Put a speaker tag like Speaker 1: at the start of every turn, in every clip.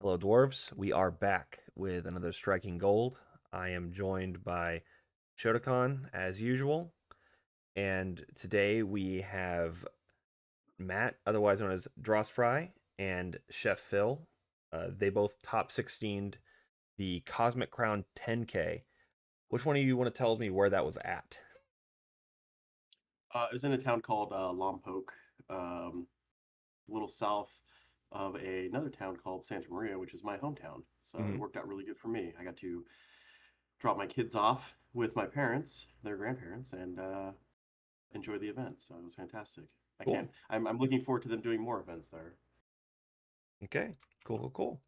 Speaker 1: Hello, Dwarves. We are back with another Striking Gold. I am joined by Shodokan as usual, and today we have Matt, otherwise known as Drossfry, and Chef Phil. They both top 16'd the Cosmic Crown 10K. Which one of you want to tell me where that was at?
Speaker 2: It was in a town called Lompoc, a little south of another town called Santa Maria, which is my hometown. So it
Speaker 1: Hmm.
Speaker 2: worked out really good for me. I got to drop my kids off with my parents, their grandparents, and enjoy the event. So it was fantastic. I can't.
Speaker 1: Cool.
Speaker 2: I'm looking forward to them doing more events there.
Speaker 1: Okay. Cool, cool,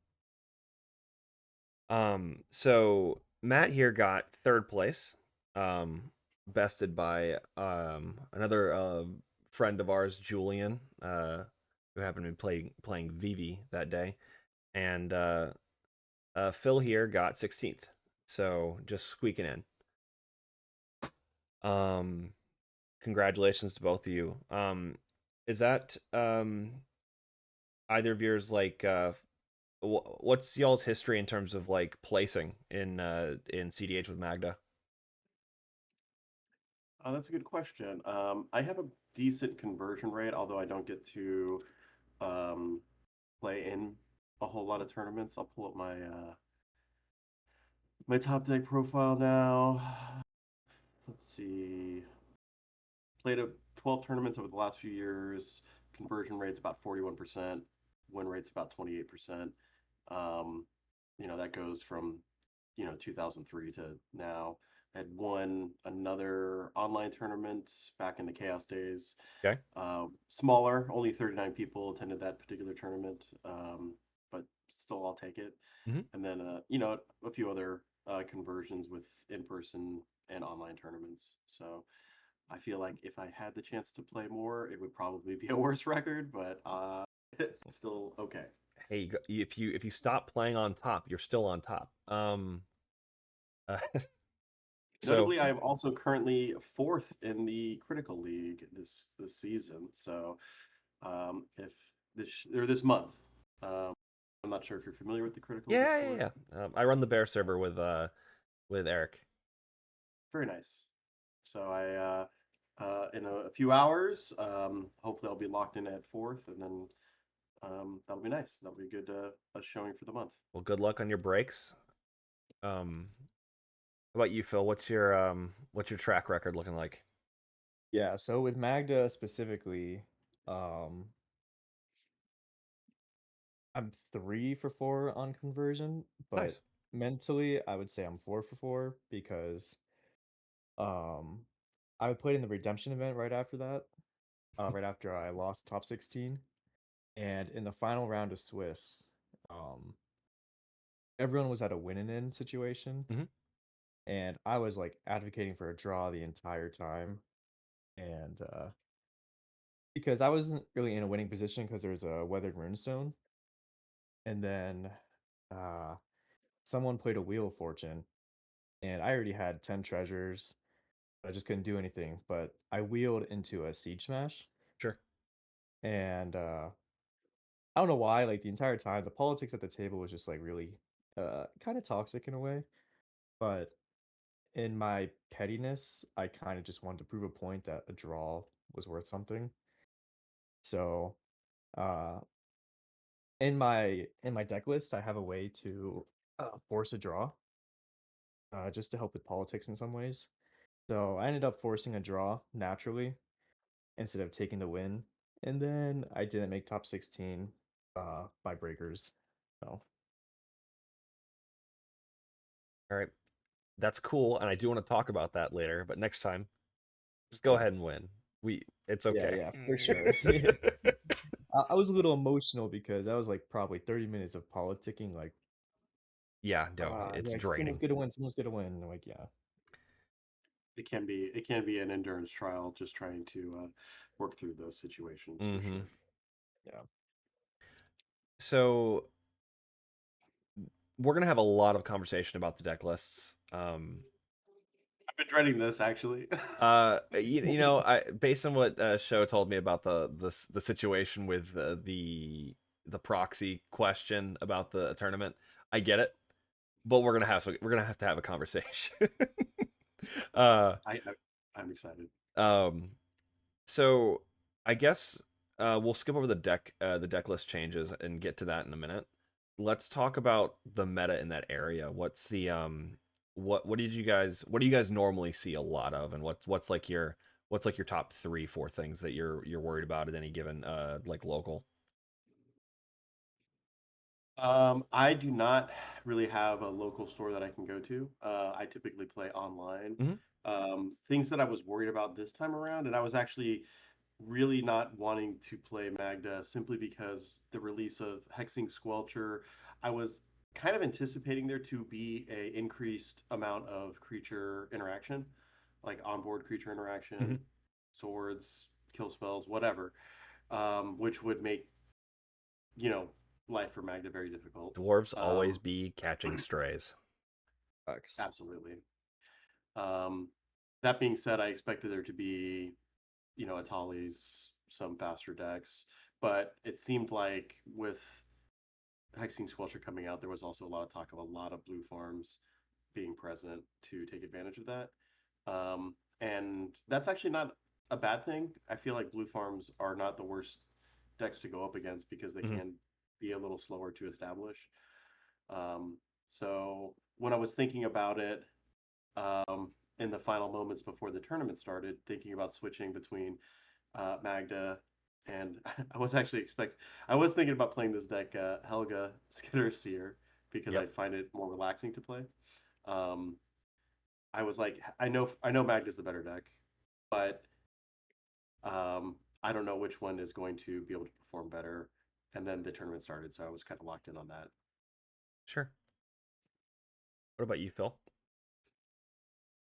Speaker 1: cool. So Matt here got third place, um, bested by another friend of ours, Julian, who happened to be playing Vivi that day, and Phil here got 16th. So just squeaking in. Um, Congratulations to both of you. Is that either of yours like what's y'all's history in terms of like placing in CDH with Magda?
Speaker 2: That's a good question. I have a decent conversion rate, although I don't get to um, play in a whole lot of tournaments. I'll pull up my top deck profile now. Let's see. Played 12 tournaments over the last few years. Conversion rate's about 41%. Win rate's about 28%. Um, that goes from 2003 to now. I had won another online tournament back in the Chaos days.
Speaker 1: Okay.
Speaker 2: Smaller, only 39 people attended that particular tournament, but still, I'll take it.
Speaker 1: Hmm.
Speaker 2: And then, a few other conversions with in-person and online tournaments. So I feel like if I had the chance to play more, it would probably be a worse record, but it's still okay.
Speaker 1: Hey, if you stop playing on top, you're still on top. Uh, so
Speaker 2: Notably, I am also currently fourth in the Critical League this season. So if this month, um, I'm not sure if you're familiar with the Critical
Speaker 1: yeah, yeah,
Speaker 2: Discord.
Speaker 1: yeah. I run the bear server with Eric.
Speaker 2: Very nice. So in a few hours, hopefully I'll be locked in at fourth, and then that'll be nice. That'll be a good a showing for the month.
Speaker 1: Well, good luck on your breaks. How about you, Phil? What's your track record looking like?
Speaker 3: Yeah, so with Magda specifically, um, I'm 3 for 4 on conversion, but
Speaker 1: Nice.
Speaker 3: mentally I would say I'm 4 for 4 because um I played in the redemption event right after that, right after I lost top 16. And in the final round of Swiss, um, everyone was at a win and in situation,
Speaker 1: Hmm.
Speaker 3: and I was like advocating for a draw the entire time. And because I wasn't really in a winning position because there was a weathered runestone. And then uh someone played a Wheel of Fortune, and I already had 10 treasures, but I just couldn't do anything. But I wheeled into a Siege Smash,
Speaker 1: Sure.
Speaker 3: and I don't know why, like the entire time, the politics at the table was just like really kind of toxic in a way. But in my pettiness, I kind of just wanted to prove a point that a draw was worth something. So uh in my deck list, I have a way to force a draw, just to help with politics in some ways. So I ended up forcing a draw naturally instead of taking the win. And then I didn't make top 16 by breakers. So
Speaker 1: All right. That's cool, and I do want to talk about that later, but next time, just go
Speaker 3: yeah.
Speaker 1: ahead and win. It's
Speaker 3: Yeah,
Speaker 1: okay.
Speaker 3: yeah, for sure. I was a little emotional because that was like probably 30 minutes of politicking, like,
Speaker 1: Yeah, no, it's
Speaker 3: like someone's
Speaker 1: draining.
Speaker 3: gonna win, someone's gonna win. And I'm like, yeah.
Speaker 2: It can be an endurance trial just trying to work through those situations for
Speaker 1: Hmm.
Speaker 2: sure.
Speaker 3: Yeah.
Speaker 1: So we're gonna have a lot of conversation about the deck lists.
Speaker 2: I've been dreading this actually.
Speaker 1: I based on what Show told me about the situation with the the proxy question about the tournament. I get it, but we're gonna have to have a conversation. uh,
Speaker 2: I'm excited.
Speaker 1: um, so I guess we'll skip over the deck list changes and get to that in a minute. Let's talk about the meta in that area. What's the what do you guys normally see a lot of, and what's like your top 3 4 things that you're worried about at any given like local.
Speaker 2: I do not really have a local store that I can go to. I typically play online.
Speaker 1: Mhm.
Speaker 2: Things that I was worried about this time around, and I was actually really not wanting to play Magda simply because the release of Hexing Squelcher, I was kind of anticipating there to be a increased amount of creature interaction, like onboard creature interaction,
Speaker 1: Mhm.
Speaker 2: swords, kill spells, whatever, which would make, you know, life for Magda very difficult.
Speaker 1: Dwarves always
Speaker 2: Um,
Speaker 1: be catching strays.
Speaker 3: X.
Speaker 2: Absolutely. Um, that being said, I expected there to be, Atali's, some faster decks, but it seemed like with Hexing Squelcher coming out, there was also a lot of talk of a lot of blue farms being present to take advantage of that. And that's actually not a bad thing. I feel like blue farms are not the worst decks to go up against because they
Speaker 1: Mhm.
Speaker 2: can be a little slower to establish. Um, so when I was thinking about it, in the final moments before the tournament started, thinking about switching between Magda and I was thinking about playing this deck, Helga Skitterseer, because I
Speaker 1: Yep.
Speaker 2: find it more relaxing to play. Um, I was like, I know Magda's the better deck, but I don't know which one is going to be able to perform better. And then the tournament started, so I was kind of locked in on that.
Speaker 1: Sure. What about you, Phil?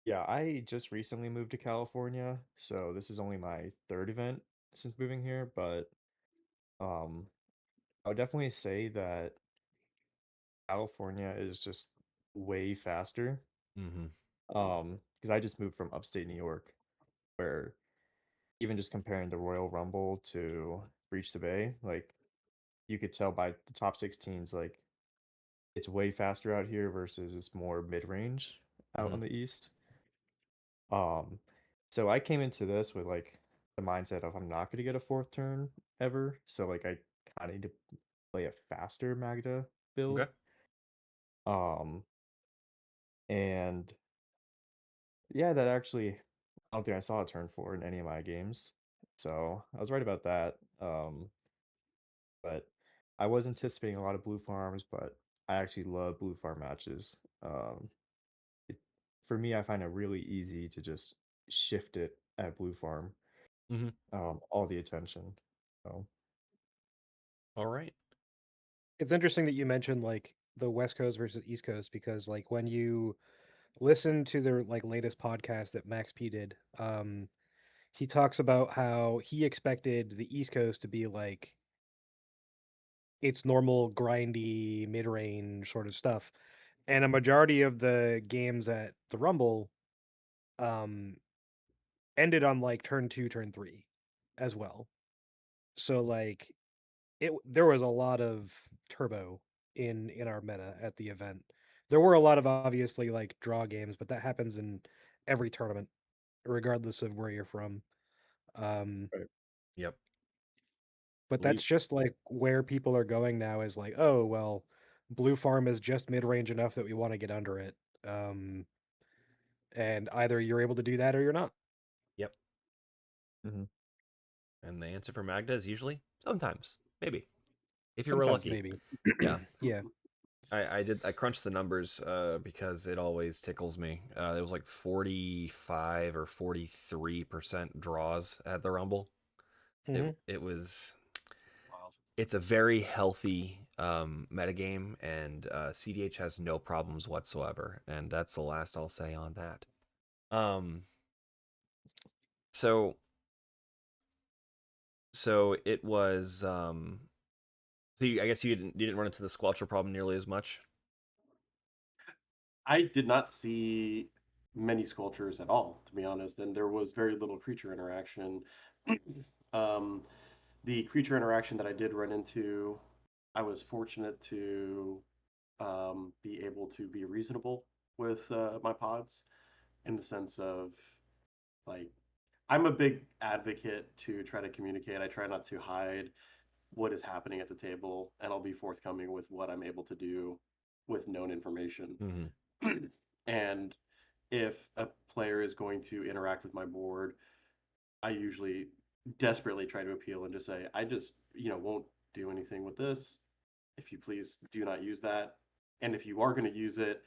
Speaker 3: Yeah, I just recently moved to California, so this is only my third event since moving here, but um I would definitely say that California is just way faster.
Speaker 1: Mhm.
Speaker 3: Because I just moved from upstate New York, where even just comparing the Royal Rumble to Breach the Bay, like you could tell by the top 16s, like it's way faster out here versus it's more mid-range out
Speaker 1: Mhm.
Speaker 3: on the east. Um, so I came into this with like the mindset of I'm not gonna get a fourth turn ever, so like I kind of need to play a faster Magda build.
Speaker 1: Okay.
Speaker 3: Um, and yeah, that actually I don't think I saw a turn four in any of my games, so I was right about that. But I was anticipating a lot of blue farms, but I actually love blue farm matches. It, for me, I find it really easy to just shift it at blue farm,
Speaker 1: Mhm.
Speaker 3: all the attention. So
Speaker 1: All right.
Speaker 4: It's interesting that you mentioned like the West Coast versus East Coast because like when you listen to their like latest podcast that Max P did, he talks about how he expected the East Coast to be like its normal grindy mid-range sort of stuff. And a majority of the games at the Rumble um ended on like turn 2, turn 3 as well. So like there was a lot of turbo in our meta at the event. There were a lot of obviously like draw games, but that happens in every tournament, regardless of where you're from. Um,
Speaker 3: right.
Speaker 1: Yep.
Speaker 4: but
Speaker 1: Leave.
Speaker 4: that's just like where people are going now is like, oh well, blue farm is just mid range enough that we want to get under it. Um, and either you're able to do that or you're not.
Speaker 1: Yep.
Speaker 3: Mhm.
Speaker 1: And the answer for Magda is usually sometimes, maybe, if you're real
Speaker 4: Sometimes
Speaker 1: lucky.
Speaker 4: maybe.
Speaker 1: Yeah.
Speaker 4: Yeah.
Speaker 1: I crunched the numbers because it always tickles me. It was like 45 or 43% draws at the Rumble.
Speaker 4: Hmm.
Speaker 1: It was
Speaker 2: Wow.
Speaker 1: it's a very healthy metagame, and CDH has no problems whatsoever, and that's the last I'll say on that. Um, so so it was I guess you didn't run into the squelcher problem nearly as much.
Speaker 2: I did not see many sculptures at all, to be honest, and there was very little creature interaction. um, the creature interaction that I did run into I was fortunate to be able to be reasonable with my pods in the sense of like I'm a big advocate to try to communicate. I try not to hide what is happening at the table, and I'll be forthcoming with what I'm able to do with known information.
Speaker 1: Mm-hmm.
Speaker 2: And if a player is going to interact with my board, I usually desperately try to appeal and just say, I just, won't do anything with this. If you please do not use that. And if you are going to use it,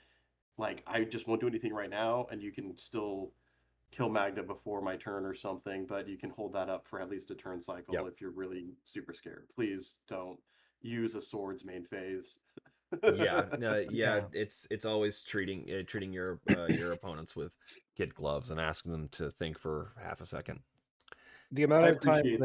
Speaker 2: like, I just won't do anything right now, and you can still kill Magda before my turn or something, but you can hold that up for at least a turn cycle
Speaker 1: Yep.
Speaker 2: if you're really super scared. Please don't use a sword's main phase.
Speaker 1: Yeah. Yeah.
Speaker 4: Yeah.
Speaker 1: It's always treating your opponents with kid gloves and asking them to think for half a second.
Speaker 4: The amount
Speaker 2: I
Speaker 4: of times
Speaker 2: appreciate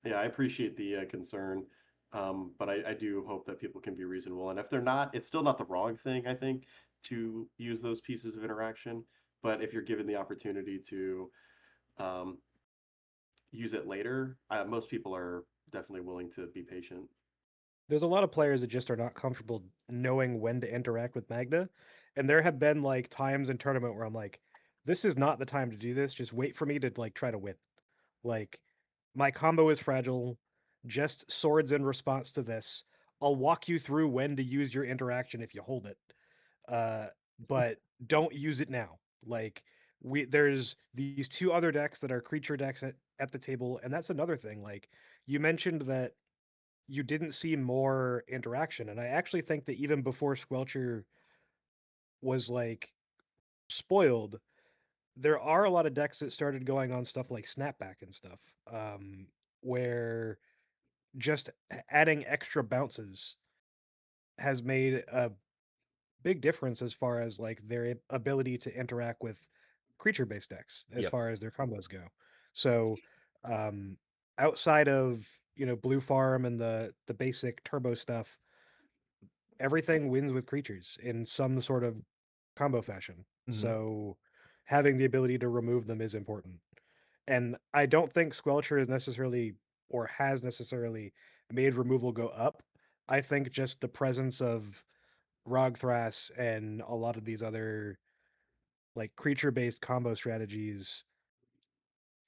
Speaker 4: that
Speaker 2: I appreciate the concern, but I do hope that people can be reasonable. And if they're not, it's still not the wrong thing, I think, to use those pieces of interaction. But if you're given the opportunity to um, use it later, most people are definitely willing to be patient.
Speaker 4: there's a lot of players that just are not comfortable knowing when to interact with Magda. And there have been like times in tournament where I'm like, this is not the time to do this. Just wait for me to like try to win. Like my combo is fragile. Just swords in response to this. I'll walk you through when to use your interaction if you hold it. Uh, but don't use it now. Like there's these two other decks that are creature decks at the table, and that's another thing. Like you mentioned that you didn't see more interaction, and I actually think that even before Squelcher was like spoiled, there are a lot of decks that started going on stuff like Snapback and stuff, where just adding extra bounces has made a big difference as far as like their ability to interact with creature-based decks as
Speaker 1: Yep.
Speaker 4: far as their combos go. So, um, outside of Blue Farm and the basic turbo stuff, everything wins with creatures in some sort of combo fashion.
Speaker 1: Mm-hmm.
Speaker 4: So, having the ability to remove them is important. And I don't think Squelcher is necessarily or has necessarily made removal go up. I think just the presence of Rogthras and a lot of these other like creature-based combo strategies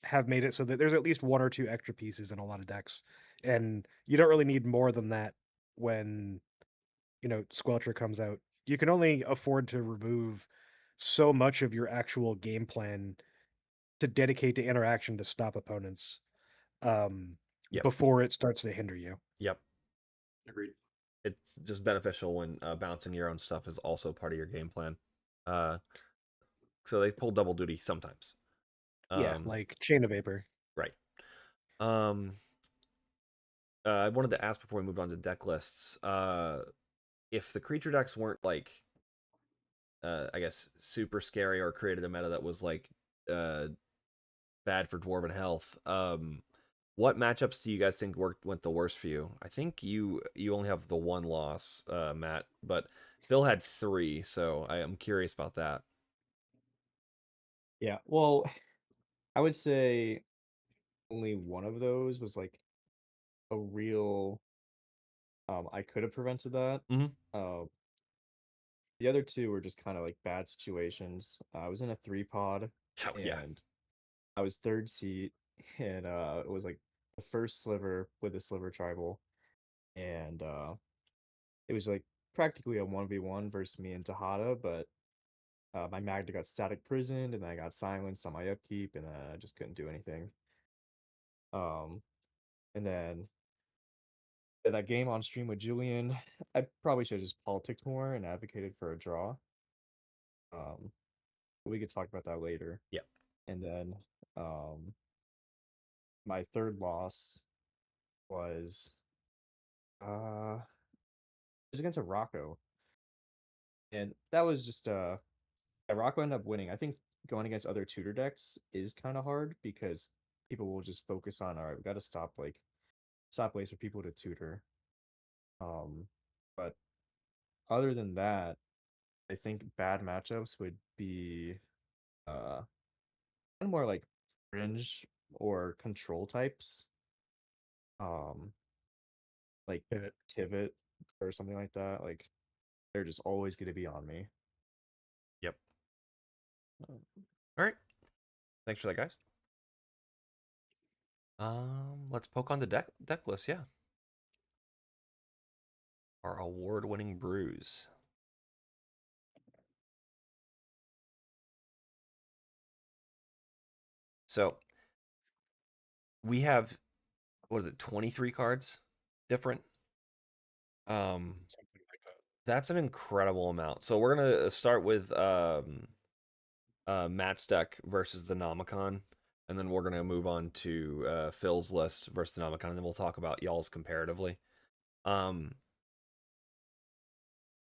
Speaker 4: have made it so that there's at least one or two extra pieces in a lot of decks, and you don't really need more than that when Squelcher comes out. You can only afford to remove so much of your actual game plan to dedicate to interaction to stop opponents um,
Speaker 1: Yep.
Speaker 4: before it starts to hinder you.
Speaker 1: Yep.
Speaker 2: Agreed.
Speaker 1: It's just beneficial when bouncing your own stuff is also part of your game plan. Uh, so they pull double duty sometimes.
Speaker 4: Yeah, like Chain of Vapor.
Speaker 1: Right. Um, I wanted to ask before we moved on to deck lists. If the creature decks weren't like, I guess, super scary or created a meta that was like bad for dwarven health, what matchups do you guys think went the worst for you? I think you only have the one loss, Matt, but Phil had 3, so I am curious about that.
Speaker 3: Yeah, well, I would say only one of those was like a real I could have prevented that.
Speaker 1: Mm-hmm.
Speaker 3: The other two were just kind of like bad situations. I was in a 3 pod
Speaker 1: Oh yeah.
Speaker 3: and I was third seat and it was like the first sliver with the sliver tribal and it was like practically a 1v1 versus me and Tejada, but my Magda got static prisoned and then I got silenced on my upkeep and then I just couldn't do anything. Um and then that game on stream with Julian, I probably should have just politicked more and advocated for a draw. Um, we could talk about that later.
Speaker 1: Yeah.
Speaker 3: And then um, my third loss was it was against a Rocco, and that was just yeah, Rocco ended up winning. I think going against other tutor decks is kind of hard because people will just focus on all right, we got to stop ways for people to tutor. But other than that, I think bad matchups would be kind of more like fringe or control types. Um, like Tivit or something like that, like they're just always going to be on me.
Speaker 1: Yep. All right. Thanks for that, guys. Let's poke on the deck list. Yeah. Our award-winning brews. So we have, what is it, 23 cards different?
Speaker 4: Something like that.
Speaker 1: That's an incredible amount. So we're gonna start with Matt's deck versus the nomicon, and then we're gonna move on to Phil's list versus the nomicon, and then we'll talk about y'all's comparatively.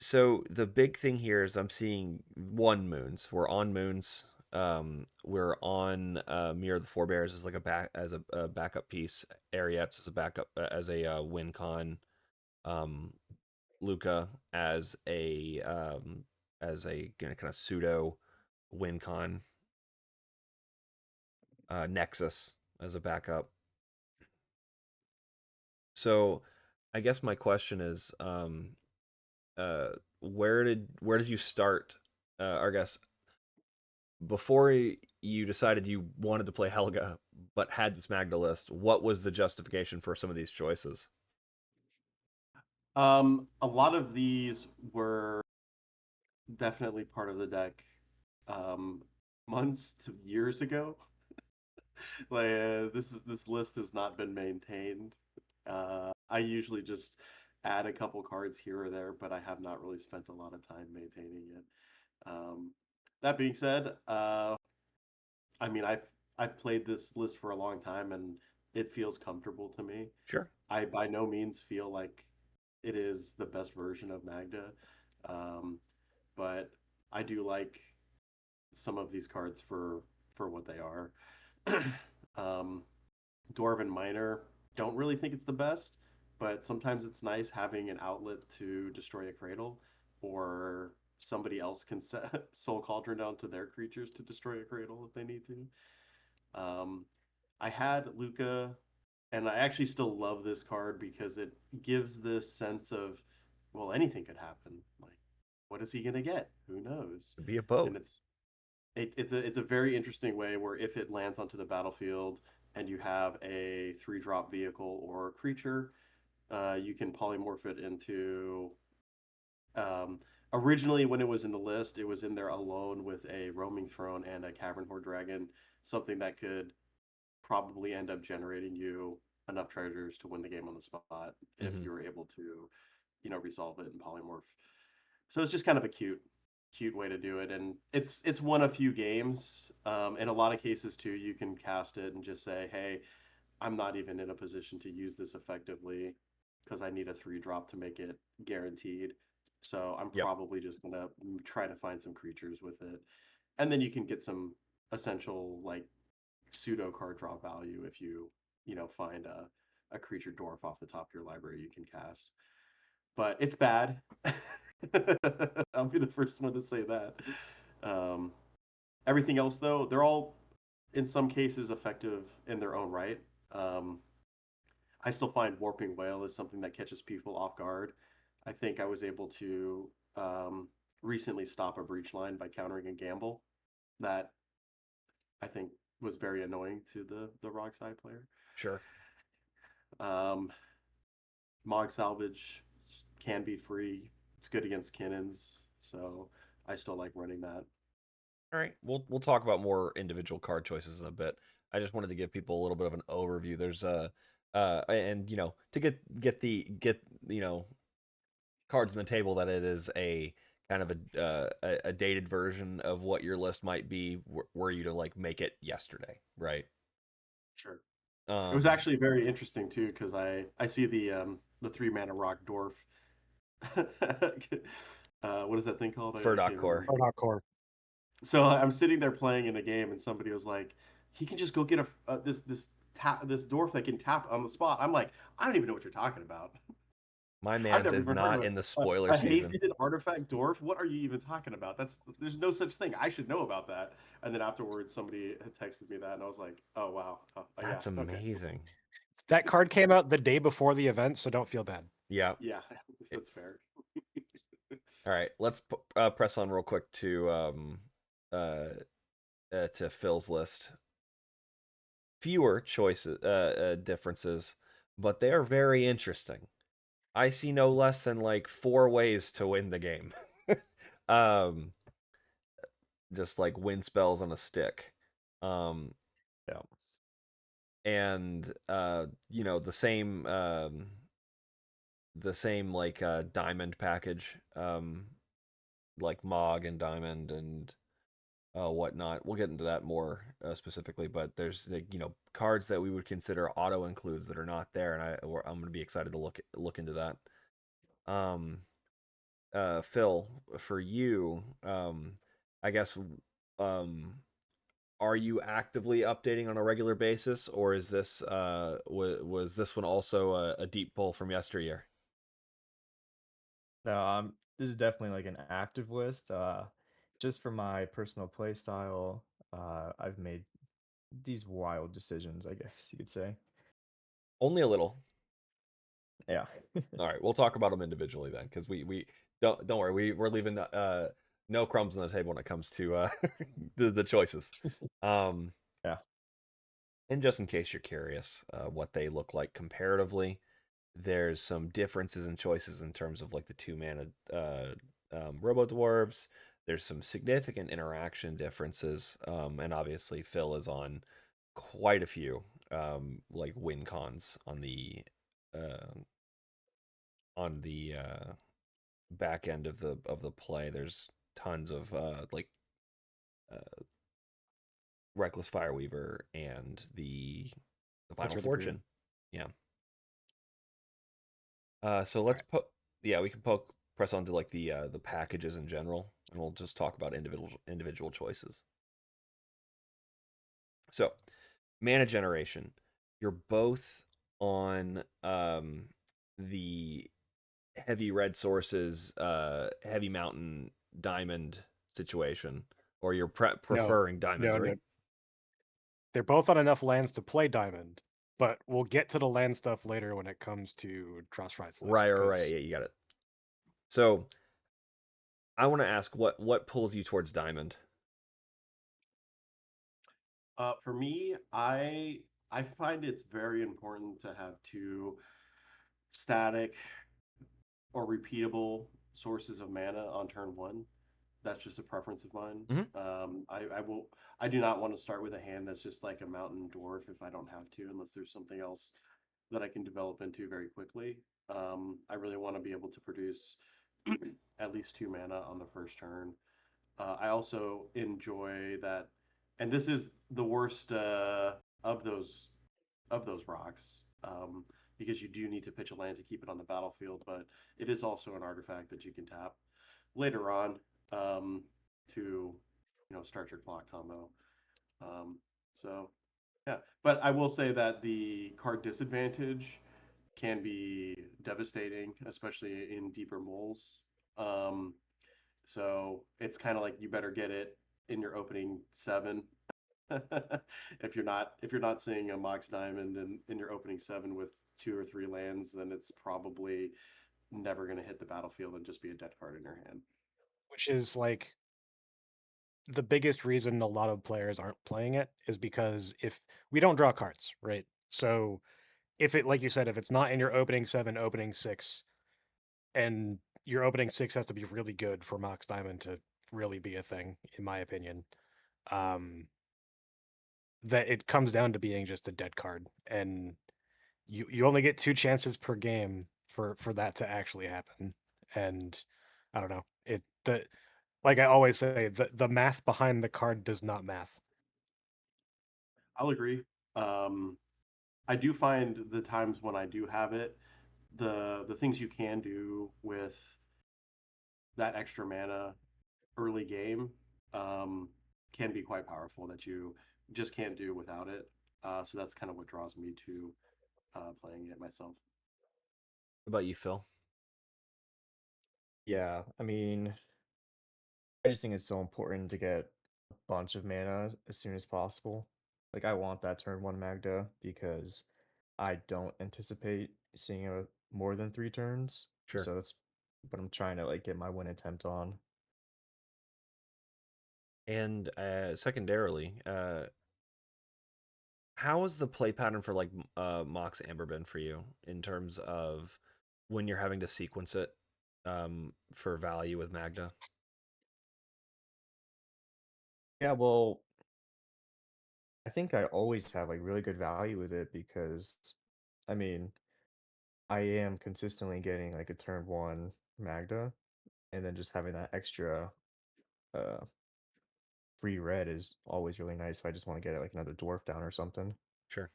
Speaker 1: So the big thing here is I'm seeing one moons. We're on moons. We're on Mirror of the Forebears as like a backup piece. Ariets as a backup as a win con. Luca as a kind of pseudo win con. Nexus as a backup. So I guess my question is, where did you start? I guess before you decided you wanted to play Helga, but had this Magda list, what was the justification for some of these choices?
Speaker 2: A lot of these were definitely part of the deck um, months to years ago. Like this list has not been maintained. I usually just add a couple cards here or there, but I have not really spent a lot of time maintaining it. That being said, I mean I've played this list for a long time and it feels comfortable to me.
Speaker 1: Sure.
Speaker 2: I by no means feel like it is the best version of Magda, um, but I do like some of these cards for what they are. um, Dwarven Miner, don't really think it's the best, but sometimes it's nice having an outlet to destroy a cradle, or somebody else can set Soul Cauldron down to their creatures to destroy a cradle if they need to. I had Luca, and I actually still love this card because it gives this sense of, well, anything could happen. Like, what is he gonna get? Who knows?
Speaker 1: Be a boat.
Speaker 2: And it's a very interesting way where if it lands onto the battlefield and you have a 3-drop vehicle or creature, you can polymorph it into. Um, Originally, when it was in the list, it was in there alone with a roaming throne and a cavern horde dragon, something that could probably end up generating you enough treasures to win the game on the spot if
Speaker 1: Mm-hmm.
Speaker 2: you were able to, resolve it in polymorph. So it's just kind of a cute way to do it, and it's won a few games. In a lot of cases too, you can cast it and just say, "Hey, I'm not even in a position to use this effectively because I need a 3-drop to make it guaranteed. So I'm
Speaker 1: Yep.
Speaker 2: probably just gonna try to find some creatures with it, and then you can get some essential like pseudo card draw value if you find a creature dwarf off the top of your library you can cast. But it's bad. I'll be the first one to say that. Um, Everything else, though, they're all in some cases effective in their own right. Um, I still find Warping Whale is something that catches people off guard. I think I was able to recently stop a breach line by countering a gamble that I think was very annoying to the Rockside player.
Speaker 1: Sure.
Speaker 2: Um, Mog Salvage can be free. It's good against cannons, so I still like running that.
Speaker 1: All right. We'll talk about more individual card choices in a bit. I just wanted to give people a little bit of an overview. There's and to get cards on the table that it is a kind of a dated version of what your list might be were you to like make it yesterday, right?
Speaker 2: Sure. It was actually very interesting too because I see the 3-mana rock dwarf. What is that thing called? I
Speaker 1: Furdock
Speaker 2: can't
Speaker 1: Core.
Speaker 2: remember.
Speaker 4: Core.
Speaker 2: So I'm sitting there playing in a game, and somebody was like, "He can just go get this dwarf that can tap on the spot." I'm like, I don't even know what you're talking about.
Speaker 1: My
Speaker 2: I've
Speaker 1: man's
Speaker 2: never
Speaker 1: is
Speaker 2: even heard
Speaker 1: not
Speaker 2: of
Speaker 1: in the spoiler
Speaker 2: a
Speaker 1: season.
Speaker 2: hasted artifact dwarf. What are you even talking about? There's no such thing. I should know about that. And then afterwards, somebody had texted me that, and I was like, oh wow, yeah,
Speaker 1: That's
Speaker 2: okay.
Speaker 1: amazing.
Speaker 4: That card came out the day before the event, so don't feel bad.
Speaker 1: Yeah.
Speaker 2: Yeah, that's fair.
Speaker 1: All right. Let's press on real quick to Phil's list. Fewer choices, differences, but they are very interesting. I see no less than like 4 ways to win the game. um, just like wind spells on a stick. Um,
Speaker 3: Yeah.
Speaker 1: and you know, the same like diamond package, like Mog and Diamond and whatnot. We'll get into that more specifically, but there's you know, cards that we would consider auto includes that are not there, and I'm going to be excited to look into that. Phil, for you, I guess, are you actively updating on a regular basis, or is this was this one also a deep pull from yesteryear?
Speaker 3: No, this is definitely like an active list. Just for my personal play style, I've made these wild decisions, I guess you could say.
Speaker 1: Only a little.
Speaker 3: Yeah.
Speaker 1: All right, we'll talk about them individually then, because we don't worry, we're leaving no crumbs on the table when it comes to the choices.
Speaker 3: Yeah.
Speaker 1: And just in case you're curious, what they look like comparatively, there's some differences in choices in terms of like the 2-mana RoboDwarves. There's some significant interaction differences, and obviously Phil is on quite a few like win cons uh, on the back end of the play. There's tons of like uh, Reckless Fireweaver and the
Speaker 4: That's
Speaker 1: Final
Speaker 4: really great.
Speaker 1: Fortune. Yeah. So
Speaker 4: All
Speaker 1: let's
Speaker 4: right.
Speaker 1: yeah, we can press on to like the packages in general, and we'll just talk about individual choices. So, mana generation. You're both on the heavy red sources, heavy mountain diamond situation, or you're
Speaker 4: No,
Speaker 1: preferring diamonds,
Speaker 4: no.
Speaker 1: right?
Speaker 4: They're both on enough lands to play Diamond, but we'll get to the land stuff later when it comes to Drossfry's list.
Speaker 1: Right. Yeah, you got it. So I want to ask what pulls you towards diamond.
Speaker 2: For me, I find it's very important to have two static or repeatable sources of mana on turn one. That's just a preference of mine.
Speaker 1: Mhm.
Speaker 2: I do not want to start with a hand that's just like a mountain dwarf if I don't have to, unless there's something else that I can develop into very quickly. I really want to be able to produce at least 2 mana on the first turn. I also enjoy that, and this is the worst of those rocks, because you do need to pitch a land to keep it on the battlefield, but it is also an artifact that you can tap later on, to start your clock combo. Um, so yeah, but I will say that the card disadvantage can be devastating, especially in deeper moles. Um, so it's kind of like you better get it in your opening 7. If you're not seeing a Mox Diamond in your opening 7 with 2 or 3 lands, then it's probably never going to hit the battlefield and just be a dead card in your hand.
Speaker 4: Which is like the biggest reason a lot of players aren't playing it is because if we don't draw cards, right? So if it, like you said, if it's not in your opening 7, opening 6, and your opening 6 has to be really good for Mox Diamond to really be a thing, in my opinion. That it comes down to being just a dead card, and you only get 2 chances per game for that to actually happen. And I don't know, like I always say, the math behind the card does not math.
Speaker 2: I'll agree. Um, I do find the times when I do have it, the things you can do with that extra mana early game, um, can be quite powerful that you just can't do without it. So that's kind of what draws me to playing it myself.
Speaker 1: What about you, Phil?
Speaker 3: Yeah, I mean, I just think it's so important to get a bunch of mana as soon as possible. Like I want that turn 1 Magda because I don't anticipate seeing a more than 3 turns.
Speaker 1: Sure.
Speaker 3: So that's what I'm trying to like get my win attempt on.
Speaker 1: And secondarily, how has the play pattern for like Mox Amber been for you in terms of when you're having to sequence it for value with Magda?
Speaker 3: Yeah, well, I think I always have like really good value with it because I mean, I am consistently getting like a turn 1 Magda and then just having that extra uh free red is always really nice if I just want to get like another dwarf down or something.
Speaker 1: Sure.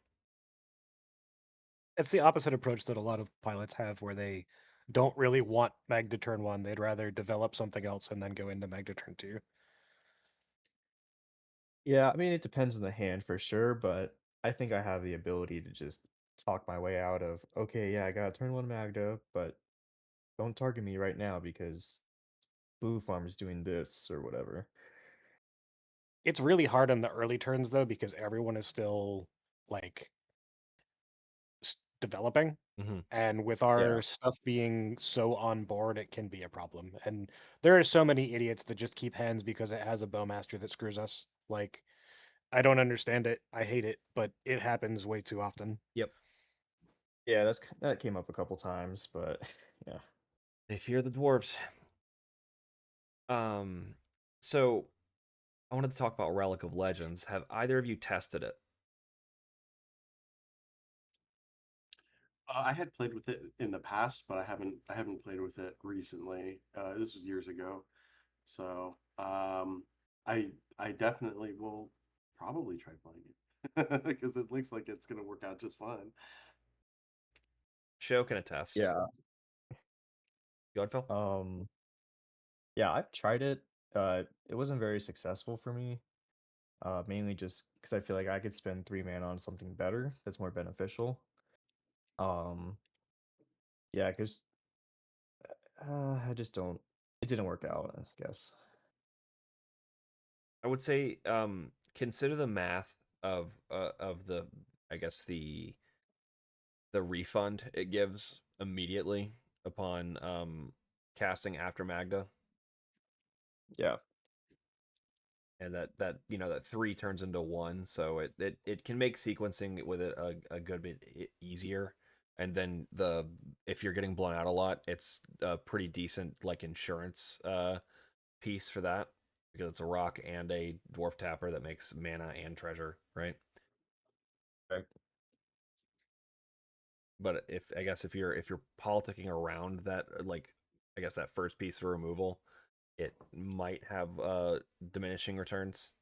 Speaker 4: It's the opposite approach that a lot of pilots have, where they don't really want Magda turn 1. They'd rather develop something else and then go into Magda turn 2.
Speaker 3: Yeah, I mean it depends on the hand for sure, but I think I have the ability to just talk my way out of okay, yeah, I got a turn 1 Magda, but don't target me right now because Blue Farm is doing this or whatever.
Speaker 4: It's really hard on the early turns though, because everyone is still like developing.
Speaker 1: Mm-hmm.
Speaker 4: And with
Speaker 3: Yeah.
Speaker 4: our stuff being so on board, it can be a problem. And there are so many idiots that just keep hands because it has a bowmaster that screws us. Like, I don't understand it. I hate it, but it happens way too often.
Speaker 1: Yep.
Speaker 3: Yeah, that came up a couple times, but yeah.
Speaker 1: They fear the dwarves. So I wanted to talk about Relic of Legends. Have either of you tested it?
Speaker 2: I had played with it in the past, but I haven't played with it recently. This was years ago, so I definitely will probably try playing it because it looks like it's gonna work out just fine.
Speaker 1: Show can attest.
Speaker 3: Yeah.
Speaker 1: Go ahead, Phil.
Speaker 3: Um yeah, I've tried it. It wasn't very successful for me. Mainly just because I feel like I could spend 3 mana on something better that's more beneficial. Um yeah, because I just don't it didn't work out, I guess.
Speaker 1: I would say consider the math of the I guess the refund it gives immediately upon casting after Magda,
Speaker 3: Yeah.
Speaker 1: and that that 3 turns into 1, so it can make sequencing with it a good bit easier. And then if you're getting blown out a lot, it's a pretty decent like insurance piece for that, because it's a rock and a dwarf tapper that makes mana and treasure, right?
Speaker 3: Right.
Speaker 1: But if I guess if you're politicking around that, like I guess that first piece of removal, it might have diminishing returns.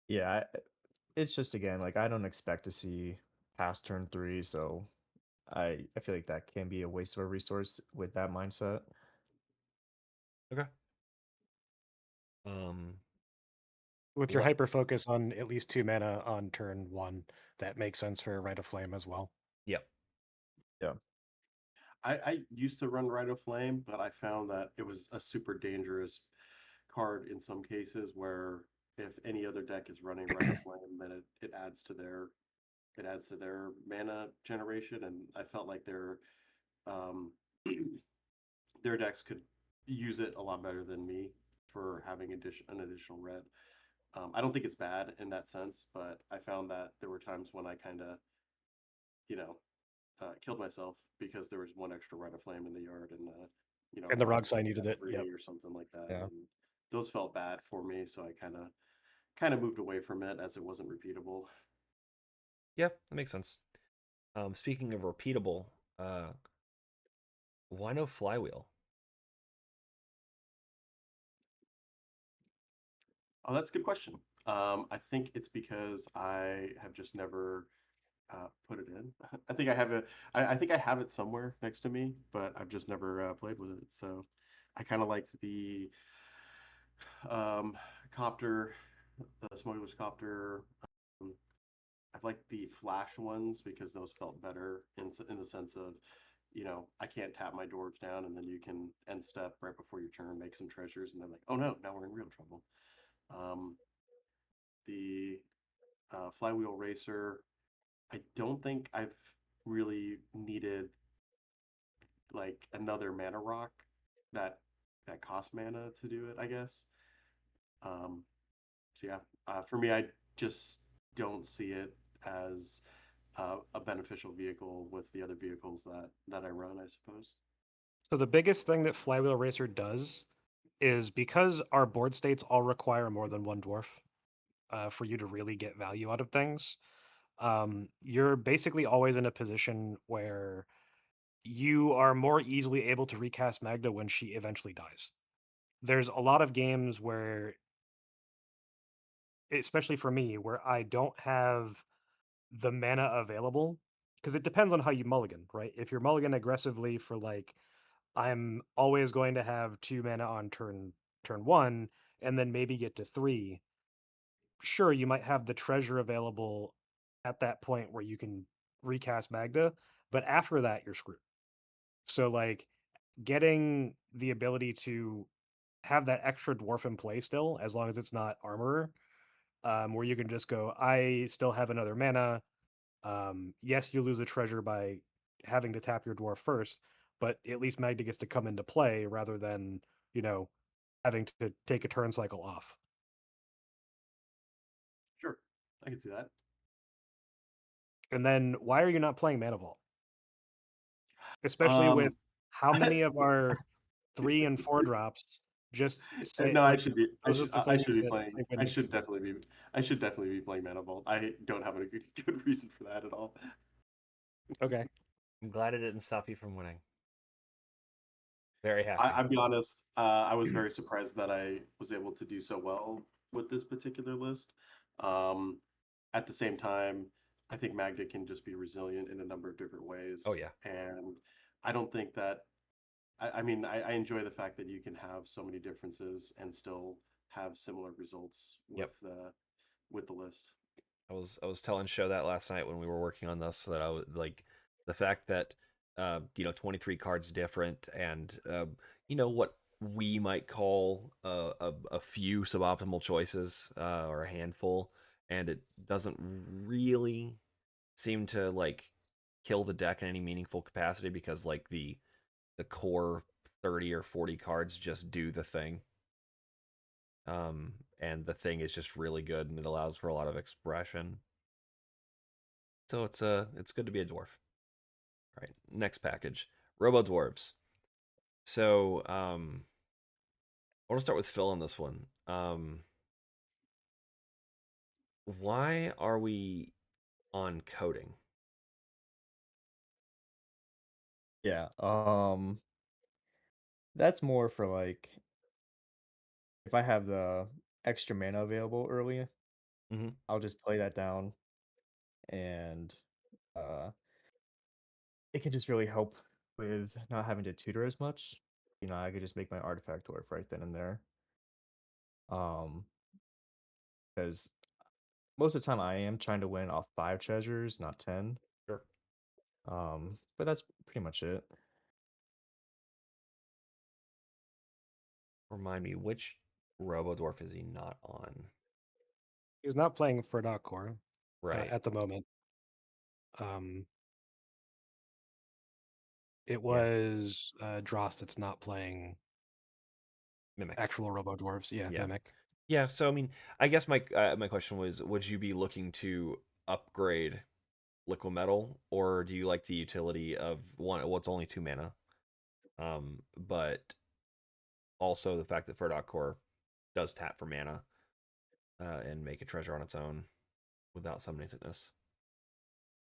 Speaker 3: Yeah, it's just again like I don't expect to see past turn 3, so I feel like that can be a waste of a resource with that mindset.
Speaker 1: Okay. Um.
Speaker 4: With your
Speaker 1: What?
Speaker 4: hyper focus on at least 2 mana on turn 1, that makes sense for Rite of Flame as well.
Speaker 1: Yep.
Speaker 3: Yeah.
Speaker 2: I used to run Rite of Flame, but I found that it was a super dangerous card in some cases where if any other deck is running Rite of Flame, then it adds to their mana generation, and I felt like um, their decks could use it a lot better than me for having an additional red. I don't think it's bad in that sense, but I found that there were times when I kind of, you know, killed myself because there was one extra Rite of Flame in the yard, and
Speaker 4: And the
Speaker 2: Rite
Speaker 4: Rock
Speaker 2: of
Speaker 4: Sign
Speaker 2: Flame
Speaker 4: needed
Speaker 2: had
Speaker 4: it. Yep.
Speaker 2: 3 or something like that,
Speaker 3: Yeah.
Speaker 2: and those felt bad for me, so I kind of moved away from it as it wasn't repeatable.
Speaker 1: Yeah, that makes sense. Speaking of repeatable, uh, why no flywheel?
Speaker 2: Oh, that's a good question. I think it's because I have just never put it in. I think I have I think I have it somewhere next to me, but I've just never played with it. So I kind of liked the um, copter, the smuggler's copter. Um, I've liked the flash ones because those felt better in the sense of, I can't tap my dwarves down and then you can end step right before your turn, make some treasures, and then like, oh no, now we're in real trouble. Um, the Flywheel Racer, I don't think I've really needed like another mana rock that that costs mana to do it, I guess. Um, so yeah, for me, I just don't see it as a beneficial vehicle with the other vehicles that I run, I suppose.
Speaker 4: So the biggest thing that Flywheel Racer does is because our board states all require more than one dwarf for you to really get value out of things. You're basically always in a position where you are more easily able to recast Magda when she eventually dies. There's a lot of games where, especially for me, where I don't have the mana available because it depends on how you mulligan, right? If you're mulligan aggressively for like I'm always going to have 2 mana on turn 1 and then maybe get to 3, sure you might have the treasure available at that point where you can recast Magda, but after that you're screwed. So like getting the ability to have that extra dwarf in play still, as long as it's not armorer, where you can just go, I still have another mana. Yes, you lose a treasure by having to tap your dwarf first, but at least Magda gets to come into play rather than, you know, having to take a turn cycle off.
Speaker 2: Sure, I can see that.
Speaker 4: And then why are you not playing Mana Vault? Especially with
Speaker 2: Um,
Speaker 4: how many of our 3 and 4 drops just say
Speaker 2: no, I
Speaker 4: like
Speaker 2: should be.
Speaker 4: those are the
Speaker 2: I
Speaker 4: things
Speaker 2: should be
Speaker 4: that
Speaker 2: playing.
Speaker 4: say
Speaker 2: I
Speaker 4: winning.
Speaker 2: should definitely be. I should definitely be playing Mana Vault. I don't have a good reason for that at all.
Speaker 4: Okay.
Speaker 1: I'm glad it didn't stop you from winning. Very happy.
Speaker 2: I'll be honest. I was very surprised that I was able to do so well with this particular list. Um, at the same time, I think Magda can just be resilient in a number of different ways.
Speaker 1: Oh yeah.
Speaker 2: And I don't think that. I mean, I enjoy the fact that you can have so many differences and still have similar results
Speaker 1: Yep.
Speaker 2: with the list.
Speaker 1: I was telling Show that last night when we were working on this that I was like the fact that 23 cards different and what we might call a few suboptimal choices or a handful, and it doesn't really seem to like kill the deck in any meaningful capacity because like the core 30 or 40 cards just do the thing. And the thing is just really good and it allows for a lot of expression. So it's good to be a dwarf. All right, next package, RoboDwarves. So I want to start with Phil on this one. Why are we on coding?
Speaker 3: Yeah. That's more for like if I have the extra mana available early,
Speaker 1: Mm-hmm.
Speaker 3: I'll just play that down and uh it can just really help with not having to tutor as much. I could just make my artifact dwarf right then and there. Um, because most of the time I am trying to win off 5 treasures, not 10.
Speaker 1: Sure.
Speaker 3: But that's pretty much it.
Speaker 1: Remind me, which RoboDwarf is he not on?
Speaker 4: He's not playing for Core
Speaker 1: Right.
Speaker 4: at the moment. Um, it
Speaker 1: Yeah.
Speaker 4: was Dross that's not playing
Speaker 1: Mimic.
Speaker 4: actual RoboDwarves. Yeah,
Speaker 1: Yeah.
Speaker 4: Mimic.
Speaker 1: Yeah. So I mean, I guess my question was, would you be looking to upgrade liquid metal, or do you like the utility of one? Well, it's only 2 mana, but also the fact that Ferdok Core does tap for mana and make a treasure on its own without summoning sickness.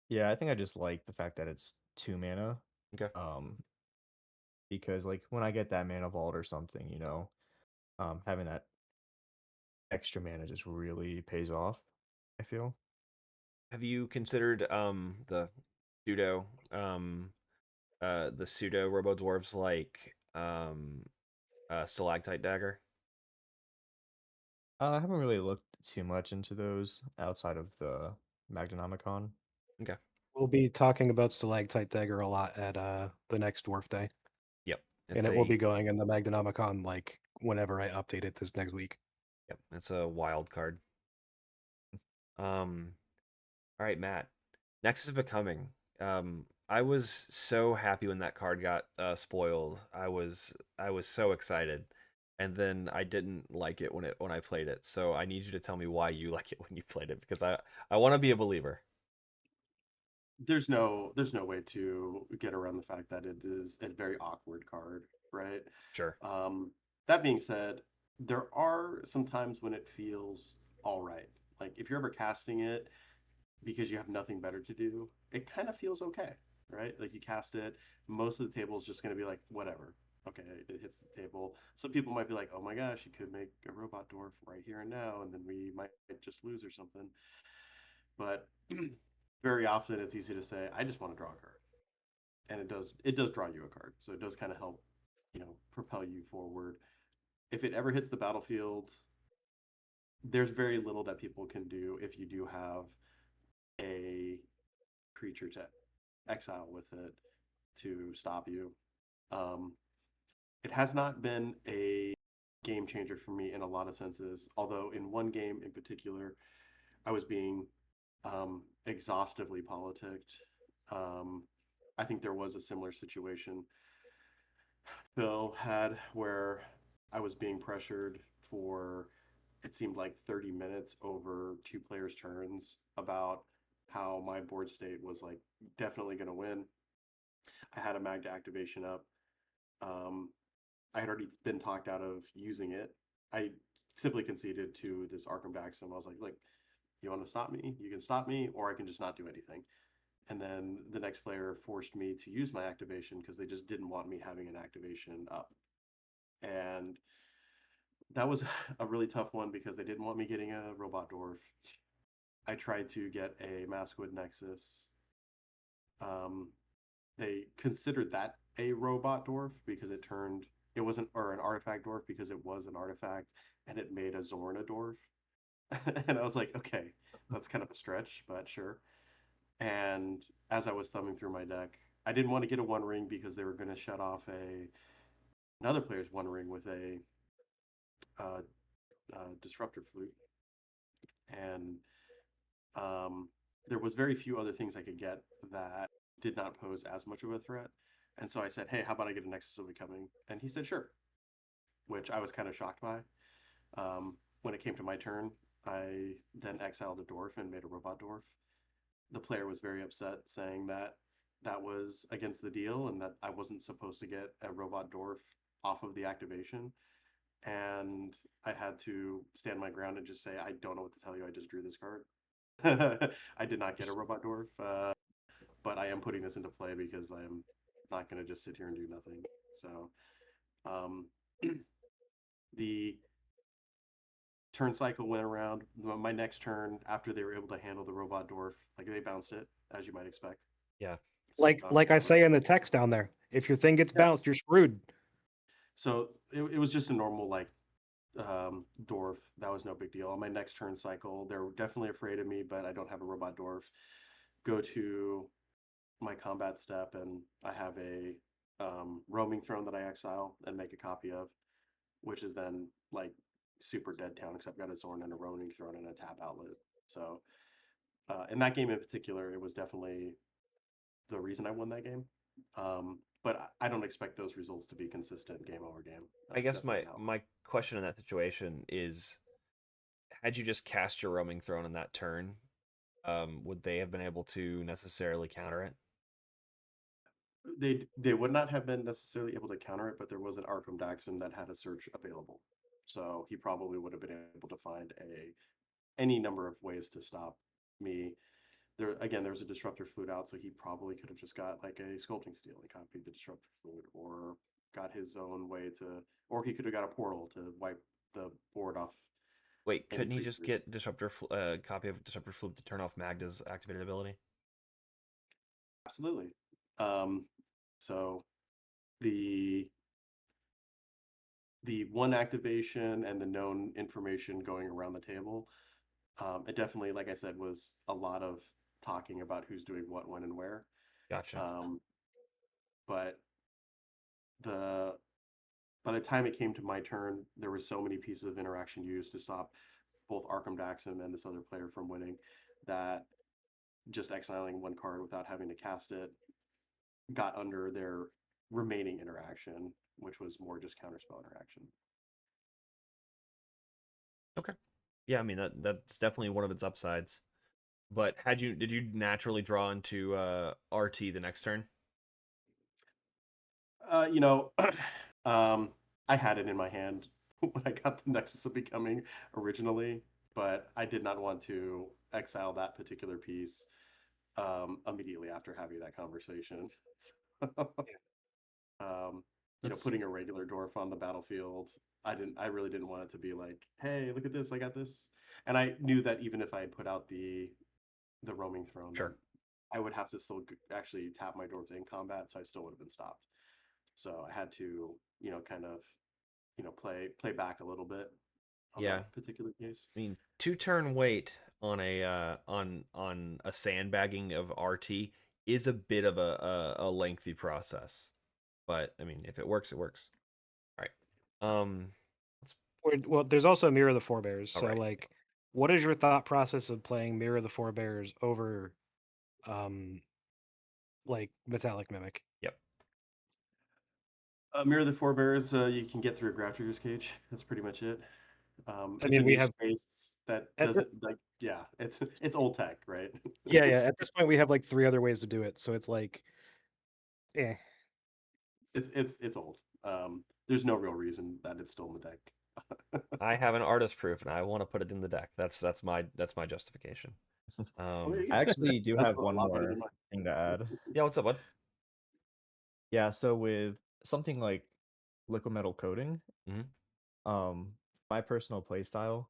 Speaker 3: Yeah, I think I just like the fact that it's 2 mana.
Speaker 1: Okay.
Speaker 3: Um, because like when I get that mana vault or something, having that extra mana just really pays off, I feel.
Speaker 1: Have you considered pseudo the pseudo robo dwarves like stalactite dagger?
Speaker 3: I haven't really looked too much into those outside of the Magnomicon.
Speaker 1: Okay.
Speaker 4: We'll be talking about Stalactite Dagger a lot at the next Dwarf Day,
Speaker 1: Yep.
Speaker 4: and
Speaker 1: It's
Speaker 4: it will
Speaker 1: a
Speaker 4: be going in the Magnomicon like whenever I update it this next week.
Speaker 1: Yep. It's a wild card. All right, Matt. Next is Becoming. I was so happy when that card got spoiled. I was so excited, and then I didn't like it when I played it. So I need you to tell me why you like it when you played it because I want to be a believer.
Speaker 2: There's no way to get around the fact that it is a very awkward card, right?
Speaker 1: Sure.
Speaker 2: Um, that being said, there are some times when it feels all right. Like if you're ever casting it because you have nothing better to do, it kind of feels okay, right? Like you cast it, most of the table is just going to be like, whatever. Okay, it hits the table. Some people might be like, oh my gosh, you could make a robot dwarf right here and now, and then we might just lose or something. But very often it's easy to say, I just want to draw a card. And it does draw you a card. So it does kind of help, propel you forward. If it ever hits the battlefield, there's very little that people can do if you do have a creature to exile with it to stop you. Um, it has not been a game changer for me in a lot of senses, although in one game in particular, I was being exhaustively politicked. Um, I think there was a similar situation Phil had where I was being pressured for it seemed like 30 minutes over two players' turns about how my board state was like definitely going to win. I had a Magda activation up. Um, I had already been talked out of using it. I simply conceded to this Arkham Daxam. I was like, you want to stop me? You can stop me, or I can just not do anything. And then the next player forced me to use my activation because they just didn't want me having an activation up. And that was a really tough one because they didn't want me getting a robot dwarf. I tried to get a Maskwood Nexus. Um, they considered that a robot dwarf because it wasn't, or an artifact dwarf because it was an artifact and it made a Zorn a dwarf. And I was like, okay, that's kind of a stretch, but sure. And as I was thumbing through my deck, I didn't want to get a One Ring because they were going to shut off another player's One Ring with a uh, Disruptor Flute, and there was very few other things I could get that did not pose as much of a threat. And so I said, "Hey, how about I get a Nexus of Becoming?" And he said, "Sure," which I was kind of shocked by. When it came to my turn, I then exiled a dwarf and made a robot dwarf. The player was very upset, saying that that was against the deal and that I wasn't supposed to get a robot dwarf off of the activation. And I had to stand my ground and just say, I don't know what to tell you. I just drew this card. I did not get a robot dwarf, but I am putting this into play because I am not going to just sit here and do nothing. So um, the turn cycle went around. My next turn, after they were able to handle the robot dwarf, like they bounced it, as you might expect.
Speaker 1: Yeah.
Speaker 2: So
Speaker 4: Like I say in the text down there, if your thing gets
Speaker 2: yeah.
Speaker 4: bounced, you're screwed.
Speaker 2: So it was just a normal like dwarf. That was no big deal. On my next turn cycle, they're definitely afraid of me, but I don't have a robot dwarf. Go to my combat step, and I have a roaming throne that I exile and make a copy of, which is then like super dead town, because I've got a Zorn and a roaming throne and a tap outlet. So in that game in particular, it was definitely the reason I won that game. But I don't expect those results to be consistent game over game.
Speaker 1: I
Speaker 2: That's
Speaker 1: guess
Speaker 2: definitely
Speaker 1: my
Speaker 2: not.
Speaker 1: my question in that situation is, had you just cast your roaming throne in that turn, would they have been able to necessarily counter it?
Speaker 2: They would not have been necessarily able to counter it, but there was an Arkham Daxon that had a search available, so he probably would have been able to find any number of ways to stop me. There again, there was a disruptor flute out, so he probably could have just got like a sculpting steel and copied the disruptor flute, or got his own way to, or he could have got a portal to wipe the board off
Speaker 1: Wait,
Speaker 2: any
Speaker 1: couldn't he just
Speaker 2: creatures.
Speaker 1: get copy of Disruptor Flute to turn off Magda's activated ability?
Speaker 2: Absolutely. Um, so the the one activation and the known information going around the table, it definitely, like I said, was a lot of talking about who's doing what, when, and where.
Speaker 1: Gotcha.
Speaker 2: Um, but the by the time it came to my turn, there were so many pieces of interaction used to stop both Arkham Daxam and this other player from winning that just exiling one card without having to cast it got under their remaining interaction, which was more just counterspell interaction.
Speaker 1: Okay. Yeah, I mean that's definitely one of its upsides. But did you naturally draw into RT the next turn?
Speaker 2: You know, I had it in my hand when I got the Nexus of Becoming originally, but I did not want to exile that particular piece immediately after having that conversation.
Speaker 1: That's
Speaker 2: Putting a regular dwarf on the battlefield, I really didn't want it to be like, hey, look at this, I got this. And I knew that even if I had put out the roaming throne, then
Speaker 1: sure.
Speaker 2: I would have to still actually tap my dwarves in combat, so I still would have been stopped. So I had to, kind of, play back a little bit on
Speaker 1: Yeah.
Speaker 2: that particular case.
Speaker 1: I mean, 2-turn wait on a on a sandbagging of RT is a bit of a lengthy process. But I mean, if it works, it works. All right.
Speaker 4: Well, there's also Mirror of the Forebears.
Speaker 1: All
Speaker 4: So,
Speaker 1: right.
Speaker 4: like, what is your thought process of playing Mirror of the Forebears over, like Metallic Mimic?
Speaker 1: Yep.
Speaker 2: Mirror of the Forebears, you can get through a Grafter's Cage. That's pretty much it.
Speaker 4: I
Speaker 2: It's a
Speaker 4: mean, we
Speaker 2: niche
Speaker 4: have
Speaker 2: space that
Speaker 4: at the,
Speaker 2: doesn't like, yeah, it's old tech, right?
Speaker 4: yeah. At this point, we have like 3 other ways to do it. So it's like, eh.
Speaker 2: It's old. There's no real reason that it's still in the deck.
Speaker 1: I have an artist proof, and I want to put it in the deck. That's my justification.
Speaker 2: Well, there you
Speaker 3: I
Speaker 2: go.
Speaker 3: actually do
Speaker 2: That's
Speaker 3: have
Speaker 2: a
Speaker 3: one
Speaker 2: lot better than
Speaker 3: more
Speaker 2: mine.
Speaker 3: thing to add.
Speaker 1: Yeah, what's up, bud?
Speaker 3: Yeah, so with something like liquid metal coating,
Speaker 1: Mhm.
Speaker 3: um, my personal play style,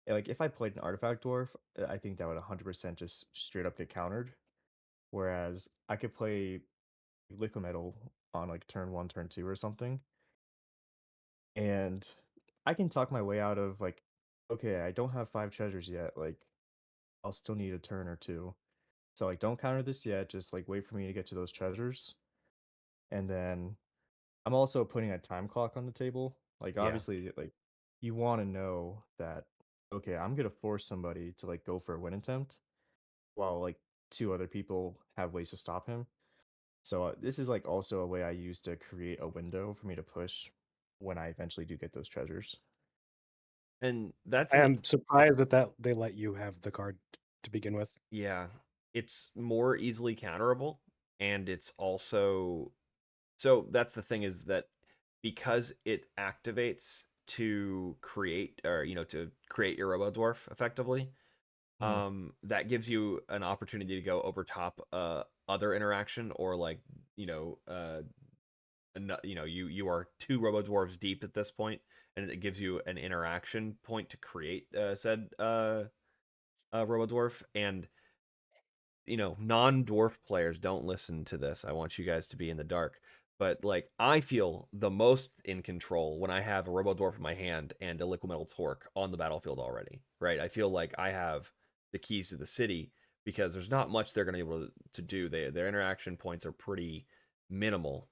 Speaker 3: like if I played an artifact dwarf, I think that would 100% just straight up get countered. Whereas I could play liquid metal on like turn 1, turn 2 or something, and I can talk my way out of like, okay, I don't have 5 treasures yet, like I'll still need a turn or two. So like don't counter this yet, just like wait for me to get to those treasures. And then I'm also putting a time clock on the table. Like
Speaker 1: Yeah.
Speaker 3: obviously like you want to know that okay, I'm going to force somebody to like go for a win attempt while like 2 other people have ways to stop him. So this is like also a way I use to create a window for me to push when I eventually do get those treasures.
Speaker 1: And that's
Speaker 4: I
Speaker 1: an
Speaker 4: am surprised that they let you have the card to begin with.
Speaker 1: yeah, it's more easily counterable, and it's also so that's the thing is that because it activates to create or to create your RoboDwarf effectively,
Speaker 3: Mhm.
Speaker 1: that gives you an opportunity to go over top other interaction or like you are 2 RoboDwarves deep at this point, and it gives you an interaction point to create said RoboDwarf. And non-dwarf players, don't listen to this. I want you guys to be in the dark. But like I feel the most in control when I have a RoboDwarf in my hand and a liquid metal torque on the battlefield already. Right? I feel like I have the keys to the city because there's not much they're going to be able to do. Their interaction points are pretty minimal,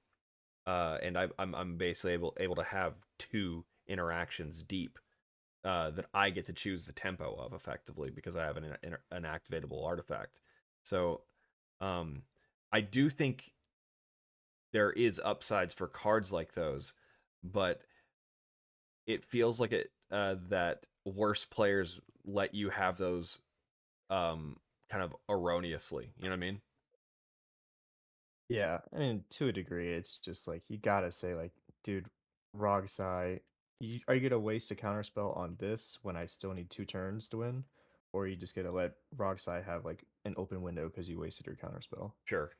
Speaker 1: and I'm basically able to have 2 interactions deep that I get to choose the tempo of effectively because I have an activatable artifact. So, I do think there is upsides for cards like those, but it feels like it that worse players let you have those kind of erroneously. You know what I mean?
Speaker 3: Yeah, I mean, to a degree, it's just like you gotta say, like, dude, Rogsai, are you gonna waste a counterspell on this when I still need 2 turns to win? Or are you just gonna let Rogsai have like an open window because you wasted your counterspell?
Speaker 1: Sure.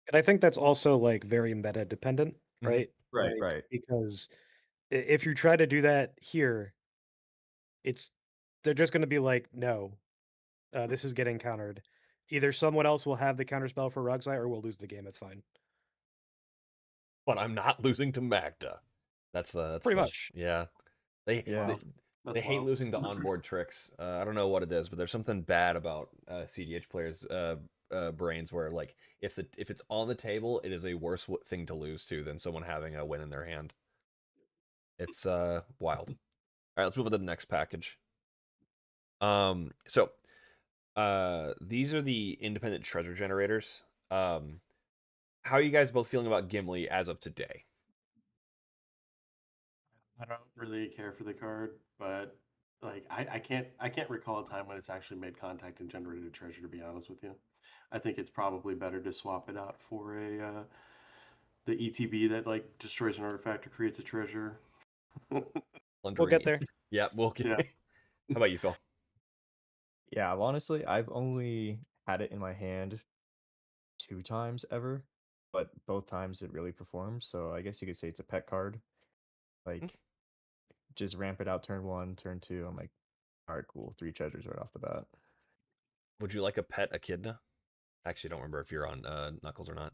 Speaker 4: And I think that's also like very meta dependent,
Speaker 1: Mm-hmm.
Speaker 4: right?
Speaker 3: Right,
Speaker 4: Like,
Speaker 3: right.
Speaker 4: because if you try to do that here, it's they're just going to be like, no, this is getting countered. Either someone else will have the counterspell for Rugzai, or we'll lose the game. It's fine.
Speaker 1: But I'm not losing to Magda. That's
Speaker 4: Pretty
Speaker 1: the
Speaker 4: much.
Speaker 1: yeah. They
Speaker 3: Yeah.
Speaker 1: they,
Speaker 2: Wow,
Speaker 1: they
Speaker 2: that's
Speaker 1: hate
Speaker 2: wild.
Speaker 1: losing to onboard tricks. I don't know what it is, but there's something bad about CDH players' brains where like if it's on the table, it is a worse thing to lose to than someone having a win in their hand. It's wild. All right, let's move on to the next package. So These are the independent treasure generators. How are you guys both feeling about Gimli as of today?
Speaker 2: I don't really care for the card, but like I can't recall a time when it's actually made contact and generated a treasure. To be honest with you, I think it's probably better to swap it out for a the ETB that like destroys an artifact or creates a treasure.
Speaker 4: We'll get
Speaker 1: Plundering.
Speaker 4: there.
Speaker 1: Yeah, we'll get.
Speaker 2: Yeah.
Speaker 1: How about you, Phil?
Speaker 3: Yeah, well, honestly, I've only had it in my hand 2 times ever, but both times it really performs. So I guess you could say it's a pet card.
Speaker 1: Hmm?
Speaker 3: Like, just ramp it out turn 1, turn 2. I'm like, all right, cool, 3 treasures right off the bat.
Speaker 1: Would you like a pet echidna? Actually, I don't remember if you're on Knuckles or not.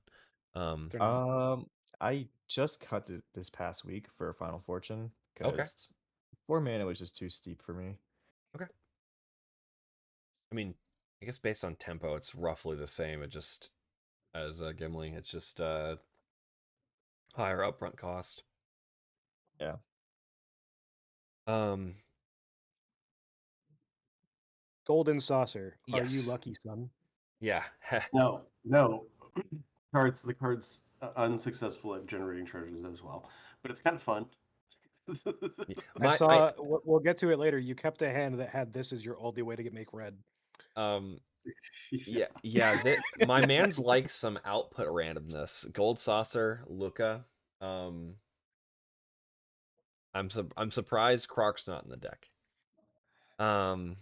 Speaker 4: They're not.
Speaker 3: I just cut it this past week for Final Fortune
Speaker 1: Okay,
Speaker 3: because 4 mana was just too steep for me.
Speaker 1: okay. I mean, I guess based on tempo, it's roughly the same. It just as Gimli, it's just higher upfront cost.
Speaker 3: Yeah.
Speaker 1: Um,
Speaker 4: Golden Saucer. Are you
Speaker 1: yes,
Speaker 4: lucky, son?
Speaker 1: yeah.
Speaker 2: No, no. The cards unsuccessful at generating treasures as well, but it's kind of fun.
Speaker 4: I
Speaker 1: My I
Speaker 4: saw. We'll get to it later. You kept a hand that had this as your only way to make red.
Speaker 1: um
Speaker 2: Yeah.
Speaker 1: yeah, that my man's like some output randomness. Gold Saucer, Luca. Um, I'm surprised Croc's not in the deck. Um,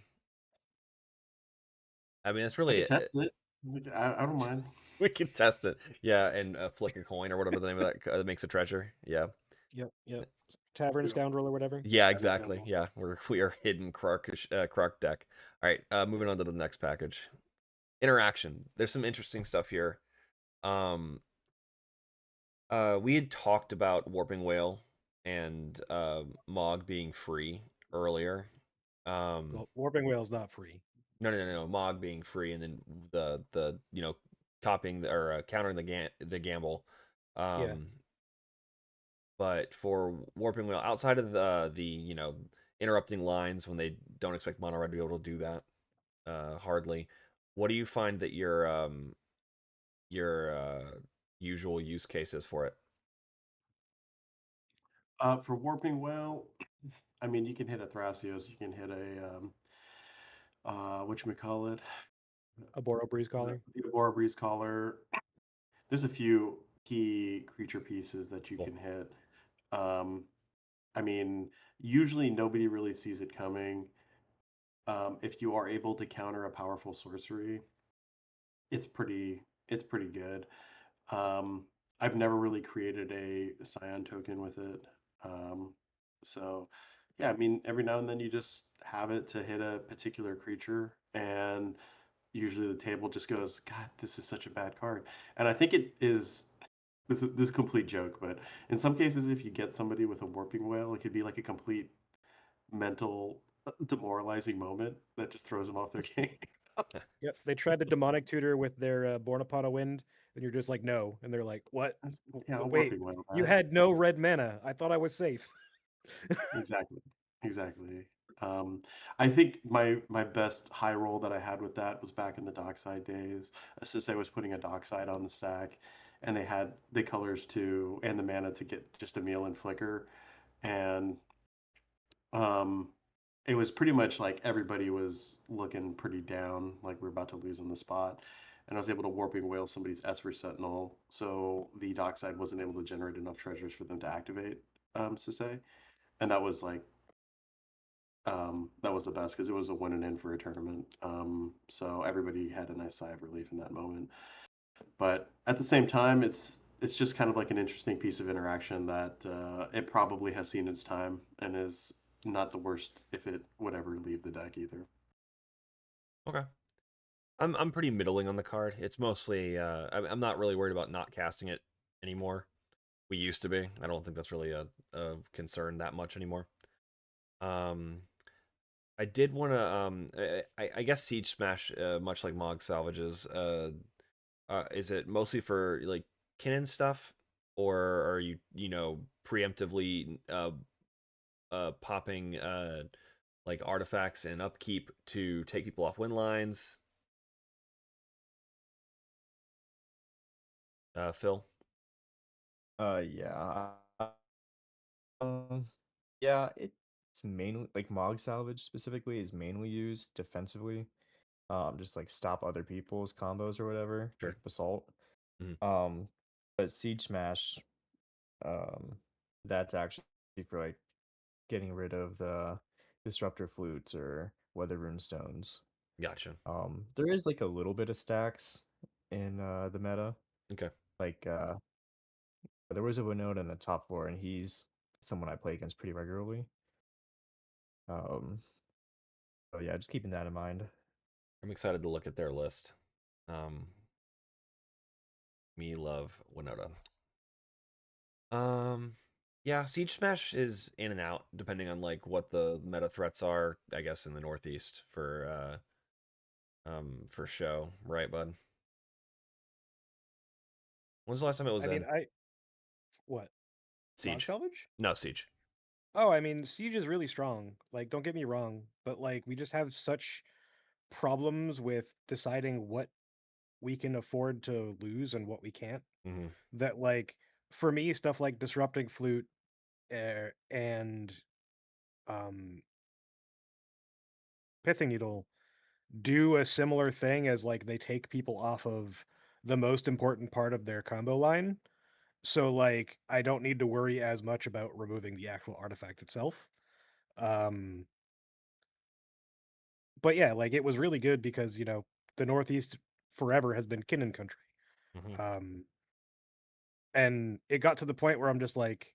Speaker 1: I mean, that's
Speaker 2: I
Speaker 1: really
Speaker 2: could
Speaker 1: it.
Speaker 2: test it. I don't mind.
Speaker 1: We can test it. Yeah, and flick a coin or whatever the name of that makes a treasure. Yeah.
Speaker 4: Yep. Yep. Tavern
Speaker 2: You know,
Speaker 4: Scoundrel or whatever.
Speaker 1: Yeah,
Speaker 2: Tavern
Speaker 1: exactly.
Speaker 2: Scoundrel.
Speaker 1: Yeah, we are hidden Croc deck. All right, moving on to the next package. Interaction. There's some interesting stuff here. Um, we had talked about Warping Whale and Mog being free earlier.
Speaker 4: Well, Warping Whale's not free.
Speaker 1: No. Mog being free, and then the copying or countering the gamble.
Speaker 4: Yeah.
Speaker 1: Um, but for Warping Whale, outside of the interrupting lines when they don't expect mono red to be able to do that, hardly. What do you find that your usual use case is for it?
Speaker 2: For Warping Well, I mean, you can hit a Thrasios, you can hit a whatchamacallit,
Speaker 4: A Boro Breeze Collar.
Speaker 2: the Abora Breeze Collar. There's a few key creature pieces that you
Speaker 1: Cool.
Speaker 2: can hit. Um, I mean, usually nobody really sees it coming. If you are able to counter a powerful sorcery, it's pretty good. Um, I've never really created a Scion token with it. Um, so yeah, I mean, every now and then you just have it to hit a particular creature, and usually the table just goes, God, this is such a bad card. And I think it is this complete joke, but in some cases, if you get somebody with a warping whale, it could be like a complete mental demoralizing moment that just throws them off their game.
Speaker 4: Yep. They tried to demonic tutor with their Born Upon a Wind, and you're just like, no. And they're like, what?
Speaker 2: Yeah, a
Speaker 4: Wait,
Speaker 2: warping whale,
Speaker 4: you
Speaker 2: man.
Speaker 4: had no red mana. I thought I was safe.
Speaker 2: Exactly. Exactly. I think my best high roll that I had with that was back in the dockside days. Since I was putting a dockside on the stack, and they had the colors to and the mana to get just a meal and flicker, and um, it was pretty much like everybody was looking pretty down, like we are about to lose on the spot. And I was able to warping whale somebody's Esper Sentinel, so the dockside wasn't able to generate enough treasures for them to activate, to say. And that was the best because it was a win and in for a tournament. So everybody had a nice sigh of relief in that moment. But at the same time, it's just kind of like an interesting piece of interaction that it probably has seen its time and is not the worst if it would ever leave the deck either.
Speaker 1: Okay. I'm pretty middling on the card. It's mostly I'm not really worried about not casting it anymore. We used to be. I don't think that's really a concern that much anymore. Um, I did want to I guess Siege Smash, much like Mog Salvages, is it mostly for like Kinnan stuff, or are you preemptively popping like artifacts and upkeep to take people off win lines? Phil?
Speaker 3: Yeah. Um, yeah, it's mainly like Mog Salvage specifically is mainly used defensively. Just like stop other people's combos or whatever,
Speaker 1: Sure.
Speaker 3: like Basalt.
Speaker 1: Mhm.
Speaker 3: But Siege Smash, um, that's actually for like getting rid of the Disruptor Flutes or Weather Rune Stones.
Speaker 1: Gotcha.
Speaker 3: There is like a little bit of stacks in the meta.
Speaker 1: Okay.
Speaker 3: Like there was a Winota in the top four, and he's someone I play against pretty regularly. So yeah, just keeping that in mind.
Speaker 1: I'm excited to look at their list. Me love Winota. Yeah, Siege Smash is in and out depending on like what the meta threats are, I guess in the Northeast for show, right, bud? When's the last time it was
Speaker 4: I mean,
Speaker 1: in?
Speaker 4: what? Mog
Speaker 1: Siege.
Speaker 4: salvage?
Speaker 1: No, Siege.
Speaker 4: Oh, I mean, Siege is really strong. Like, don't get me wrong, but like we just have such problems with deciding what we can afford to lose and what we can't.
Speaker 1: Mm-hmm.
Speaker 4: That like for me, stuff like disrupting flute and um pithing needle do a similar thing as like they take people off of the most important part of their combo line. So like I don't need to worry as much about removing the actual artifact itself. Um but yeah, like it was really good because, the Northeast forever has been Kinnan country.
Speaker 1: Mm-hmm.
Speaker 4: Um and it got to the point where I'm just like,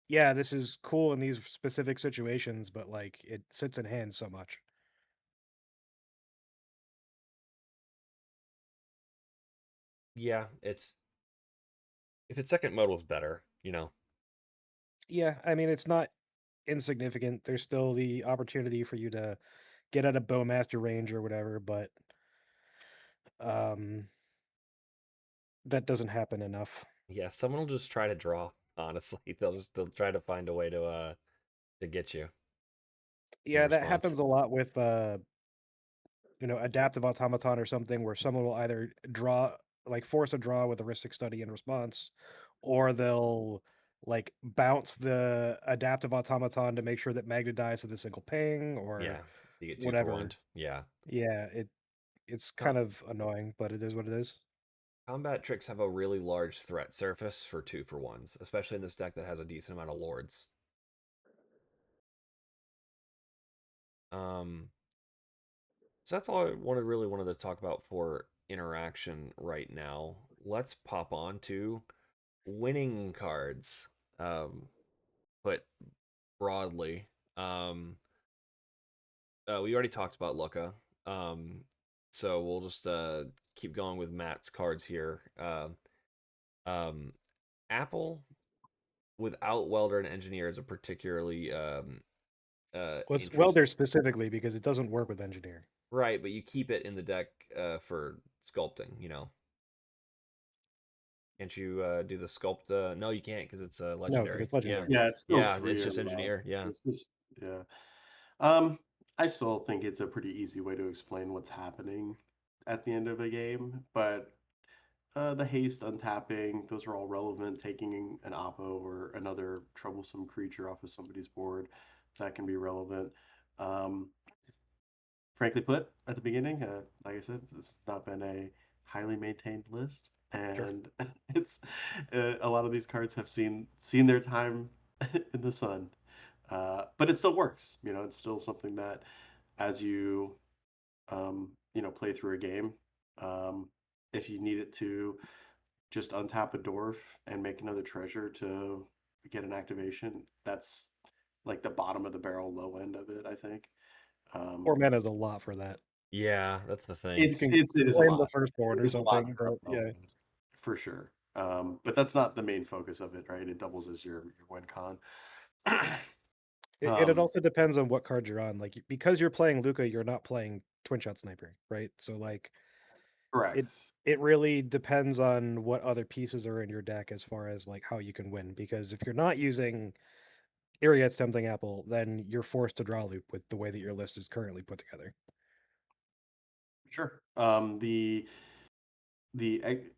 Speaker 4: yeah, this is cool in these specific situations, but like it sits in hand so much.
Speaker 1: Yeah, it's if its second modal is better, you know.
Speaker 4: Yeah, I mean it's not insignificant. There's still the opportunity for you to get out of bowmaster range or whatever, but um that doesn't happen enough.
Speaker 1: Yeah, someone will just try to draw, honestly. They'll try to find a way to get you in
Speaker 4: Yeah, that
Speaker 1: response.
Speaker 4: happens a lot with adaptive automaton or something where someone will either draw like force a draw with a heuristic study in response, or they'll like bounce the adaptive automaton to make sure that Magna dies with a single ping
Speaker 1: Yeah,
Speaker 4: or
Speaker 1: so you get two for
Speaker 4: whatever.
Speaker 1: one. Yeah.
Speaker 4: Yeah, it's
Speaker 1: Com-
Speaker 4: kind of annoying, but it is what it is.
Speaker 1: Combat tricks have a really large threat surface for two for ones, especially in this deck that has a decent amount of lords. Um, so that's all I really wanted to talk about for interaction right now. Let's pop on to winning cards. Put broadly. We already talked about Lucca. Um, so we'll just keep going with Matt's cards here. Um, Apple without Welder and Engineer is a particularly
Speaker 4: Well,
Speaker 1: interest.
Speaker 4: there specifically because it doesn't work with engineer.
Speaker 1: Right, but you keep it in the deck for sculpting. You know, can't you do the sculpt? No, you can't because it's
Speaker 4: No, because
Speaker 1: legendary.
Speaker 4: it's
Speaker 1: Yeah,
Speaker 4: legendary.
Speaker 2: Yeah, it's still
Speaker 1: yeah, it's
Speaker 2: three or
Speaker 1: just
Speaker 2: less.
Speaker 1: Engineer. Yeah,
Speaker 2: It's just yeah. Um, I still think it's a pretty easy way to explain what's happening at the end of a game, but the haste, untapping, those are all relevant. Taking an Oppo or another troublesome creature off of somebody's board, that can be relevant. Um, Frankly put, at the beginning, like I said, it's not been a highly maintained list,
Speaker 1: sure.
Speaker 2: and it's a lot of these cards have seen their time in the sun, but it still works. It's still something that as you play through a game, um, if you need it to just untap a dwarf and make another treasure to get an activation, that's like the bottom of the barrel, low end of it, I think. Um,
Speaker 4: 4 mana is a lot for that.
Speaker 1: Yeah, that's the thing.
Speaker 4: You
Speaker 2: it's
Speaker 4: can
Speaker 2: it is a
Speaker 4: claim the
Speaker 2: lot.
Speaker 4: firstborn
Speaker 2: It
Speaker 4: or
Speaker 2: is a lot
Speaker 4: something,
Speaker 2: for a
Speaker 4: but yeah.
Speaker 2: relevant, for sure. But that's not the main focus of it, right? It doubles as your win con.
Speaker 4: It
Speaker 2: um,
Speaker 4: also depends on what card you're on. Like because you're playing Luca, you're not playing Twin Shot Sniper, right? So like
Speaker 2: Correct.
Speaker 4: it really depends on what other pieces are in your deck as far as like how you can win. Because if you're not using Iriad's Tempting Apple, then you're forced to draw loop with the way that your list is currently put together.
Speaker 2: Sure. The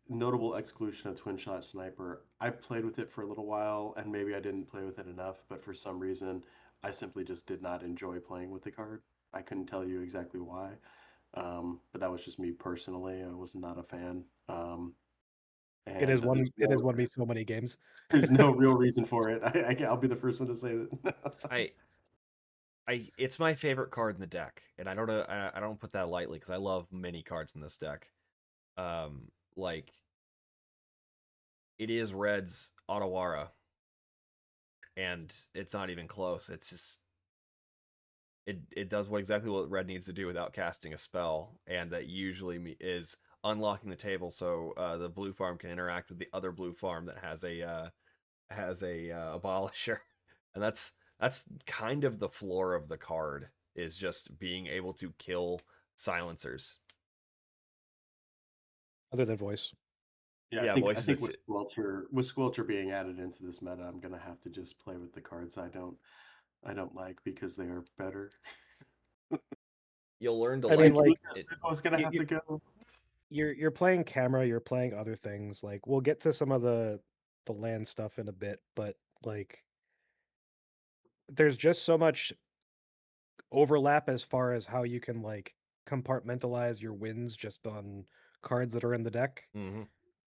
Speaker 2: notable exclusion of Twin Shot Sniper. I played with it for a little while, and maybe I didn't play with it enough, but for some reason, I simply just did not enjoy playing with the card. I couldn't tell you exactly why, but that was just me personally. I was not a fan,
Speaker 4: It
Speaker 2: and
Speaker 4: is one. It has won me so many games.
Speaker 2: there's no real reason for it. I'll be the first one to say that.
Speaker 1: It's my favorite card in the deck, and I don't know, I don't put that lightly because I love many cards in this deck. Like it is Red's Otawara, and it's not even close. It's just it does exactly what Red needs to do without casting a spell, and that usually is unlocking the table so the blue farm can interact with the other blue farm that has a abolisher, and that's kind of the floor of the card, is just being able to kill silencers.
Speaker 4: Other than voice.
Speaker 2: Yeah,
Speaker 1: Yeah,
Speaker 2: I
Speaker 1: voices
Speaker 2: think
Speaker 1: are
Speaker 2: with Squelcher being added into this meta, I'm gonna have to just play with the cards I don't like because they are better.
Speaker 1: you'll learn to
Speaker 4: I mean,
Speaker 1: like
Speaker 4: like
Speaker 1: it.
Speaker 2: I was gonna
Speaker 4: you,
Speaker 2: have
Speaker 4: you,
Speaker 2: to go.
Speaker 4: you're playing camera. You're playing other things. Like we'll get to some of the land stuff in a bit, but like there's just so much overlap as far as how you can like compartmentalize your wins just on cards that are in the deck,
Speaker 1: Mm-hmm.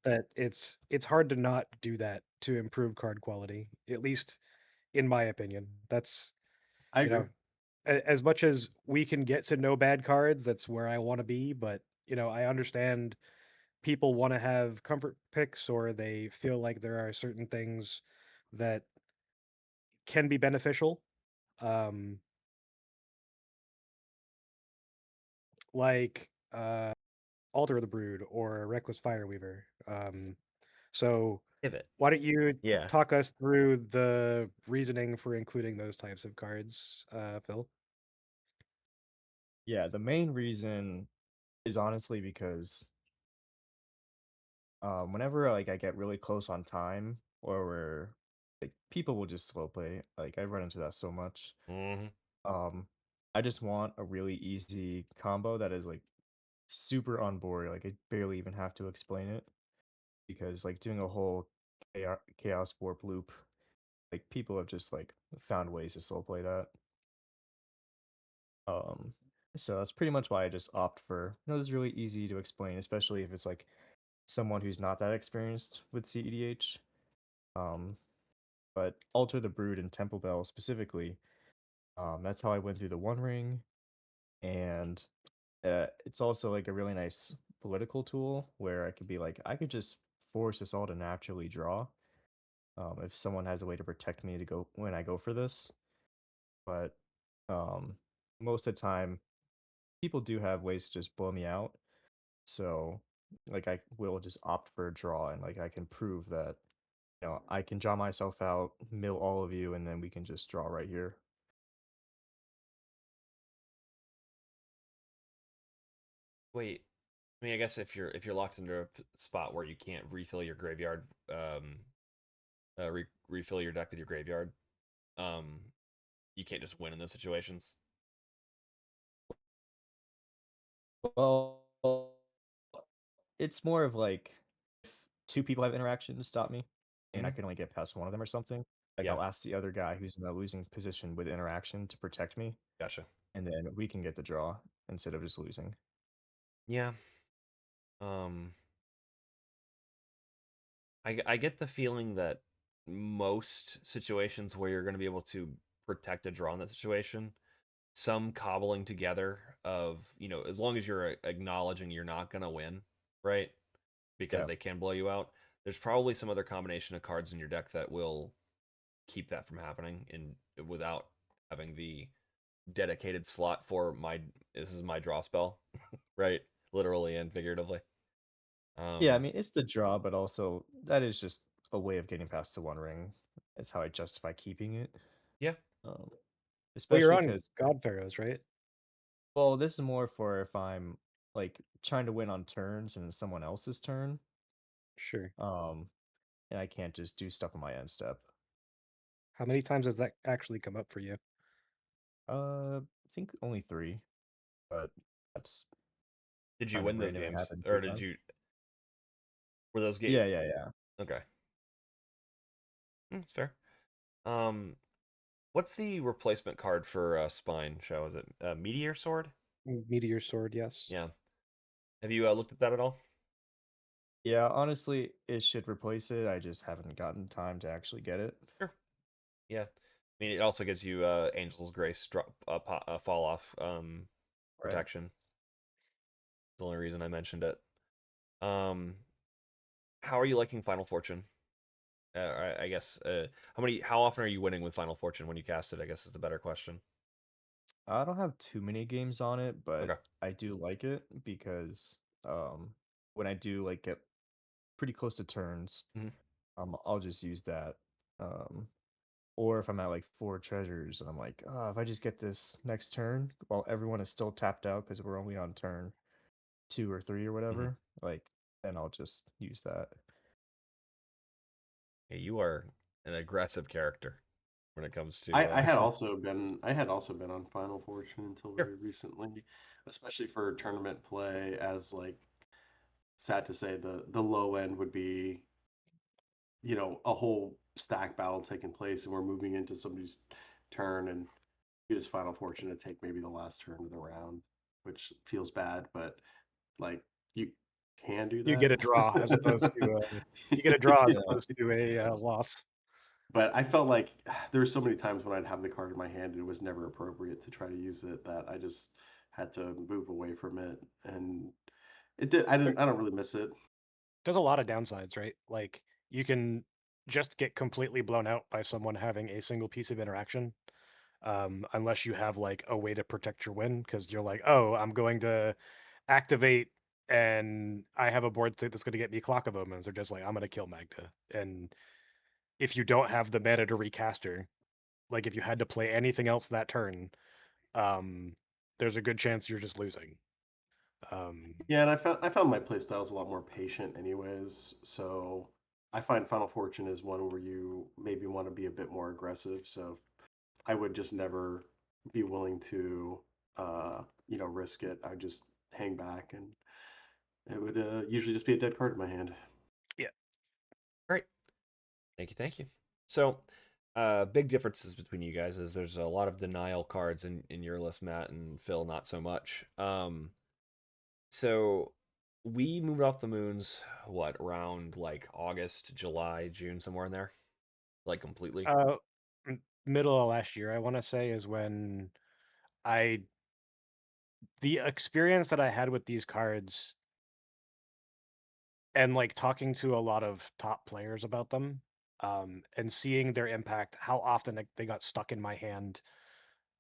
Speaker 4: that it's hard to not do that to improve card quality, at least in my opinion. That's,
Speaker 2: I
Speaker 4: you
Speaker 2: agree.
Speaker 4: know, as much as we can get to no bad cards, that's where I want to be, but I understand people want to have comfort picks, or they feel like there are certain things that can be beneficial. Um, like Alter the Brood or Reckless Fireweaver. So
Speaker 1: Pivot.
Speaker 4: why don't you
Speaker 1: Yeah.
Speaker 4: talk us through the reasoning for including those types of cards, Phil?
Speaker 3: Yeah, the main reason is honestly because whenever like I get really close on time or where like people will just slow play, like I run into that so much.
Speaker 1: Mm-hmm.
Speaker 3: Um, I just want a really easy combo that is like super on board. Like I barely even have to explain it because like doing a whole chaos warp loop, like people have just like found ways to slow play that. Um, so that's pretty much why I just opt for, this is really easy to explain, especially if it's like someone who's not that experienced with CEDH. Um, but Alter the Brood and Temple Bell specifically, that's how I went through the One Ring, and it's also like a really nice political tool where I could be like, I could just force us all to naturally draw, if someone has a way to protect me to go when I go for this. But um, most of the time, people do have ways to just blow me out. So like I will just opt for a draw, and like I can prove that I can draw myself out, mill all of you, and then we can just draw right here.
Speaker 1: Wait. I mean, I guess if you're locked into a spot where you can't refill your graveyard, refill your deck with your graveyard, um, you can't just win in those situations.
Speaker 3: Well, it's more of like if two people have interaction to stop me, and I
Speaker 1: Mm-hmm.
Speaker 3: can only get past one of them or something. Like
Speaker 1: Yeah.
Speaker 3: I'll ask the other guy who's in the losing position with interaction to protect me,
Speaker 1: Gotcha.
Speaker 3: and then we can get the draw instead of just losing.
Speaker 1: Yeah. Um, I get the feeling that most situations where you're going to be able to protect a draw in that situation, some cobbling together of, as long as you're acknowledging you're not going to win, right? Because
Speaker 3: Yeah.
Speaker 1: they can blow you out. There's probably some other combination of cards in your deck that will keep that from happening, and without having the dedicated slot for this is my draw spell, right? Literally and figuratively.
Speaker 3: Yeah, I
Speaker 1: Um,
Speaker 3: mean it's the draw, but also that is just a way of getting past the One Ring. It's how I justify keeping it.
Speaker 1: yeah.
Speaker 3: Um,
Speaker 4: Well, you're
Speaker 3: especially
Speaker 4: on
Speaker 3: because,
Speaker 4: God Pharaohs, right?
Speaker 3: well, this is more for if I'm like trying to win on turns and it's someone else's turn.
Speaker 4: Sure.
Speaker 3: Um, and I can't just do stuff on my end step.
Speaker 4: How many times has that actually come up for you?
Speaker 3: I think only three, but that's
Speaker 1: Did you
Speaker 3: kind of
Speaker 1: win those
Speaker 3: random. It
Speaker 1: games,
Speaker 3: happened
Speaker 1: or
Speaker 3: three
Speaker 1: did
Speaker 3: times.
Speaker 1: you? Were those games?
Speaker 3: Yeah.
Speaker 1: Okay. That's fair. What's the replacement card for Spine Show? Is it Meteor Sword?
Speaker 4: Meteor Sword, yes.
Speaker 1: Yeah. Have you looked at that at all?
Speaker 3: Yeah, honestly, it should replace it. I just haven't gotten time to actually get it.
Speaker 1: Sure. Yeah. I mean, it also gives you Angel's Grace drop fall off
Speaker 3: Right.
Speaker 1: protection. That's the only reason I mentioned it. Um, how are you liking Final Fortune? I guess how often are you winning with Final Fortune when you cast it? I guess is the better question.
Speaker 3: I don't have too many games on it,
Speaker 1: Okay.
Speaker 3: but I do like it because when I do like get pretty close to turns,
Speaker 1: Mhm.
Speaker 3: I'll just use that. Um, or if I'm at like 4 treasures and I'm like, oh, if I just get this next turn while everyone is still tapped out because we're only on turn 2 or 3 or whatever, like then I'll just use that.
Speaker 1: Yeah, you are an aggressive character when it comes to.
Speaker 2: I had also been on Final Fortune until
Speaker 1: Sure.
Speaker 2: very recently, especially for tournament play. As like sad to say, the low end would be a whole stack battle taking place, and we're moving into somebody's turn, and you just Final Fortune to take maybe the last turn of the round, which feels bad, but like you can do
Speaker 4: You get a draw as opposed
Speaker 2: that.
Speaker 4: to you get a draw as
Speaker 3: Yeah.
Speaker 4: opposed to a loss.
Speaker 2: But I felt like there were so many times when I'd have the card in my hand and it was never appropriate to try to use it that I just had to move away from it. And it did. I don't really miss it.
Speaker 4: There's a lot of downsides, right? Like you can just get completely blown out by someone having a single piece of interaction, unless you have like a way to protect your win, because you're like, oh, I'm going to activate and I have a board state that's going to get me Clock of Omens, or just like I'm going to kill Magda. And if you don't have the mana to recaster, like if you had to play anything else that turn, um, there's a good chance you're just losing.
Speaker 2: Yeah, and I found my playstyle is a lot more patient, anyways. So I find Final Fortune is one where you maybe want to be a bit more aggressive. So I would just never be willing to, risk it. I'd just hang back, and it would usually just be a dead card in my hand.
Speaker 4: Yeah.
Speaker 1: Great. Thank you. So, big differences between you guys is there's a lot of denial cards in your list, Matt, and Phil, not so much. So we moved off the moons, what, around like August, July, June, somewhere in there? Like completely?
Speaker 4: Middle of last year, I want to say, is when I the experience that I had with these cards and like talking to a lot of top players about them, and seeing their impact, how often they got stuck in my hand,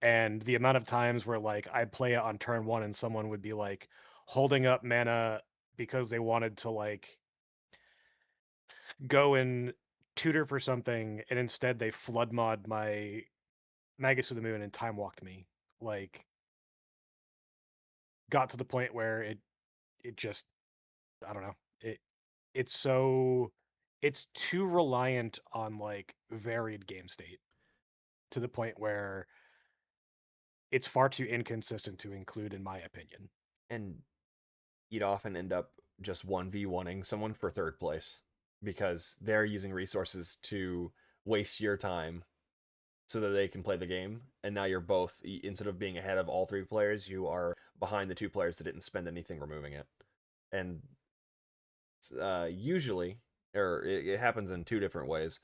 Speaker 4: and the amount of times where like I'd play it on turn one and someone would be like holding up mana because they wanted to like go and tutor for something, and instead they flood mod my Magus of the Moon and time walked me. Like got to the point where it just, I don't know, it's too reliant on like varied game state to the point where it's far too inconsistent to include, in my opinion.
Speaker 1: And you'd often end up just 1v1ing someone for third place because they're using resources to waste your time so that they can play the game. And now you're both, instead of being ahead of all three players, you are behind the two players that didn't spend anything removing it. And usually, or it happens in two different ways.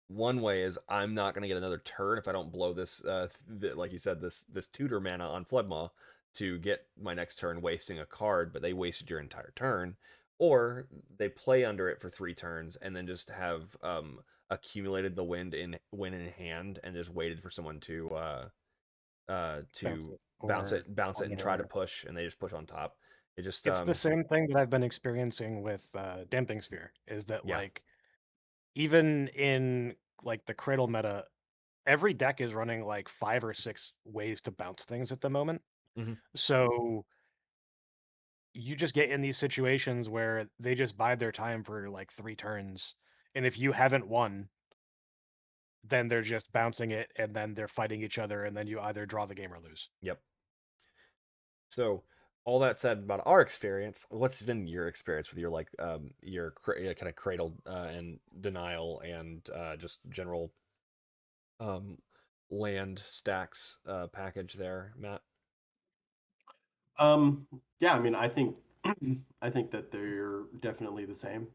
Speaker 1: One way is I'm not going to get another turn if I don't blow this, like you said, this tutor mana on Floodmaw to get my next turn, wasting a card, but they wasted your entire turn. Or they play under it for 3 turns and then just have accumulated the win in hand and just waited for someone to
Speaker 4: Bounce it.
Speaker 1: bounce it, and try to
Speaker 4: Or
Speaker 1: push, and they just push on top. It just
Speaker 4: it's the same thing that I've been experiencing with Damping Sphere, is that
Speaker 1: yeah.
Speaker 4: like even in like the Cradle meta, every deck is running like 5 or 6 ways to bounce things at the moment.
Speaker 1: Mhm.
Speaker 4: So you just get in these situations where they just bide their time for like 3 turns, and if you haven't won, then they're just bouncing it, and then they're fighting each other, and then you either draw the game or lose.
Speaker 1: Yep. So all that said about our experience, what's been your experience with your kind of cradle and denial and just general um land stacks package there, Matt?
Speaker 2: Yeah, I mean, I think I think that they're definitely the same.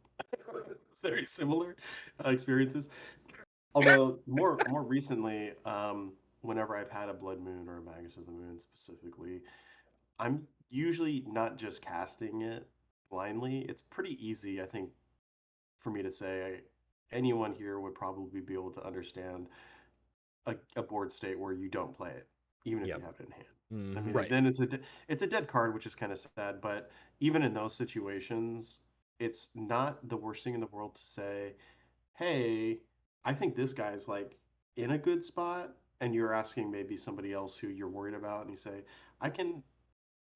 Speaker 2: Very similar experiences. Although more recently, whenever I've had a Blood Moon or a Magus of the Moon specifically, I'm usually not just casting it blindly. It's pretty easy, I think, for me to say anyone here would probably be able to understand a board state where you don't play it, even if you
Speaker 1: Yep.
Speaker 2: have it in hand. I
Speaker 1: Hmm.
Speaker 2: mean, then it's a dead card, which is kind of sad. But even in those situations, it's not the worst thing in the world to say, "Hey, I think this guy's like in a good spot," and you're asking maybe somebody else who you're worried about, and you say, "I can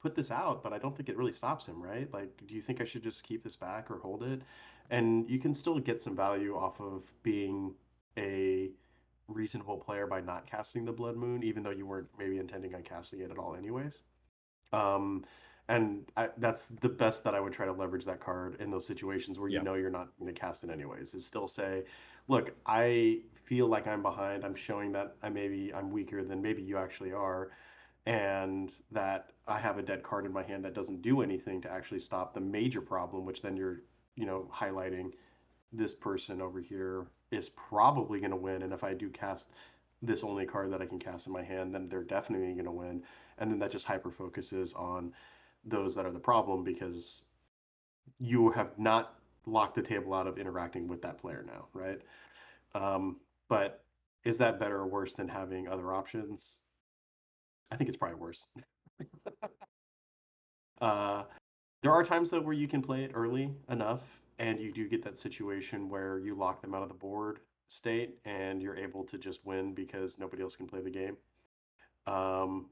Speaker 2: put this out, but I don't think it really stops him, right? Like, do you think I should just keep this back or hold it?" And you can still get some value off of being a reasonable player by not casting the Blood Moon, even though you weren't maybe intending on casting it at all, anyways. Um, that's the best that I would try to leverage that card in those situations where you
Speaker 1: Yep.
Speaker 2: know you're not going to cast it anyways. Is still say, look, I feel like I'm behind. I'm showing that I'm weaker than maybe you actually are, and that I have a dead card in my hand that doesn't do anything to actually stop the major problem, which then you're, highlighting this person over here is probably going to win. And if I do cast this only card that I can cast in my hand, then they're definitely going to win. And then that just hyper focuses on those that are the problem because you have not locked the table out of interacting with that player now, right? But is that better or worse than having other options? I think it's probably worse. Uh, there are times though where you can play it early enough, and you do get that situation where you lock them out of the board state, and you're able to just win because nobody else can play the game. Um,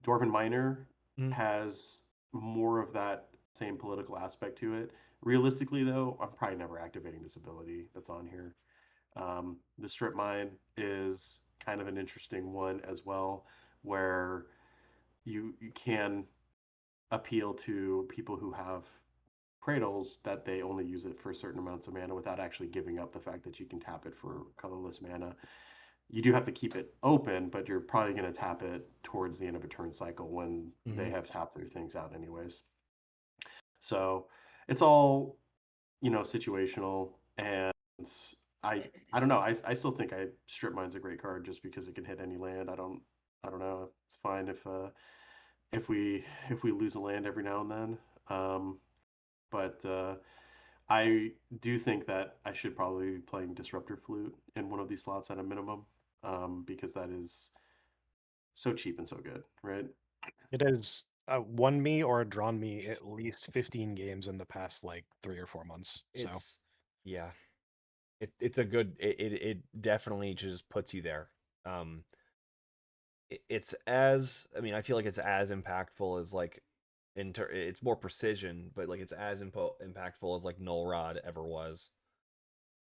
Speaker 2: Dwarven Miner
Speaker 1: Mm.
Speaker 2: has more of that same political aspect to it. Realistically, though, I'm probably never activating this ability that's on here. The strip mine is kind of an interesting one as well, where you can appeal to people who have cradles that they only use it for certain amounts of mana without actually giving up the fact that you can tap it for colorless mana. You do have to keep it open, but you're probably going to tap it towards the end of a turn cycle when they
Speaker 1: Hmm.
Speaker 2: have tapped their things out anyways. So it's all, situational, and I don't know. I still think Strip Mine's a great card just because it can hit any land. I don't know. It's fine if we lose a land every now and then. But I do think that I should probably be playing Disruptor Flute in one of these slots at a minimum, because that is so cheap and so good, right?
Speaker 4: It has won me or drawn me at least 15 games in the past like 3 or 4 months. So
Speaker 1: It's yeah. It's a good it definitely just puts you there. Um it's as I mean, I feel like it's as impactful as like it's more precision, but like it's as impactful as like Null Rod ever was.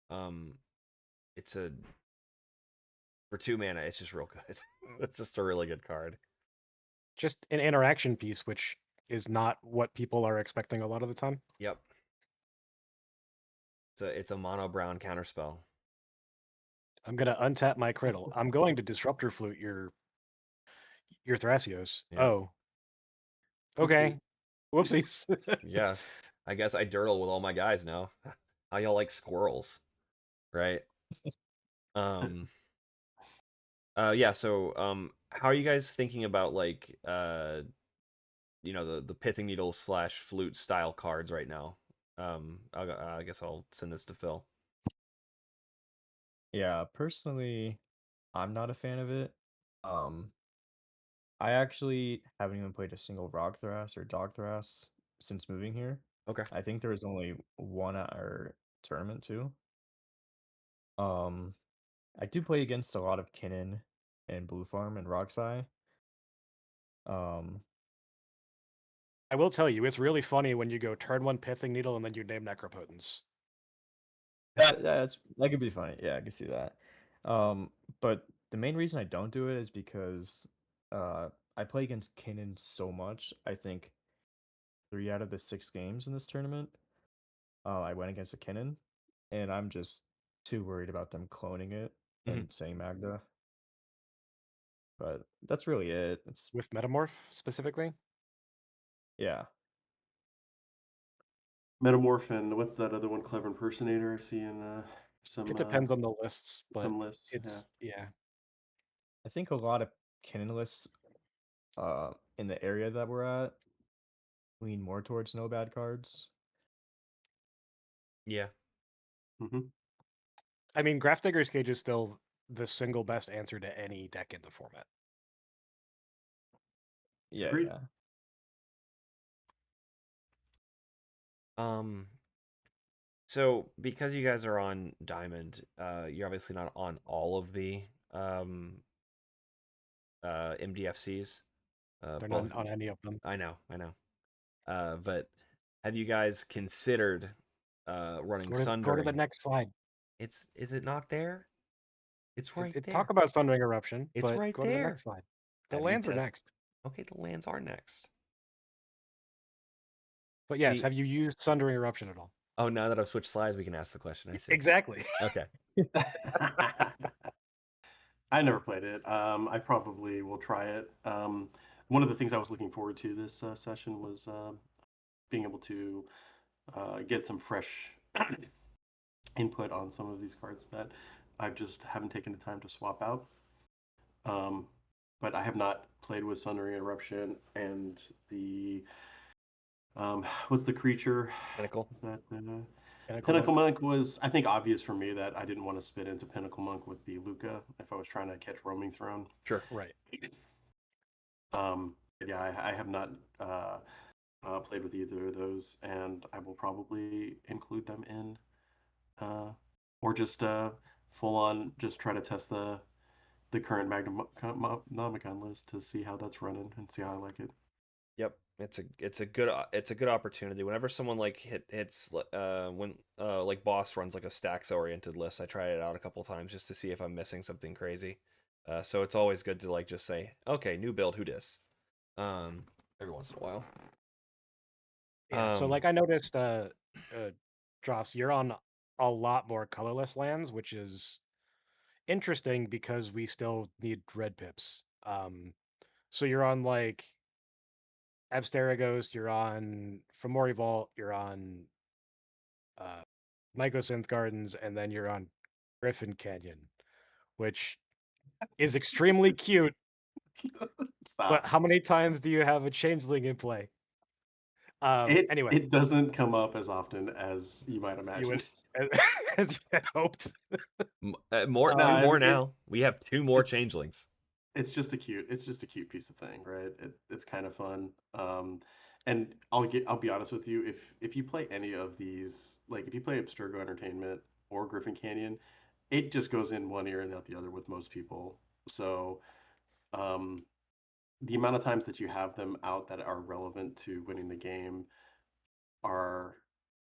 Speaker 1: Um it's a for 2 mana, it's just real good. It's just a really good card.
Speaker 4: just an interaction piece, which is not what people are expecting a lot of the time.
Speaker 1: Yep. It's a mono brown counterspell.
Speaker 4: I'm gonna untap my cradle. I'm going to disruptor flute your Thrasios.
Speaker 1: Yep.
Speaker 4: Oh,
Speaker 2: Oopsies.
Speaker 4: okay. Whoopsies.
Speaker 1: Yeah. I guess I dirtle with all my guys now. How y'all like squirrels, right? Um yeah, so how are you guys thinking about like the pithing needle slash flute style cards right now? I guess I'll send this to Phil.
Speaker 3: Yeah, personally, I'm not a fan of it. Um, I actually haven't even played a single Rock Thras or Dog Thras since moving here.
Speaker 1: Okay.
Speaker 3: I think there was only one at our tournament too. Um, I do play against a lot of Kinnan and Blue Farm and Roxai. Um,
Speaker 4: I will tell you, it's really funny when you go turn one pithing needle and then you name Necropotence.
Speaker 3: that could be funny. Yeah, I can see that. But the main reason I don't do it is because I play against Kinnan so much. I think 3 out of the 6 games in this tournament, I went against a Kinnan, and I'm just too worried about them cloning it and saying Magda. But that's really it. It's
Speaker 4: With Metamorph specifically?
Speaker 3: yeah.
Speaker 2: Metamorph and what's that other one? Clever Impersonator. I see in some
Speaker 4: It depends on the lists, but
Speaker 2: some lists.
Speaker 4: it's yeah.
Speaker 3: I think a lot of Kinnan lists in the area that we're at lean more towards no bad cards.
Speaker 1: Yeah.
Speaker 2: hmm
Speaker 4: I mean, Graph Digger's Cage is still the single best answer to any deck in the format.
Speaker 3: Yeah,
Speaker 2: Agreed.
Speaker 3: yeah.
Speaker 1: So because you guys are on Diamond, you're obviously not on all of the MDFCs.
Speaker 4: They're
Speaker 1: Both.
Speaker 4: not on any of them.
Speaker 1: I know. But have you guys considered running
Speaker 4: Go to
Speaker 1: Sundering?
Speaker 4: the next slide.
Speaker 1: Is it not there? It's right there.
Speaker 4: Talk about Sundering Eruption,
Speaker 1: It's
Speaker 4: but
Speaker 1: right
Speaker 4: go to the next
Speaker 1: there.
Speaker 4: slide. The
Speaker 1: Have you
Speaker 4: lands are next.
Speaker 1: Okay, the lands are next.
Speaker 4: But yes,
Speaker 1: See-
Speaker 4: have you used Sundering Eruption at all?
Speaker 1: Oh, now that I've switched slides, we can ask the question. I see.
Speaker 4: Exactly.
Speaker 1: Okay.
Speaker 2: I never played it. I probably will try it. One of the things I was looking forward to this session was being able to get some fresh input on some of these cards that I just haven't taken the time to swap out. But I have not played with Sundering Eruption and the what's the creature
Speaker 1: Pinnacle.
Speaker 2: that
Speaker 4: Pinnacle
Speaker 2: Pinnacle Monk was, I think, obvious for me that I didn't want to spit into Pinnacle Monk with the Luca if I was trying to catch Roaming Throne.
Speaker 1: Sure.
Speaker 4: Right.
Speaker 2: Yeah, I have not played with either of those, and I will probably include them in, or just full on just try to test the current nomicon list to see how that's running and see how I like it.
Speaker 1: Yep, it's a good opportunity. Whenever someone like hits when like Boss runs like a Stax oriented list, I try it out a couple times just to see if I'm missing something crazy. So it's always good to like just say, okay, new build, who dis? Every once in a while.
Speaker 4: Yeah. So like I noticed, Dross, you're on a lot more colorless lands, which is interesting because we still need red pips. So you're on like Absterigos, you're on Fomori Vault, you're on Mycosynth Gardens, and then you're on Griffin Canyon, which is extremely cute.
Speaker 2: Stop.
Speaker 4: But how many times do you have a changeling in play? Anyway,
Speaker 2: it doesn't come up as often as you might imagine.
Speaker 4: as you had hoped.
Speaker 1: Two
Speaker 2: No,
Speaker 1: more now. We have 2 more changelings.
Speaker 2: It's just a cute piece of thing, right? It's kind of fun. And I'll be honest with you, if you play any of these, like if you play Abstergo Entertainment or Griffin Canyon, it just goes in one ear and out the other with most people. So the amount of times that you have them out that are relevant to winning the game are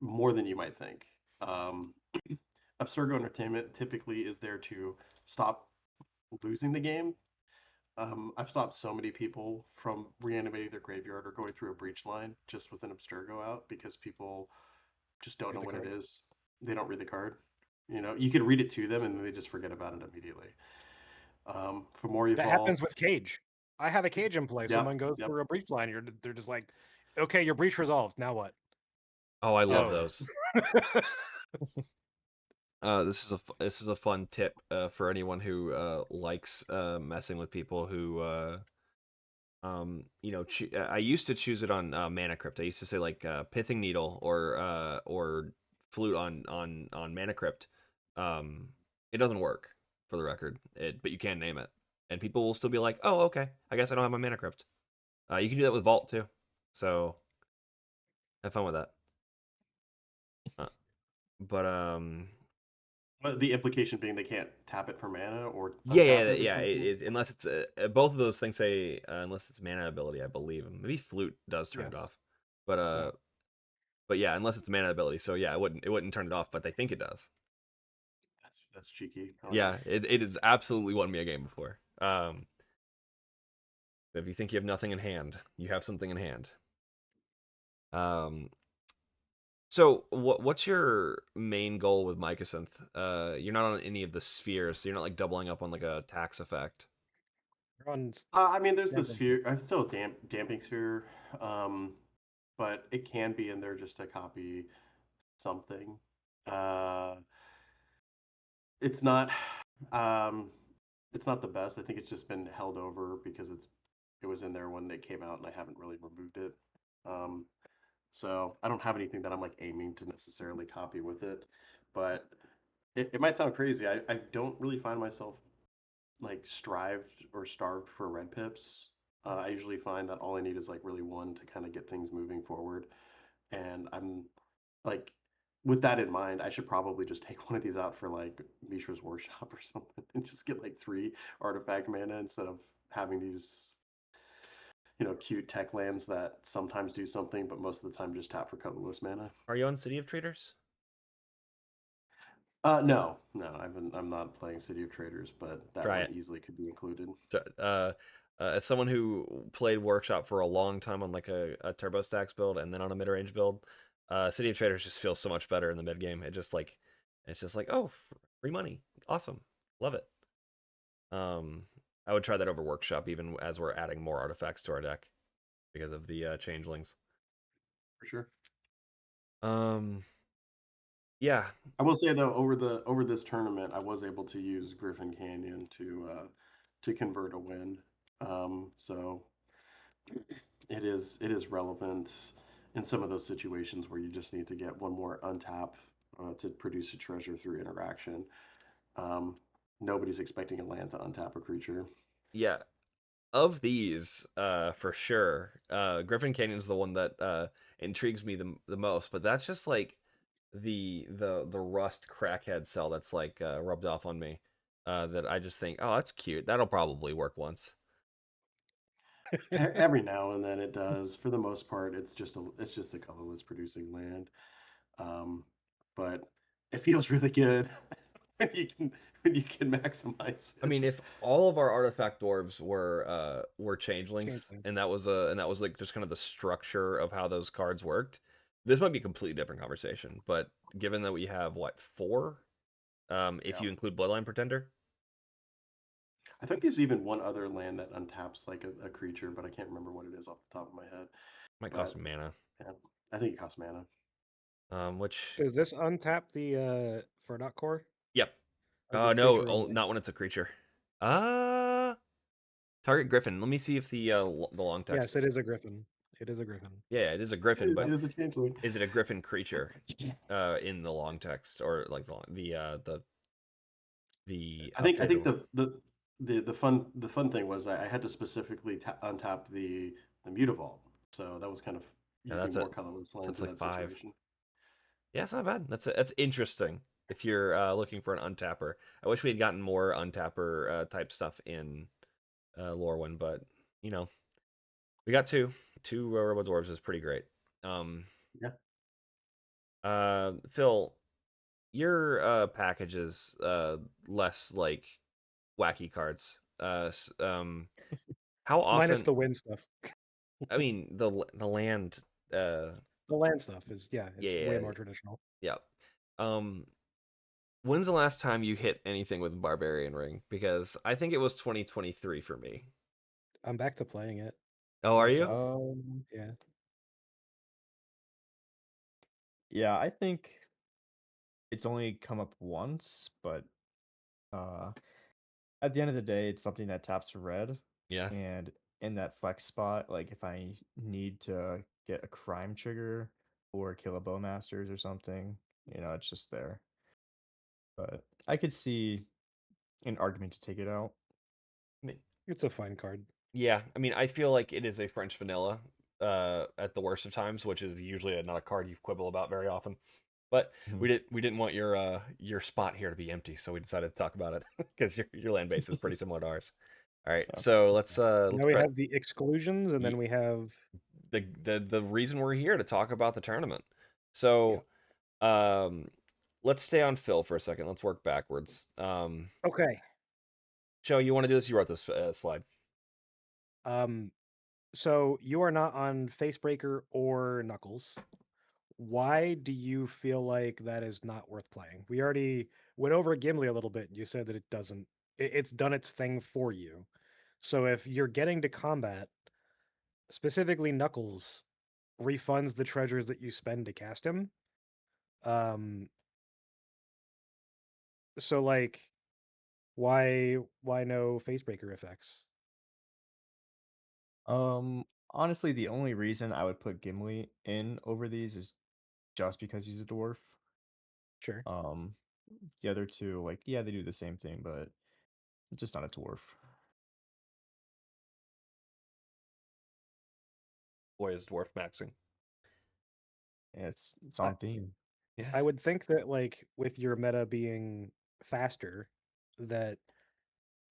Speaker 2: more than you might think. Abstergo Entertainment typically is there to stop losing the game. I've stopped so many people from reanimating their graveyard or going through a breach line just with an Abstergo out because people just don't know what it is. They don't read the card. You know, you can read it to them and they just forget about it immediately. Fomori
Speaker 4: That
Speaker 2: Vault.
Speaker 4: happens with Cage. I have a Cage in play. Someone goes through a breach line. They're just like, okay, your breach resolves. Now what?
Speaker 1: Oh, I love those. This is a fun tip for anyone who likes messing with people who you know, I used to choose it on Mana Crypt. I used to say like Pithing Needle or Flute on Mana Crypt. It doesn't work for the record. But you can name it, and people will still be like, "Oh, okay. I guess I don't have my Mana Crypt." You can do that with Vault too. So have fun with that. But
Speaker 2: the implication being they can't tap it for mana or
Speaker 1: unless it's both of those things say unless it's mana ability, I believe. Maybe Flute does turn it off, but yeah, unless it's mana ability. So yeah, it wouldn't turn it off, but they think it does.
Speaker 2: That's cheeky.
Speaker 1: Yeah, it has absolutely won me a game before. If you think you have nothing in hand, you have something in hand. So what's your main goal with Mycosynth? You're not on any of the spheres, so you're not like doubling up on like a tax effect.
Speaker 4: We're on
Speaker 2: I mean, there's the
Speaker 4: damping
Speaker 2: sphere. I'm still damping sphere, but it can be in there just to copy something. Uh, it's not. Um, it's not the best. I think it's just been held over because it was in there when it came out, and I haven't really removed it. Um, so I don't have anything that I'm like aiming to necessarily copy with it, but it might sound crazy. I don't really find myself like strived or starved for red pips. I usually find that all I need is like really one to kind of get things moving forward. And I'm like, with that in mind, I should probably just take one of these out for like Mishra's Workshop or something and just get like 3 artifact mana instead of having these, cute tech lands that sometimes do something, but most of the time just tap for colorless mana.
Speaker 1: Are you on City of Traders?
Speaker 2: No, I'm not playing City of Traders, but that
Speaker 1: Try
Speaker 2: one
Speaker 1: it.
Speaker 2: easily could be included.
Speaker 1: As someone who played Workshop for a long time on like a Turbo Stax build and then on a mid range build, City of Traders just feels so much better in the mid game. It's just like, oh, free money, awesome, love it. I would try that over Workshop even as we're adding more artifacts to our deck because of the changelings.
Speaker 2: For sure.
Speaker 1: Yeah.
Speaker 2: I will say though, over this tournament, I was able to use Griffin Canyon to convert a win. So it is relevant in some of those situations where you just need to get one more untap to produce a treasure through interaction. Um, Nobody's expecting a land to untap a creature.
Speaker 1: Yeah. Of these, for sure, Griffin Canyon's the one that intrigues me the most. But that's just like the rust crackhead cell that's like rubbed off on me. That I just think, oh, that's cute. That'll probably work once.
Speaker 2: Every now and then it does. For the most part, it's just a colorless producing land. But it feels really good when you can maximize
Speaker 1: I
Speaker 2: it.
Speaker 1: mean, if all of our artifact dwarves were changelings,
Speaker 4: Changeling.
Speaker 1: and that was like just kind of the structure of how those cards worked, this might be a completely different conversation. But given that we have what, 4, if
Speaker 2: Yeah.
Speaker 1: you include Bloodline Pretender,
Speaker 2: I think there's even one other land that untaps like a creature, but I can't remember what it is off the top of my head.
Speaker 1: might cost
Speaker 2: But
Speaker 1: mana.
Speaker 2: yeah, I think it costs mana.
Speaker 1: Which,
Speaker 4: Does this untap the Ferdot core?
Speaker 1: yep.
Speaker 4: Or just
Speaker 1: No,
Speaker 4: creature only?
Speaker 1: not when it's a creature. Uh, Target Griffin. Let me see if the long text.
Speaker 4: Yes, it is a griffin. It is a griffin.
Speaker 1: Yeah, it is a Griffin,
Speaker 2: It
Speaker 1: but
Speaker 2: is a changeling.
Speaker 1: is it a Griffin creature? In the long text or like the
Speaker 2: I think
Speaker 1: updated.
Speaker 2: the fun thing was I had to specifically untap the Mutavault, so that was kind of
Speaker 1: Yeah,
Speaker 2: using more colorless
Speaker 1: so
Speaker 2: lands
Speaker 1: it's
Speaker 2: in
Speaker 1: like
Speaker 2: that
Speaker 1: 5.
Speaker 2: situation.
Speaker 1: Yeah, it's not bad. That's interesting. If you're looking for an untapper, I wish we had gotten more untapper type stuff in Lorwyn, but you know, we got two. Two RoboDwarves is pretty great.
Speaker 2: Yeah.
Speaker 1: Phil, your package is less like wacky cards. How
Speaker 4: Minus
Speaker 1: often?
Speaker 4: the wind stuff.
Speaker 1: I mean, the land. Uh,
Speaker 4: The land stuff is
Speaker 1: yeah,
Speaker 4: it's way more traditional.
Speaker 1: yeah. Um, when's the last time you hit anything with Barbarian Ring? Because I think it was 2023 for me.
Speaker 4: I'm back to playing it
Speaker 1: Oh, are you?
Speaker 4: myself. Yeah.
Speaker 3: Yeah, I think it's only come up once, but uh at the end of the day, it's something that taps red,
Speaker 1: Yeah.
Speaker 3: and in that flex spot, like if I need to get a crime trigger or kill a bowmasters or something, it's just there. But I could see an argument to take it out.
Speaker 1: I mean,
Speaker 4: It's a fine card.
Speaker 1: yeah. I mean, I feel like it is a French vanilla at the worst of times, which is usually not a card you quibble about very often. But
Speaker 3: Mhm.
Speaker 1: we didn't want your spot here to be empty, so we decided to talk about it because your land base is pretty similar to ours. All right,
Speaker 3: Yeah.
Speaker 1: so let's
Speaker 4: Now we have the exclusions, and then we have
Speaker 1: the reason we're here to talk about the tournament.
Speaker 4: yeah.
Speaker 1: So, let's stay on Phil for a second. Let's work backwards.
Speaker 4: Okay.
Speaker 1: Joe, you want to do this? You wrote this slide.
Speaker 4: So you are not on Facebreaker or Knuckles. Why do you feel like that is not worth playing? We already went over Gimli a little bit, and you said that it doesn't. It's done its thing for you. So if you're getting to combat, specifically Knuckles refunds the treasures that you spend to cast him. Um, so like, why no Facebreaker effects?
Speaker 3: Honestly, the only reason I would put Gimli in over these is just because he's a dwarf.
Speaker 4: Sure.
Speaker 3: Um, the other two, like, yeah, they do the same thing, but it's just not a dwarf.
Speaker 1: Boy, is dwarf maxing.
Speaker 3: Yeah, it's
Speaker 4: I,
Speaker 3: on theme.
Speaker 1: Yeah.
Speaker 4: I would think that like with your meta being faster, that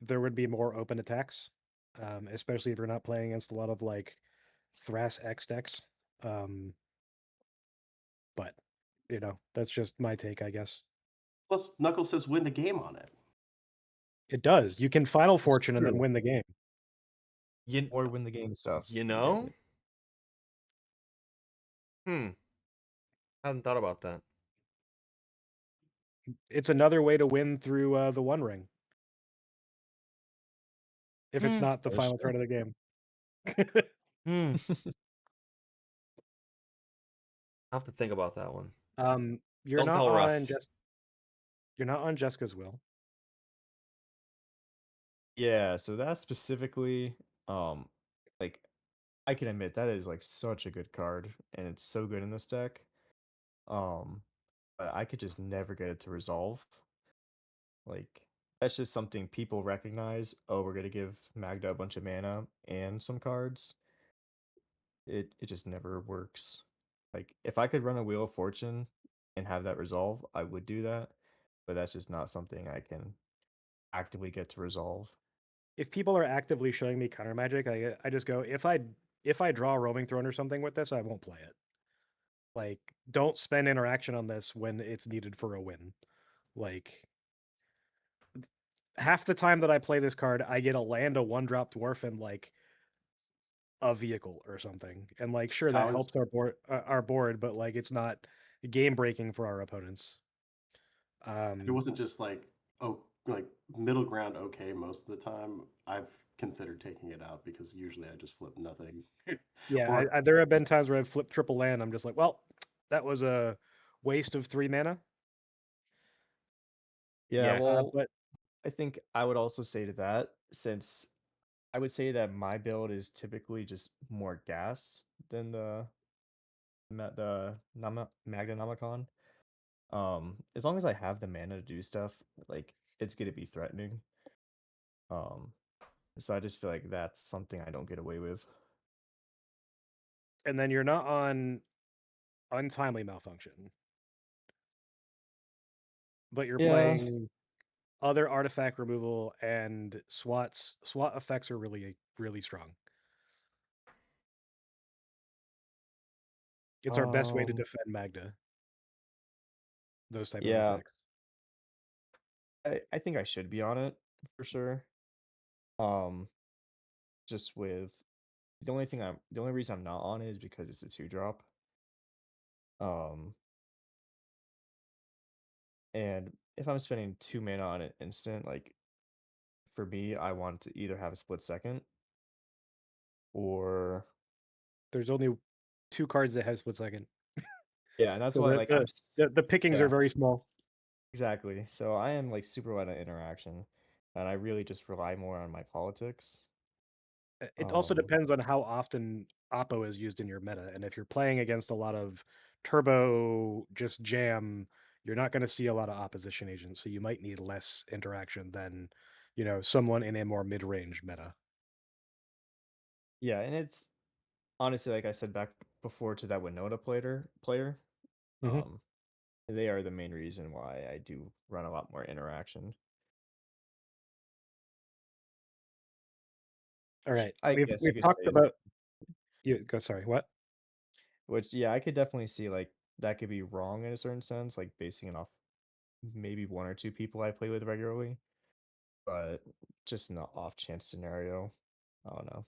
Speaker 4: there would be more open attacks, especially if you're not playing against a lot of like Thras X decks. Um, but that's just my take, I guess.
Speaker 2: Plus, Knuckles says win the game on it.
Speaker 4: It does. You can Final
Speaker 3: It's
Speaker 4: Fortune and then
Speaker 3: true.
Speaker 4: win the game.
Speaker 1: You,
Speaker 3: Or win the game stuff.
Speaker 1: you
Speaker 3: Yeah.
Speaker 1: know? Hmm. Hadn't thought about that.
Speaker 4: It's another way to win through the One Ring if it's
Speaker 1: Hmm.
Speaker 4: not the
Speaker 3: That's
Speaker 4: final
Speaker 3: true.
Speaker 4: turn of the game.
Speaker 1: Hmm. I'll have to think about that one.
Speaker 4: You're
Speaker 1: Don't
Speaker 4: not
Speaker 1: tell
Speaker 4: on
Speaker 1: Rust.
Speaker 4: Jessica's will.
Speaker 3: Yeah, so that specifically, um, like I can admit that is like such a good card, and it's so good in this deck. Um, but I could just never get it to resolve. Like that's just something people recognize. Oh, we're gonna give Magda a bunch of mana and some cards. It just never works. Like if I could run a Wheel of Fortune and have that resolve, I would do that. But that's just not something I can actively get to resolve.
Speaker 4: If people are actively showing me counter magic, I just go, if I draw a roaming throne or something with this, I won't play it. Like, don't spend interaction on this when it's needed for a win. Like, half the time that I play this card, I get a land, a 1-drop dwarf, and like a vehicle or something. And like, sure,
Speaker 2: I
Speaker 4: that
Speaker 2: was
Speaker 4: helps our board, but like, it's not game breaking for our opponents.
Speaker 2: if it wasn't just like like middle ground okay most of the time, I've considered taking it out because usually I just flip nothing.
Speaker 4: Yeah,
Speaker 2: Or
Speaker 4: there have been times where I've flipped triple land. I'm just like, well, that was a waste of 3 mana.
Speaker 3: Yeah,
Speaker 1: Yeah.
Speaker 3: well,
Speaker 4: But
Speaker 3: I think I would also say to that, since I would say that my build is typically just more gas than the Magna Nomicon. As long as I have the mana to do stuff, like it's gonna be threatening. Um, so I just feel like that's something I don't get away with.
Speaker 4: and then you're not on untimely malfunction, but you're
Speaker 3: Yeah.
Speaker 4: playing other artifact removal and SWATs. SWAT effects are really, really strong. It's our best way to
Speaker 3: Um,
Speaker 4: defend Magda, those type of
Speaker 3: yeah,
Speaker 4: effects.
Speaker 3: I think I should be on it for sure. Um, just with the only reason I'm not on it is because it's a 2-drop. Um, and if I'm spending 2 mana on an instant, like for me, I want to either have a split second or
Speaker 4: There's only 2 cards that have split second.
Speaker 3: yeah, and that's
Speaker 4: So
Speaker 3: why
Speaker 4: the
Speaker 3: like
Speaker 4: the the, the pickings are
Speaker 3: yeah,
Speaker 4: very small.
Speaker 3: exactly. So I am like super light on interaction, and I really just rely more on my politics.
Speaker 4: It also
Speaker 3: Um,
Speaker 4: depends on how often Oppo is used in your meta. And if you're playing against a lot of turbo just jam, you're not going to see a lot of opposition agents. So you might need less interaction than, someone in a more mid-range meta.
Speaker 3: yeah, and it's honestly like I said back before to that Winota player.
Speaker 4: Hmm.
Speaker 3: Um, they are the main reason why I do run a lot more interaction.
Speaker 4: All right.
Speaker 3: I
Speaker 4: We've
Speaker 3: guess you
Speaker 4: we've
Speaker 3: could
Speaker 4: talked
Speaker 3: say is
Speaker 4: about you go sorry, what?
Speaker 3: which yeah, I could definitely see like that could be wrong in a certain sense, like basing it off maybe one or two people I play with regularly, but just an off chance scenario. I don't know.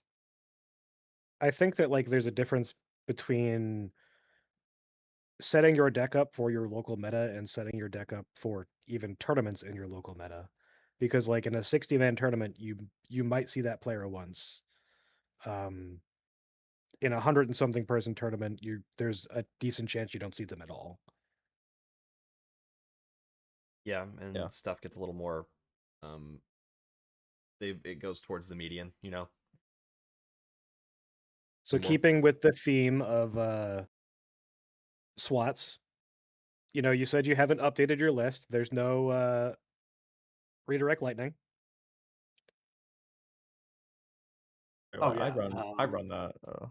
Speaker 4: I think that like there's a difference between setting your deck up for your local meta and setting your deck up for even tournaments in your local meta. Because like in a 60-man tournament, you might see that player once. Um, in 100 and something person tournament, there's a decent chance you don't see them at all.
Speaker 1: Yeah, and
Speaker 3: Yeah.
Speaker 1: stuff gets a little more. Um, it goes towards the median, you know.
Speaker 4: So
Speaker 1: More.
Speaker 4: keeping with the theme of SWATs, you said you haven't updated your list. There's no redirect lightning.
Speaker 2: Oh
Speaker 3: I
Speaker 2: yeah.
Speaker 3: run that.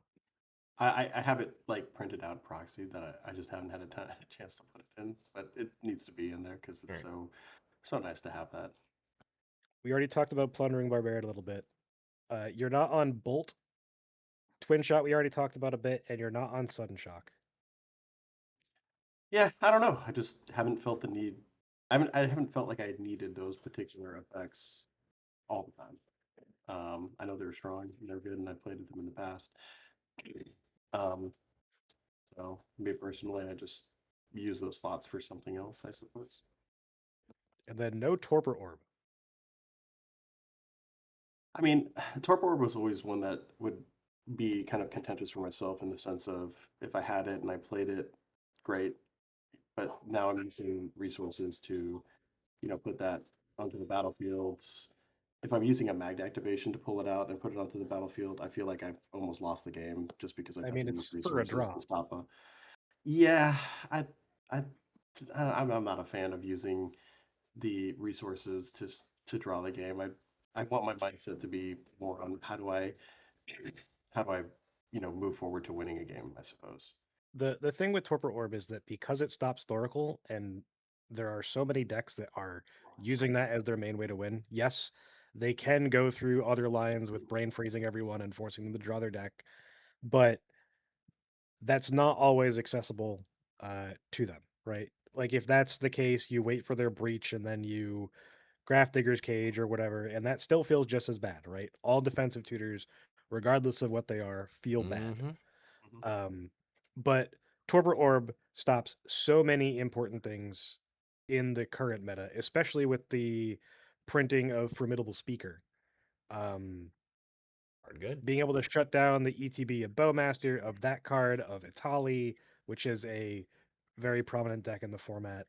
Speaker 2: I have it like printed out proxy that I just haven't had a chance to put it in, but it needs to be in there because it's
Speaker 1: Right.
Speaker 2: so nice to have that.
Speaker 4: We already talked about plundering barbarian a little bit. You're not on bolt. Twin shot we already talked about a bit, and you're not on sudden shock.
Speaker 2: Yeah, I don't know. I just haven't felt the need. I haven't felt like I needed those particular effects all the time. I know they're strong and they're good, and I played with them in the past. Um, so me personally, I just use those slots for something else, I suppose.
Speaker 4: And then no torpor orb.
Speaker 2: I mean, Torpor Orb was always one that would be kind of contentious for myself in the sense of if I had it and I played it, great. But now I'm using resources to, put that onto the battlefield. If I'm using a Magd activation to pull it out and put it onto the battlefield, I feel like I've almost lost the game just because I've
Speaker 4: I
Speaker 2: had
Speaker 4: mean,
Speaker 2: to use
Speaker 4: it's for a
Speaker 2: resources
Speaker 4: draw.
Speaker 2: to stop a. Yeah, I, I, I'm not a fan of using the resources to draw the game. I want my mindset to be more on how do I move forward to winning a game, I suppose.
Speaker 4: The thing with torpor orb is that because it stops Thoracle, and there are so many decks that are using that as their main way to win. Yes, they can go through other lines with brain freezing everyone and forcing them to draw their deck, but that's not always accessible to them, right? Like if that's the case, you wait for their breach and then you Digger's Cage or whatever, and that still feels just as bad, right? All defensive tutors, regardless of what they are, feel bad.
Speaker 1: Mm-hmm.
Speaker 2: Mhm.
Speaker 4: But Torpor Orb stops so many important things in the current meta, especially with the printing of Formidable Speaker. Um,
Speaker 1: Are good.
Speaker 4: being able to shut down the ETB of Bowmaster, of that card, of Itali, which is a very prominent deck in the format.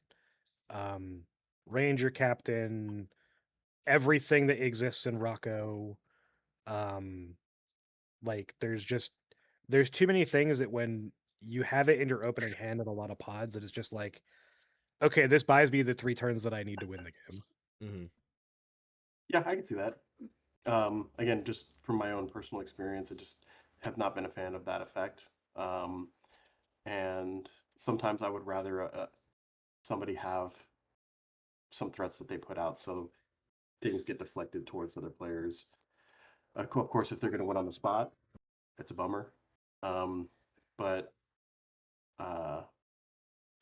Speaker 4: Um, Ranger Captain, everything that exists in Rocco. Um, like there's too many things that when you have it in your opening hand in a lot of pods, it is just like, okay, this buys me the 3 turns that I need to win the game.
Speaker 1: Mm-hmm.
Speaker 2: Yeah, I can see that. Again, just from my own personal experience, I just have not been a fan of that effect. And sometimes I would rather somebody have some threats that they put out so things get deflected towards other players. Of course, if they're going to win on the spot, it's a bummer. Um, but uh,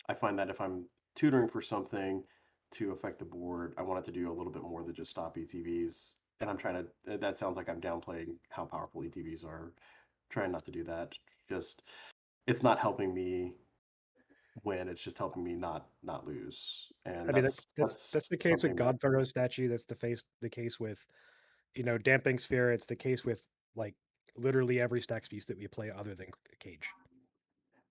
Speaker 2: I find that if I'm tutoring for something to affect the board, I want it to do a little bit more than just stop ETVs. And I'm trying to, that sounds like I'm downplaying how powerful ETVs are. Trying not to do that. Just, it's not helping me win. It's just helping me not lose. And
Speaker 4: I mean,
Speaker 2: that's
Speaker 4: that's the case with
Speaker 2: something that,
Speaker 4: Godpharaoh statue. That's the case with Damping Sphere. It's the case with like literally every Stax piece that we play other than Cage.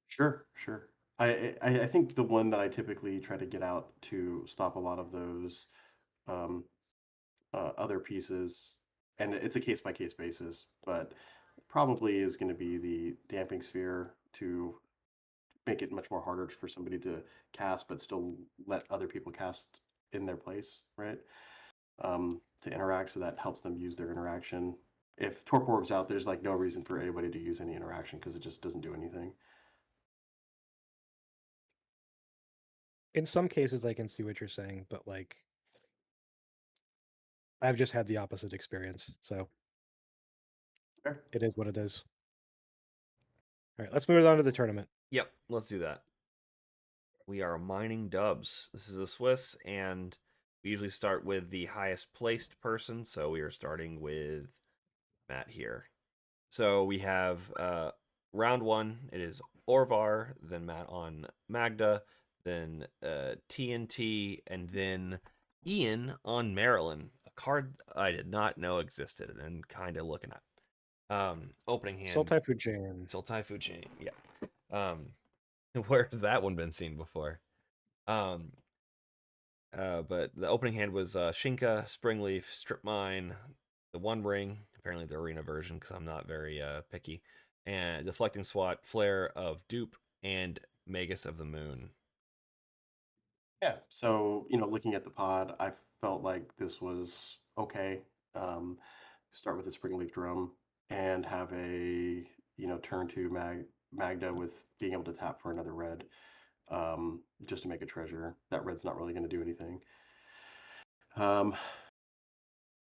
Speaker 2: sure, sure. I think the one that I typically try to get out to stop a lot of those um, other pieces, and it's a case by case basis, but probably is going to be the damping sphere to make it much more harder for somebody to cast, but still let other people cast in their place, right? To interact, so that helps them use their interaction. If Torpor Orb's out, there's like no reason for anybody to use any interaction because it just doesn't do anything.
Speaker 4: In some cases, I can see what you're saying, but like I've just had the opposite experience, so
Speaker 2: Fair.
Speaker 4: it is what it is. All right, let's move on to the tournament.
Speaker 1: Yep. Let's do that. We are mining dubs. This is a Swiss, and we usually start with the highest placed person. So we are starting with Matt here. So we have round one. It is Orvar, then Matt on Magda, then TNT, and then Ian on Maryland. A card I did not know existed and kind of looking at. Opening hand,
Speaker 4: Sultai food chain.
Speaker 1: Sultai food chain. Yeah. Where has that one been seen before? Um, but the opening hand was Shinka, Springleaf, Strip Mine, the One Ring, apparently the arena version because I'm not very picky, and Deflecting Swat, Flare of Dupe, and Magus of the Moon.
Speaker 2: Yeah. So, looking at the pod, I felt like this was okay. Start with a Springleaf Drum and have a, turn to Magda with being able to tap for another red, just to make a treasure. That red's not really going to do anything. Um,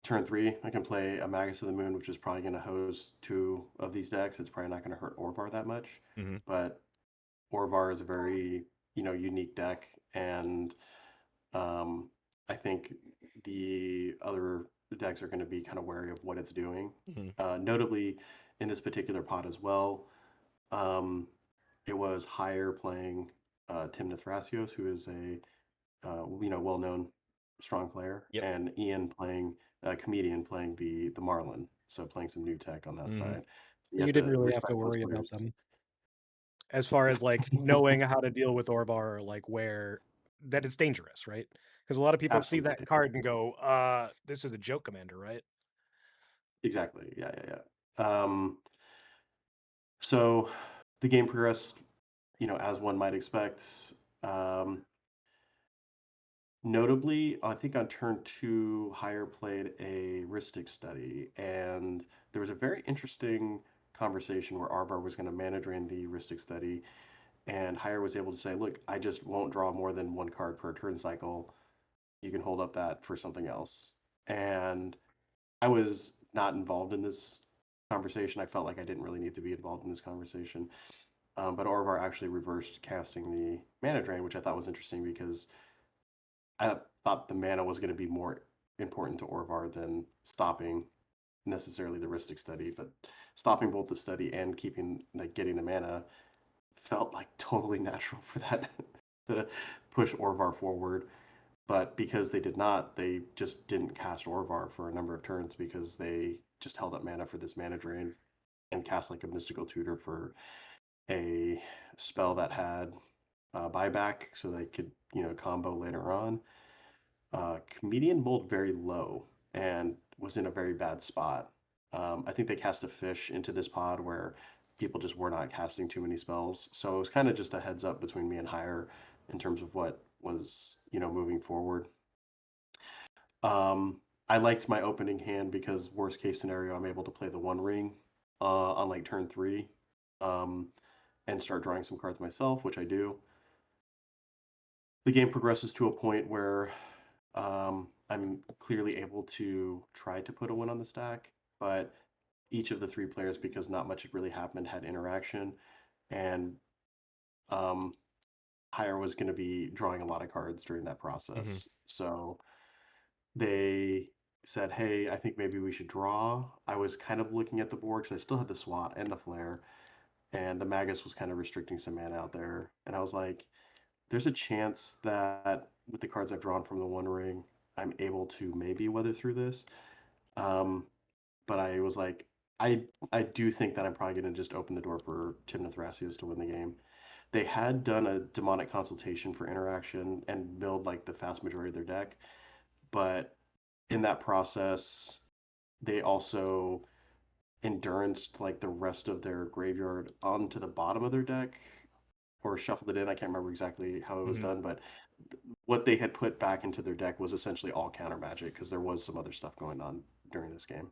Speaker 2: Turn 3, I can play a Magus of the Moon, which is probably going to host 2 of these decks. It's probably not going to hurt Orvar that much,
Speaker 1: Mm-hmm.
Speaker 2: but Orvar is a very, unique deck, and I think the other decks are going to be kind of wary of what it's doing.
Speaker 1: Mm-hmm.
Speaker 2: Notably, in this particular pot as well, um, it was Higher playing Tim Thrasios, who is a well-known strong player,
Speaker 1: Yep.
Speaker 2: and Ian playing Comedian playing the Marlin, so playing some new tech on that
Speaker 1: Mm-hmm.
Speaker 2: side. So
Speaker 4: You
Speaker 2: have
Speaker 4: didn't
Speaker 2: to
Speaker 4: really have to
Speaker 2: respect those
Speaker 4: worry about
Speaker 2: players.
Speaker 4: them as far as like knowing how to deal with Orvar, or like where that it's dangerous, right? Because a lot of people see that
Speaker 2: Absolutely.
Speaker 4: card and go, this is a joke commander, right?
Speaker 2: Exactly. Yeah, yeah, yeah. So the game progressed, as one might expect. Um, Notably, I think on turn 2, Higher played a Ristic study, and there was a very interesting conversation where Arvar was going to mana drain the Ristic study, and Higher was able to say, "Look, I just won't draw more than 1 card per turn cycle. You can hold up that for something else." And I was not involved in this conversation. I felt like I didn't really need to be involved in this conversation. But Orvar actually reversed casting the mana drain, which I thought was interesting because I thought the mana was going to be more important to Orvar than stopping necessarily the Ristic study, but stopping both the study and keeping getting the mana felt like totally natural for that to push Orvar forward. But because they did not, they just didn't cast Orvar for a number of turns because they just held up mana for this mana drain and cast like a mystical tutor for a spell that had buyback so they could combo later on. Comedian bowled very low and was in a very bad spot. I think they cast a fish into this pod where people just were not casting too many spells. So it was kind of just a heads up between me and Higher in terms of what was, moving forward. I liked my opening hand because worst case scenario, I'm able to play the One Ring on like turn 3 um, and start drawing some cards myself, which I do. The game progresses to a point where I'm clearly able to try to put a win on the stack, but each of the 3 players, because not much really happened, had interaction, and um, Hire was going to be drawing a lot of cards during that
Speaker 1: Mm-hmm.
Speaker 2: process. So they said, "Hey, I think maybe we should draw." I was kind of looking at the board because I still had the SWAT and the Flare, and the Magus was kind of restricting some mana out there, and I was like, there's a chance that with the cards I've drawn from the One Ring, I'm able to maybe weather through this. Um, but I was like, I do think that I'm probably going to just open the door for Timna Thrasios to win the game. They had done a demonic consultation for interaction and milled like the vast majority of their deck, but in that process, they also endurance like the rest of their graveyard onto the bottom of their deck or shuffled it in. I can't remember exactly how it was
Speaker 1: Mm-hmm.
Speaker 2: done, but what they had put back into their deck was essentially all counter magic because there was some other stuff going on during this game.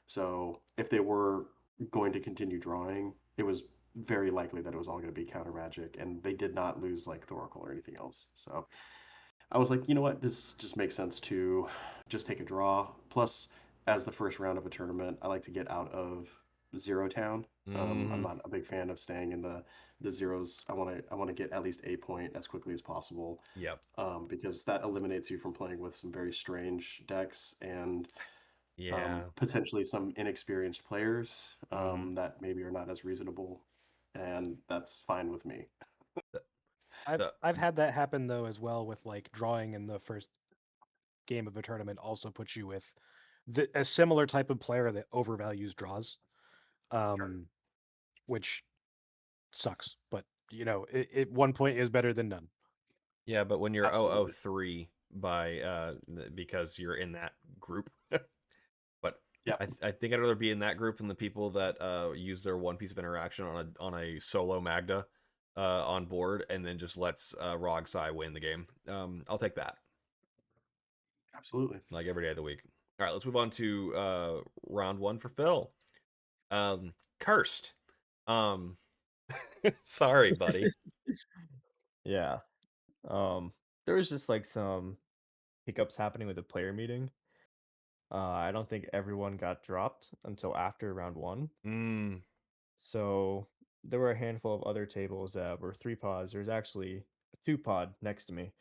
Speaker 2: So if they were going to continue drawing, it was very likely that it was all going to be counter magic, and they did not lose like Thoracle or anything else. So I was like, you know what, this just makes sense to just take a draw. Plus, as the first round of a tournament, I like to get out of Zero Town. I'm
Speaker 1: Mm-hmm.
Speaker 2: not a big fan of staying in the zeros. I want to get at least a point as quickly as possible,
Speaker 1: Yep.
Speaker 2: because that eliminates you from playing with some very strange decks. And
Speaker 1: Yeah.
Speaker 2: Potentially some inexperienced players
Speaker 1: Mhm.
Speaker 2: that maybe are not as reasonable, and that's fine with me.
Speaker 1: The,
Speaker 4: I've
Speaker 1: the,
Speaker 4: I've had that happen though as well with like drawing in the first game of a tournament also puts you with a similar type of player that overvalues draws, um, which sucks. But it 1 point is better than none.
Speaker 1: yeah, but when you're
Speaker 2: Absolutely.
Speaker 1: 003 by because you're in that group, but
Speaker 2: Yeah.
Speaker 1: I think I'd rather be in that group than the people that use their one piece of interaction on a solo Magda on board and then just lets Rogsai win the game. I'll take that
Speaker 2: Absolutely.
Speaker 1: like every day of the week. All right, let's move on to round one for Phil. Cursed. Um, sorry, buddy.
Speaker 3: Yeah. There was just like some hiccups happening with the player meeting. I don't think everyone got dropped until after round one.
Speaker 1: Mm,
Speaker 3: So there were a handful of other tables that were 3 pods. There's actually a 2 pod next to me.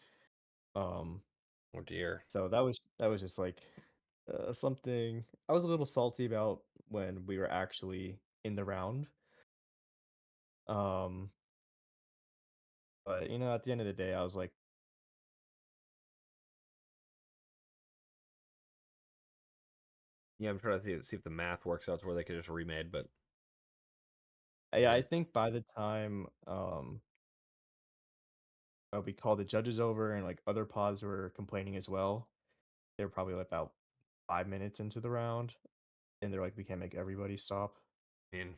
Speaker 3: Um,
Speaker 1: oh dear.
Speaker 3: so that was just like something I was a little salty about when we were actually in the round. Um, but at the end of the day, I was like,
Speaker 1: Yeah, I'm trying to see if the math works out to where they could just remade, but
Speaker 3: I
Speaker 1: it,
Speaker 3: think by the time we called the judges over and like other pods were complaining as well, they were probably like about 5 minutes into the round, and they're like, we can't make everybody stop.
Speaker 1: I mean,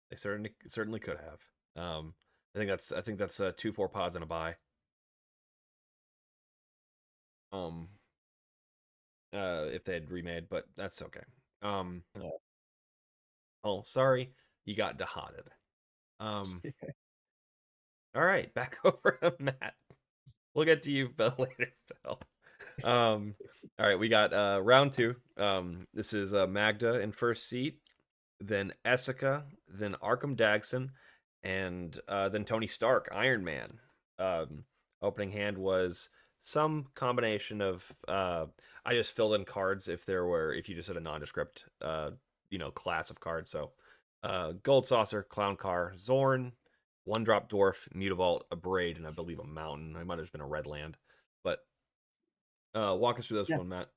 Speaker 1: they certainly could have. I think that's 2 4 pods and a bye. Um, if they had remade, but that's okay. Um,
Speaker 3: Yeah.
Speaker 1: oh, sorry, you got dehatted. Um, all right, back over to Matt. We'll get to you, Phil, later, Phil. All right, we got round two. This is Magda in first seat, then Essica, then Arkham Dagson, and then Tony Stark, Iron Man. Um, Opening hand was some combination of I just filled in cards if you just had a nondescript class of cards. So Gold Saucer, Clown Car, Zorn, One Drop Dwarf, Mutavault, a Braid, and I believe a Mountain. It might have just been a red land, but walk us through this
Speaker 2: Yeah.
Speaker 1: one, Matt.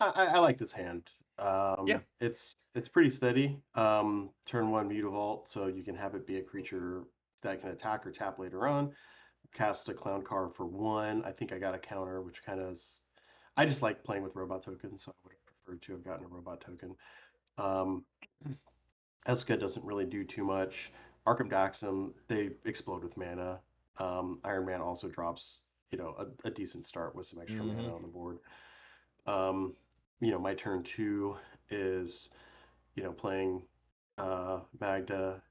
Speaker 2: I like this hand.
Speaker 1: Yeah.
Speaker 2: It's pretty steady. Turn one Mutavault, so you can have it be a creature that can attack or tap later on. Cast a clown card for one. I think I got a counter, which kind of is. I just like playing with robot tokens, so I would have preferred to have gotten a robot token. Um, Eska doesn't really do too much. Arkham Daxam, they explode with mana. Iron Man also drops, a decent start with some extra
Speaker 1: Mm-hmm.
Speaker 2: mana on the board. Um, my turn two is, playing Magda,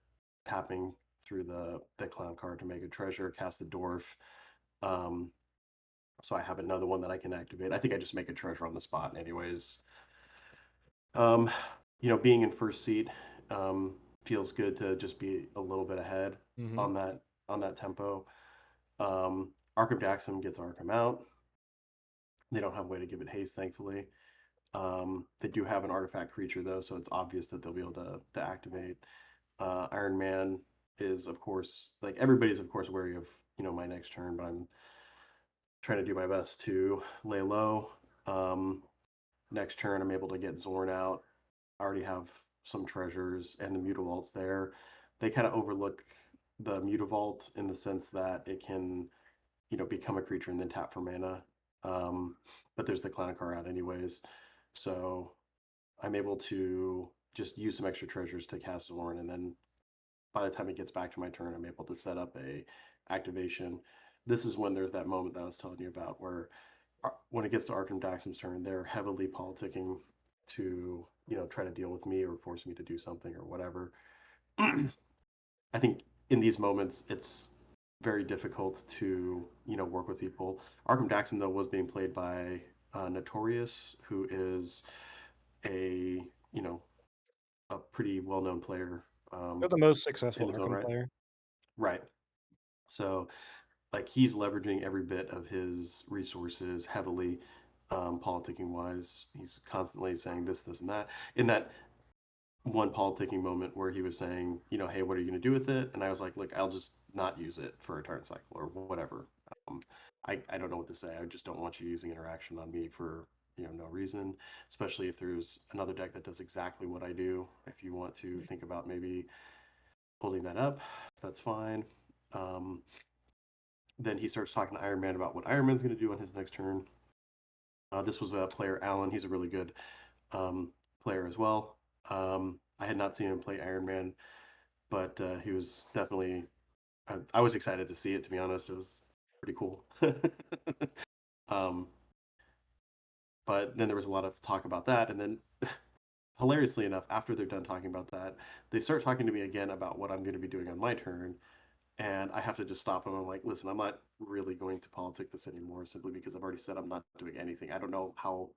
Speaker 2: tapping through the clown card to make a treasure, cast the dwarf. Um, so I have another one that I can activate. I think I just make a treasure on the spot, anyways. Um, being in first seat um, feels good to just be a little bit ahead
Speaker 1: Mm-hmm.
Speaker 2: on that tempo. Arkham Daxam gets Arkham out. They don't have a way to give it haste, thankfully. They do have an artifact creature though, so it's obvious that they'll be able to activate. Iron Man is, of course, like everybody's, of course, wary of my next turn, but I'm trying to do my best to lay low. Um, Next turn, I'm able to get Zorn out. I already have some treasures and the Mutavault's there. They kind of overlook the Mutavault in the sense that it can, become a creature and then tap for mana. Um, but there's the Clown Car out anyways. So I'm able to just use some extra treasures to cast Zorn, and then by the time it gets back to my turn, I'm able to set up a activation. This is when there's that moment that I was telling you about where when it gets to Arkham Daxam's turn, they're heavily politicking to try to deal with me or force me to do something or whatever. I think in these moments it's very difficult to work with people. Arkham Daxam though was being played by Notorious, who is a you know a pretty well known player
Speaker 4: They're the most
Speaker 2: in
Speaker 4: successful
Speaker 2: his own
Speaker 4: Arkham
Speaker 2: right.
Speaker 4: player.
Speaker 2: Right. So like he's leveraging every bit of his resources heavily. politicking wise. He's constantly saying this, this, and that. In that one politicking moment where he was saying, you know, hey, what are you going to do with it? And I was like, look, I'll just not use it for a turn cycle or whatever. Um, I don't know what to say. I just don't want you using interaction on me for, you know, no reason, especially if there's another deck that does exactly what I do. If you want to think about maybe holding that up, that's fine. Um, then he starts talking to Iron Man about what Iron Man's going to do on his next turn. This was a player, Alan. He's a really good player as well. I had not seen him play Iron Man, but he was definitely. I was excited to see it. To be honest, it was pretty cool. um, but then there was a lot of talk about that, and then hilariously enough, after they're done talking about that, they start talking to me again about what I'm going to be doing on my turn, and I have to just stop them. I'm like, listen, I'm not really going to politic this anymore, simply because I've already said I'm not doing anything. I don't know how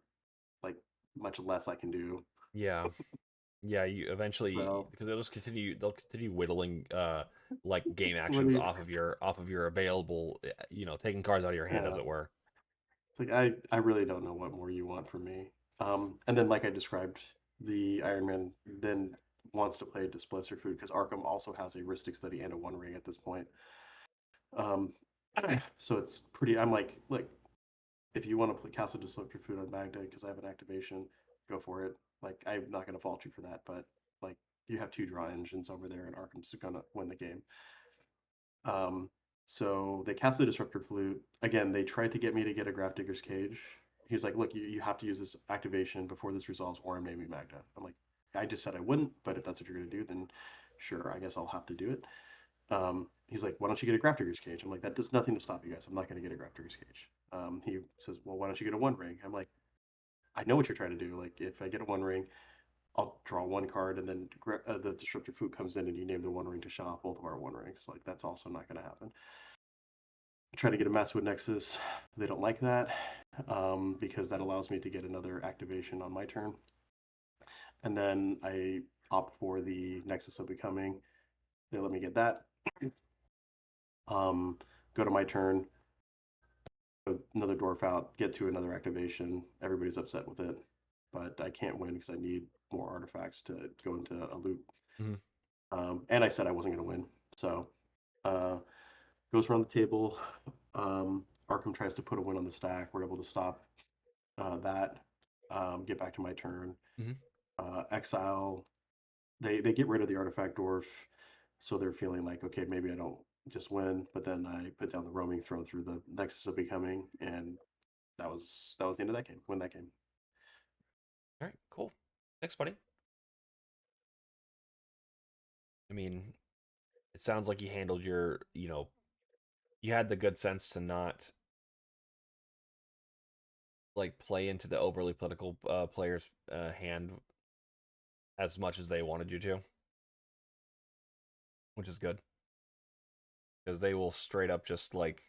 Speaker 2: like much less I can do.
Speaker 1: Yeah. Yeah, you eventually
Speaker 2: So
Speaker 1: because they'll continue whittling like game
Speaker 2: what do
Speaker 1: actions
Speaker 2: you?
Speaker 1: off of your available taking cards out of your hand as
Speaker 2: Yeah,
Speaker 1: it were.
Speaker 2: it's like I really don't know what more you want from me. And then like I described, the Iron Man then wants to play Displacer Food because Arkham also has a Ristic Study and a One Ring at this point. Um, so it's pretty. I'm like, look, if you want to play Castle Disruptor Food on Magda because I have an activation, go for it. Like I'm not going to fault you for that, but like you have two draw engines over there, and Arkham's going to win the game. Um, so they cast the Disruptor Flute. Again, they tried to get me to get a Grafdigger's Cage. He's like, look, you have to use this activation before this resolves, or I'm naming Magda. I'm like, I just said I wouldn't, but if that's what you're going to do, then sure, I guess I'll have to do it. He's like, why don't you get a Grafdigger's Cage? I'm like, that does nothing to stop you guys. I'm not going to get a Grafdigger's Cage. He says, well, why don't you get a One Ring? I'm like, I know what you're trying to do. Like, if I get a One Ring, I'll draw one card, and then the Disruptor Flute comes in, and you name the One Ring to shut off both of our One Rings. Like, that's also not going to happen. Try to get a Masswood Nexus. They don't like that because that allows me to get another activation on my turn. And then I opt for the Nexus of Becoming. They let me get that. Go to my turn, another dwarf out, get to another activation. Everybody's upset with it, but I can't win because I need more artifacts to go into a loop.
Speaker 1: Mm-hmm.
Speaker 2: And I said I wasn't going to win. So goes around the table. Arkham tries to put a win on the stack. We're able to stop that, get back to my turn.
Speaker 1: Mm-hmm.
Speaker 2: Exile, they get rid of the artifact dwarf, so they're feeling like, okay, maybe I don't just win, but then I put down the roaming throw through the Nexus of Becoming, and that was the end of that game. Win that game.
Speaker 1: All right, cool. Thanks, buddy. I mean, it sounds like you handled you had the good sense to not like play into the overly political player's hand as much as they wanted you to, which is good because they will straight up just like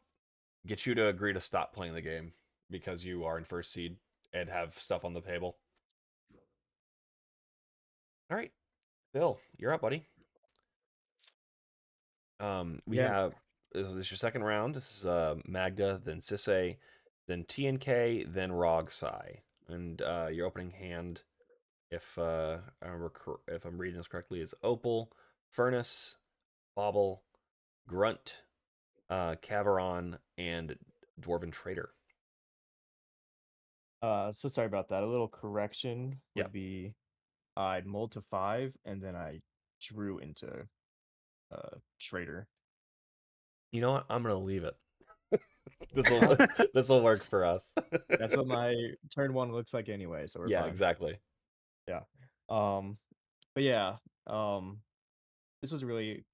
Speaker 1: get you to agree to stop playing the game because you are in first seed and have stuff on the table. All right, Phil, you're up, buddy. We
Speaker 3: Yeah.
Speaker 1: have this is your second round. This is Magda, then Sisay, then TNK, then Rogsai, and your opening hand, if if I'm reading this correctly, is Opal, Furnace, Bauble, Grunt, Caveron, and Dwarven Trader.
Speaker 3: So sorry about that. A little correction would
Speaker 1: Yep.
Speaker 3: be I mulled to 5 and then I drew into trader.
Speaker 1: You know what? I'm gonna leave it. This will work for us.
Speaker 3: That's what my turn 1 looks like anyway, so we're
Speaker 1: Yeah,
Speaker 3: fine.
Speaker 1: exactly.
Speaker 3: Yeah. But yeah, this was really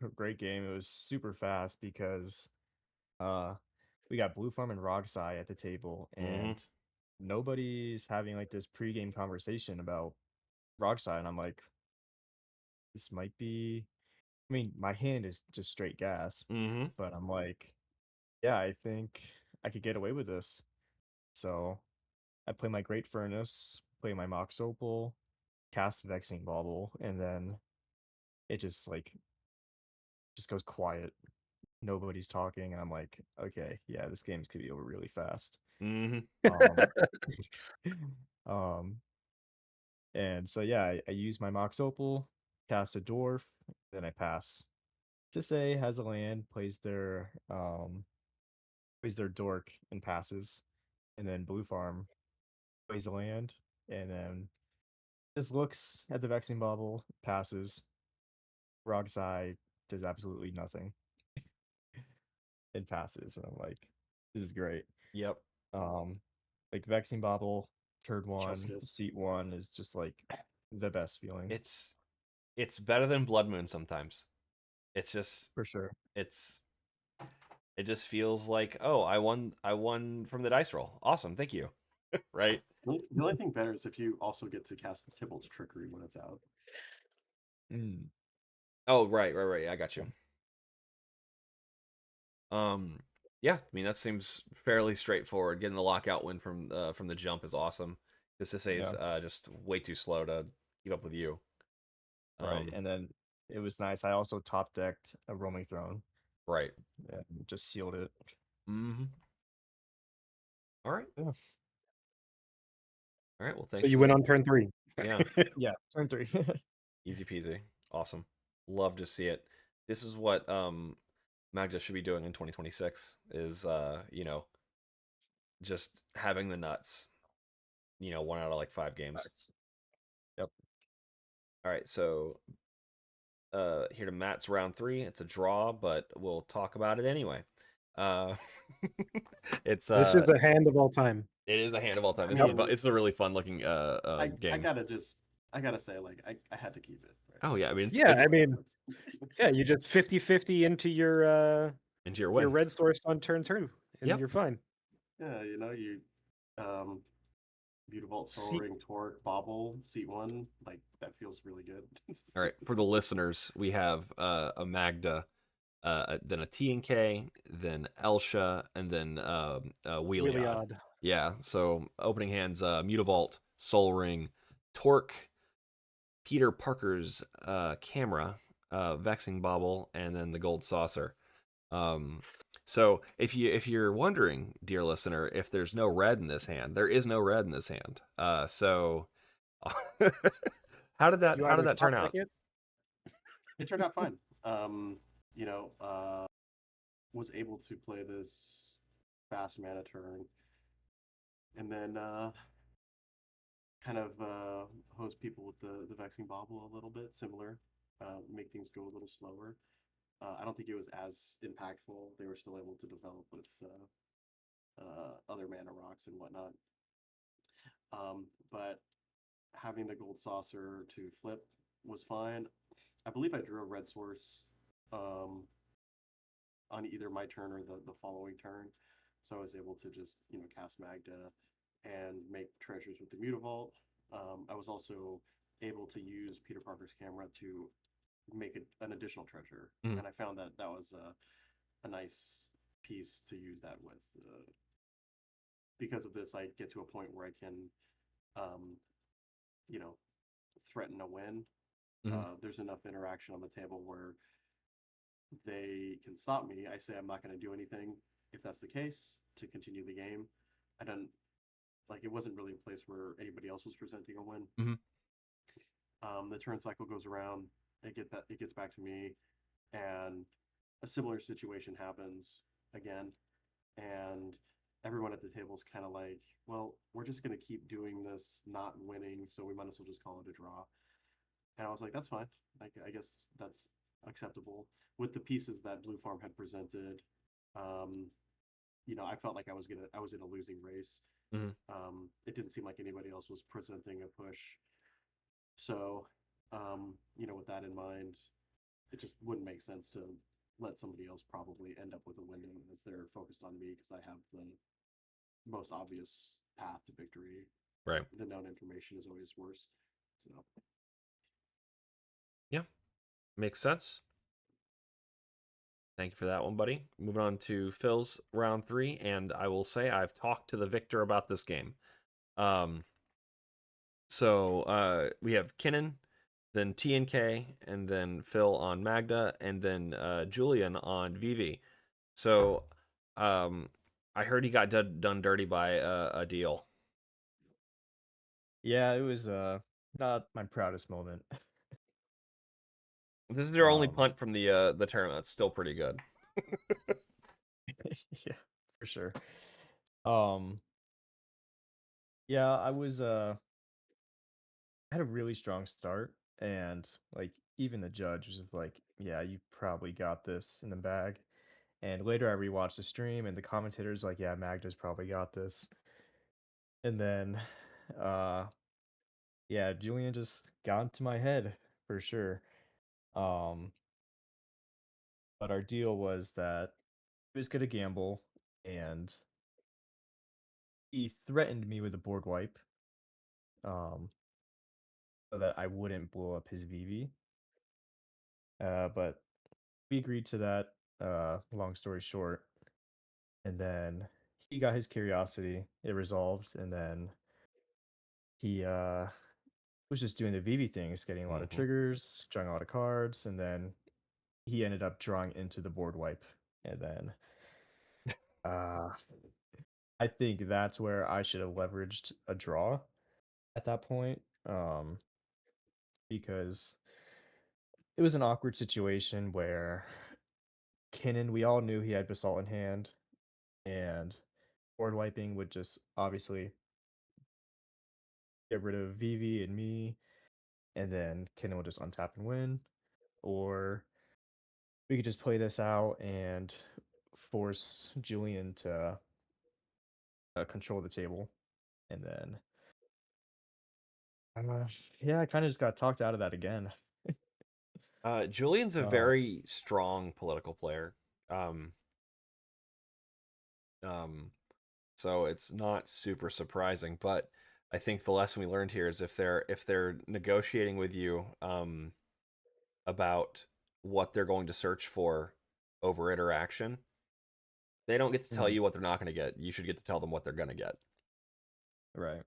Speaker 3: a great game. It was super fast because uh we got Blue Farm and Rogsai at the table,
Speaker 1: Mm-hmm.
Speaker 3: and nobody's having like this pregame conversation about Rogsai, and I'm like, this might be. I mean, my hand is just straight gas,
Speaker 1: Mm-hmm.
Speaker 3: but I'm like, yeah, I think I could get away with this. So I play my Great Furnace, play my Mox Opal, cast Vexing Bauble, and then it just goes quiet. nobody's talking, and I'm like, okay, yeah, this game's could be over really fast.
Speaker 1: Mm-hmm.
Speaker 3: Um, um, and so yeah, I use my Mox Opal, cast a dwarf, then I pass. Tissay has a land, plays their dork and passes, and then Blue Farm plays a land, and then just looks at the Vexing Bubble, passes. Rog's Eye does absolutely nothing. It passes, and I'm like, this is great.
Speaker 1: Yep.
Speaker 3: Like Vexing Bobble, turn
Speaker 2: Chest
Speaker 3: 1,
Speaker 2: kiss.
Speaker 3: seat 1 is just like the best feeling
Speaker 1: It's better than Blood Moon sometimes. It's just
Speaker 3: for sure.
Speaker 1: it just feels like, oh, I won from the dice roll. Awesome, thank you. Right?
Speaker 2: The only thing better is if you also get to cast Kibble's Trickery when it's out.
Speaker 3: Mm,
Speaker 1: Oh, right. I got you. Yeah, I mean that seems fairly straightforward. Getting the lockout win from the jump is awesome. This is
Speaker 3: yeah,
Speaker 1: just way too slow to keep up with you.
Speaker 3: right. And then it was nice. I also top decked a Roaming Throne
Speaker 1: Right.
Speaker 3: and just sealed it.
Speaker 1: Mm-hmm. All right.
Speaker 3: Yeah,
Speaker 1: All right. Well,
Speaker 4: So
Speaker 1: thanks
Speaker 4: you
Speaker 1: for
Speaker 4: win
Speaker 1: the
Speaker 4: on turn 3.
Speaker 1: yeah.
Speaker 3: yeah. Turn 3.
Speaker 1: Easy peasy. Awesome. Love to see it. This is what Magda should be doing in 2026 is just having the nuts. 1 out of like 5 games.
Speaker 3: Yep.
Speaker 1: All right, so here to Matt's round 3. It's a draw, but we'll talk about it anyway. Uh it's
Speaker 4: This is a hand of all time.
Speaker 1: it is a hand of all time.
Speaker 2: Yep.
Speaker 1: It's a really fun looking
Speaker 2: I
Speaker 1: game.
Speaker 2: gotta say, like, I had to keep it. Right?
Speaker 1: Oh yeah, I mean
Speaker 4: Yeah,
Speaker 1: it's
Speaker 4: I mean, yeah, you just 50-50 into your
Speaker 1: into your win.
Speaker 4: red source on turn 2, and
Speaker 1: Yep.
Speaker 4: you're fine.
Speaker 2: Yeah, you Beautiful Soul
Speaker 4: See-
Speaker 2: Ring, Torque, Bobble, Seat 1, like that feels really good.
Speaker 1: All right, for the listeners, we have a Magda, then a T and K, then Elsha, and then Wheeliod.
Speaker 4: Really odd.
Speaker 1: Yeah, so opening hands, Mutavault, Soul Ring, Torque, Peter Parker's camera, Vexing Bobble, and then the Gold Saucer. So if you're wondering, dear listener, if there's no red in this hand, there is no red in this hand. So how did that
Speaker 4: You
Speaker 1: how did
Speaker 4: either
Speaker 1: that turn
Speaker 4: top
Speaker 1: out?
Speaker 4: deck it.
Speaker 2: It turned out fine. You know, was able to play this fast mana turn, and then kind of host people with the Vexing Bobble a little bit, similar, make things go a little slower. I don't think it was as impactful. They were still able to develop with other mana rocks and whatnot. But having the Gold Saucer to flip was fine. I believe I drew a red source um, on either my turn or the following turn. So I was able to just, cast Magda and make treasures with the Mutavault. I was also able to use Peter Parker's camera to make an additional treasure.
Speaker 1: Mhm.
Speaker 2: And I found that was a nice piece to use that with. Because of this, I get to a point where I can, um, you know, threaten a win. There's enough interaction on the table where they can stop me. I say I'm not going to do anything if that's the case to continue the game. I don't like it wasn't really a place where anybody else was presenting a win.
Speaker 1: Mhm.
Speaker 2: The turn cycle goes around. It gets back to me, and a similar situation happens again, and everyone at the table is kind of like, well, we're just going to keep doing this, not winning, so we might as well just call it a draw. And I was like, that's fine. I guess that's acceptable with the pieces that Blue Farm had presented. Um, I felt like I was in a losing race.
Speaker 1: Mhm.
Speaker 2: It didn't seem like anybody else was presenting a push. So, with that in mind, it just wouldn't make sense to let somebody else probably end up with a win as they're focused on me because I have the most obvious path to victory.
Speaker 1: Right.
Speaker 2: The known information is always worse. So
Speaker 1: Yeah. Makes sense. Thank you for that one, buddy. Moving on to Phil's round 3, and I will say I've talked to the victor about this game. So we have Kinnan, then T and K, and then Phil on Magda, and then Julian on Vivi. So, I heard he got done dirty by a deal.
Speaker 3: Yeah, it was not my proudest moment.
Speaker 1: This is their only
Speaker 3: Um,
Speaker 1: punt from the tournament. It's still pretty good.
Speaker 3: yeah, for sure. Um, yeah, I had a really strong start, and like even the judge was just like, "Yeah, you probably got this in the bag." And later I rewatched the stream, and the commentators like, "Yeah, Magda's probably got this." And then, uh, yeah, Julian just got into my head for sure. Um, but our deal was that he was gonna gamble, and he threatened me with a board wipe, um, so that I wouldn't blow up his VV. But we agreed to that. Long story short, and then he got his curiosity. It resolved, and then he was just doing the VV things, getting a lot of
Speaker 1: Mhm.
Speaker 3: triggers, drawing a lot of cards, and then he ended up drawing into the board wipe, and then uh, I think that's where I should have leveraged a draw at that point, because it was an awkward situation where Kinnan, we all knew he had Basalt in hand, and board wiping would just obviously get rid of Vivi and me, and then Kinnan would just untap and win, or we could just play this out and force Julian to control the table, and then uh, yeah, I kind of just got talked out of that again.
Speaker 1: Julian's a
Speaker 3: Uh,
Speaker 1: very strong political player. Um, um, so it's not super surprising. But I think the lesson we learned here is if they're negotiating with you about what they're going to search for over interaction, they don't get to tell
Speaker 3: mhm,
Speaker 1: you what they're not going to get. You should get to tell them what they're going to get.
Speaker 3: right.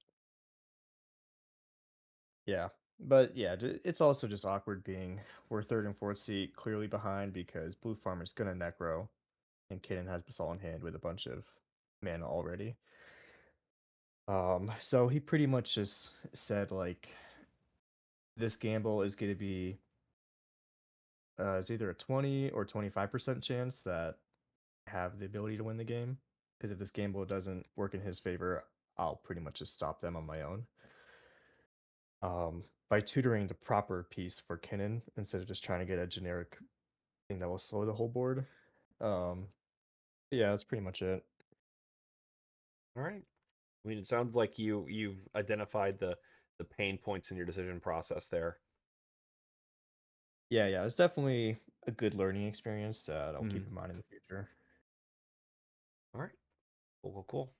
Speaker 3: Yeah. But yeah, it's also just awkward being we're third and fourth seat clearly behind because Blue Farmer's gonna necro and Kitten has Basalt in hand with a bunch of mana already. So he pretty much just said like this gamble is gonna be it's either a 20 or 25% chance that I have the ability to win the game. Because if this gamble doesn't work in his favor, I'll pretty much just stop them on my own. By tutoring the proper piece for Kinnan instead of just trying to get a generic thing that will slow the whole board. Um, yeah, that's pretty much it.
Speaker 1: All right. I mean, it sounds like you've identified the pain points in your decision process there.
Speaker 3: Yeah, it's definitely a good learning experience that I'll
Speaker 1: Mhm.
Speaker 3: keep in mind in the future.
Speaker 1: All right. Cool.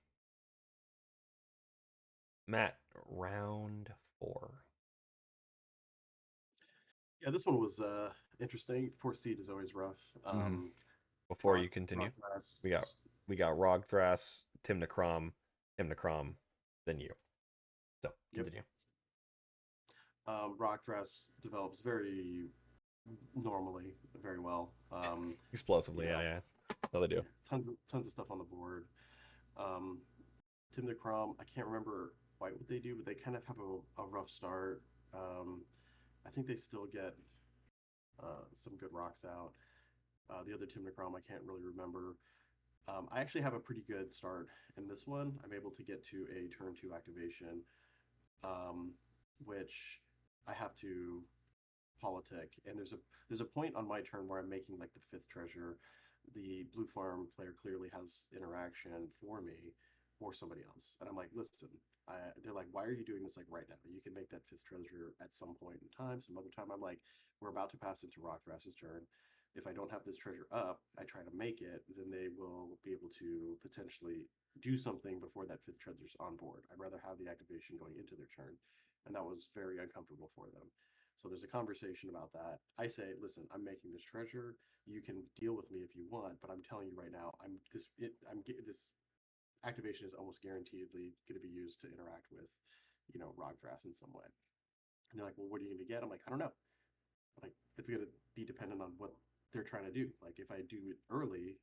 Speaker 1: Matt, round 4.
Speaker 2: Yeah, this one was interesting. Fourth seed is always rough.
Speaker 1: Mm-hmm. Before
Speaker 2: Rock
Speaker 1: you continue,
Speaker 2: Rock Glass.
Speaker 1: we got we got Rogthras, Tim Necrom, then you. So
Speaker 2: Yep.
Speaker 1: continue.
Speaker 2: Rock Thrash develops very normally, very well.
Speaker 1: Explosively,
Speaker 2: You
Speaker 1: yeah,
Speaker 2: know,
Speaker 1: yeah. No, they do.
Speaker 2: yeah, tons of stuff on the board. Um, Tim the Crom, I can't remember quite what they do, but they kind of have a rough start. Um, I think they still get some good rocks out. The other Tim Necrom, I can't really remember. I actually have a pretty good start in this one. I'm able to get to a turn two activation, um, which I have to politic. And there's a point on my turn where I'm making like the fifth treasure. The blue farm player clearly has interaction for me or somebody else, and I'm like, listen. They're like, why are you doing this like right now? You can make that fifth treasure at some point in time, some other time. I'm like, we're about to pass into Rockthrash's turn. If I don't have this treasure up, I try to make it, then they will be able to potentially do something before that fifth treasure's on board. I'd rather have the activation going into their turn, and that was very uncomfortable for them. So there's a conversation about that. I say, listen, I'm making this treasure. You can deal with me if you want, but I'm telling you right now, this activation is almost guaranteedly going to be used to interact with, Rogthras in some way. And they're like, well, what are you going to get? I'm like, I don't know. Like, it's going to be dependent on what they're trying to do. Like, if I do it early,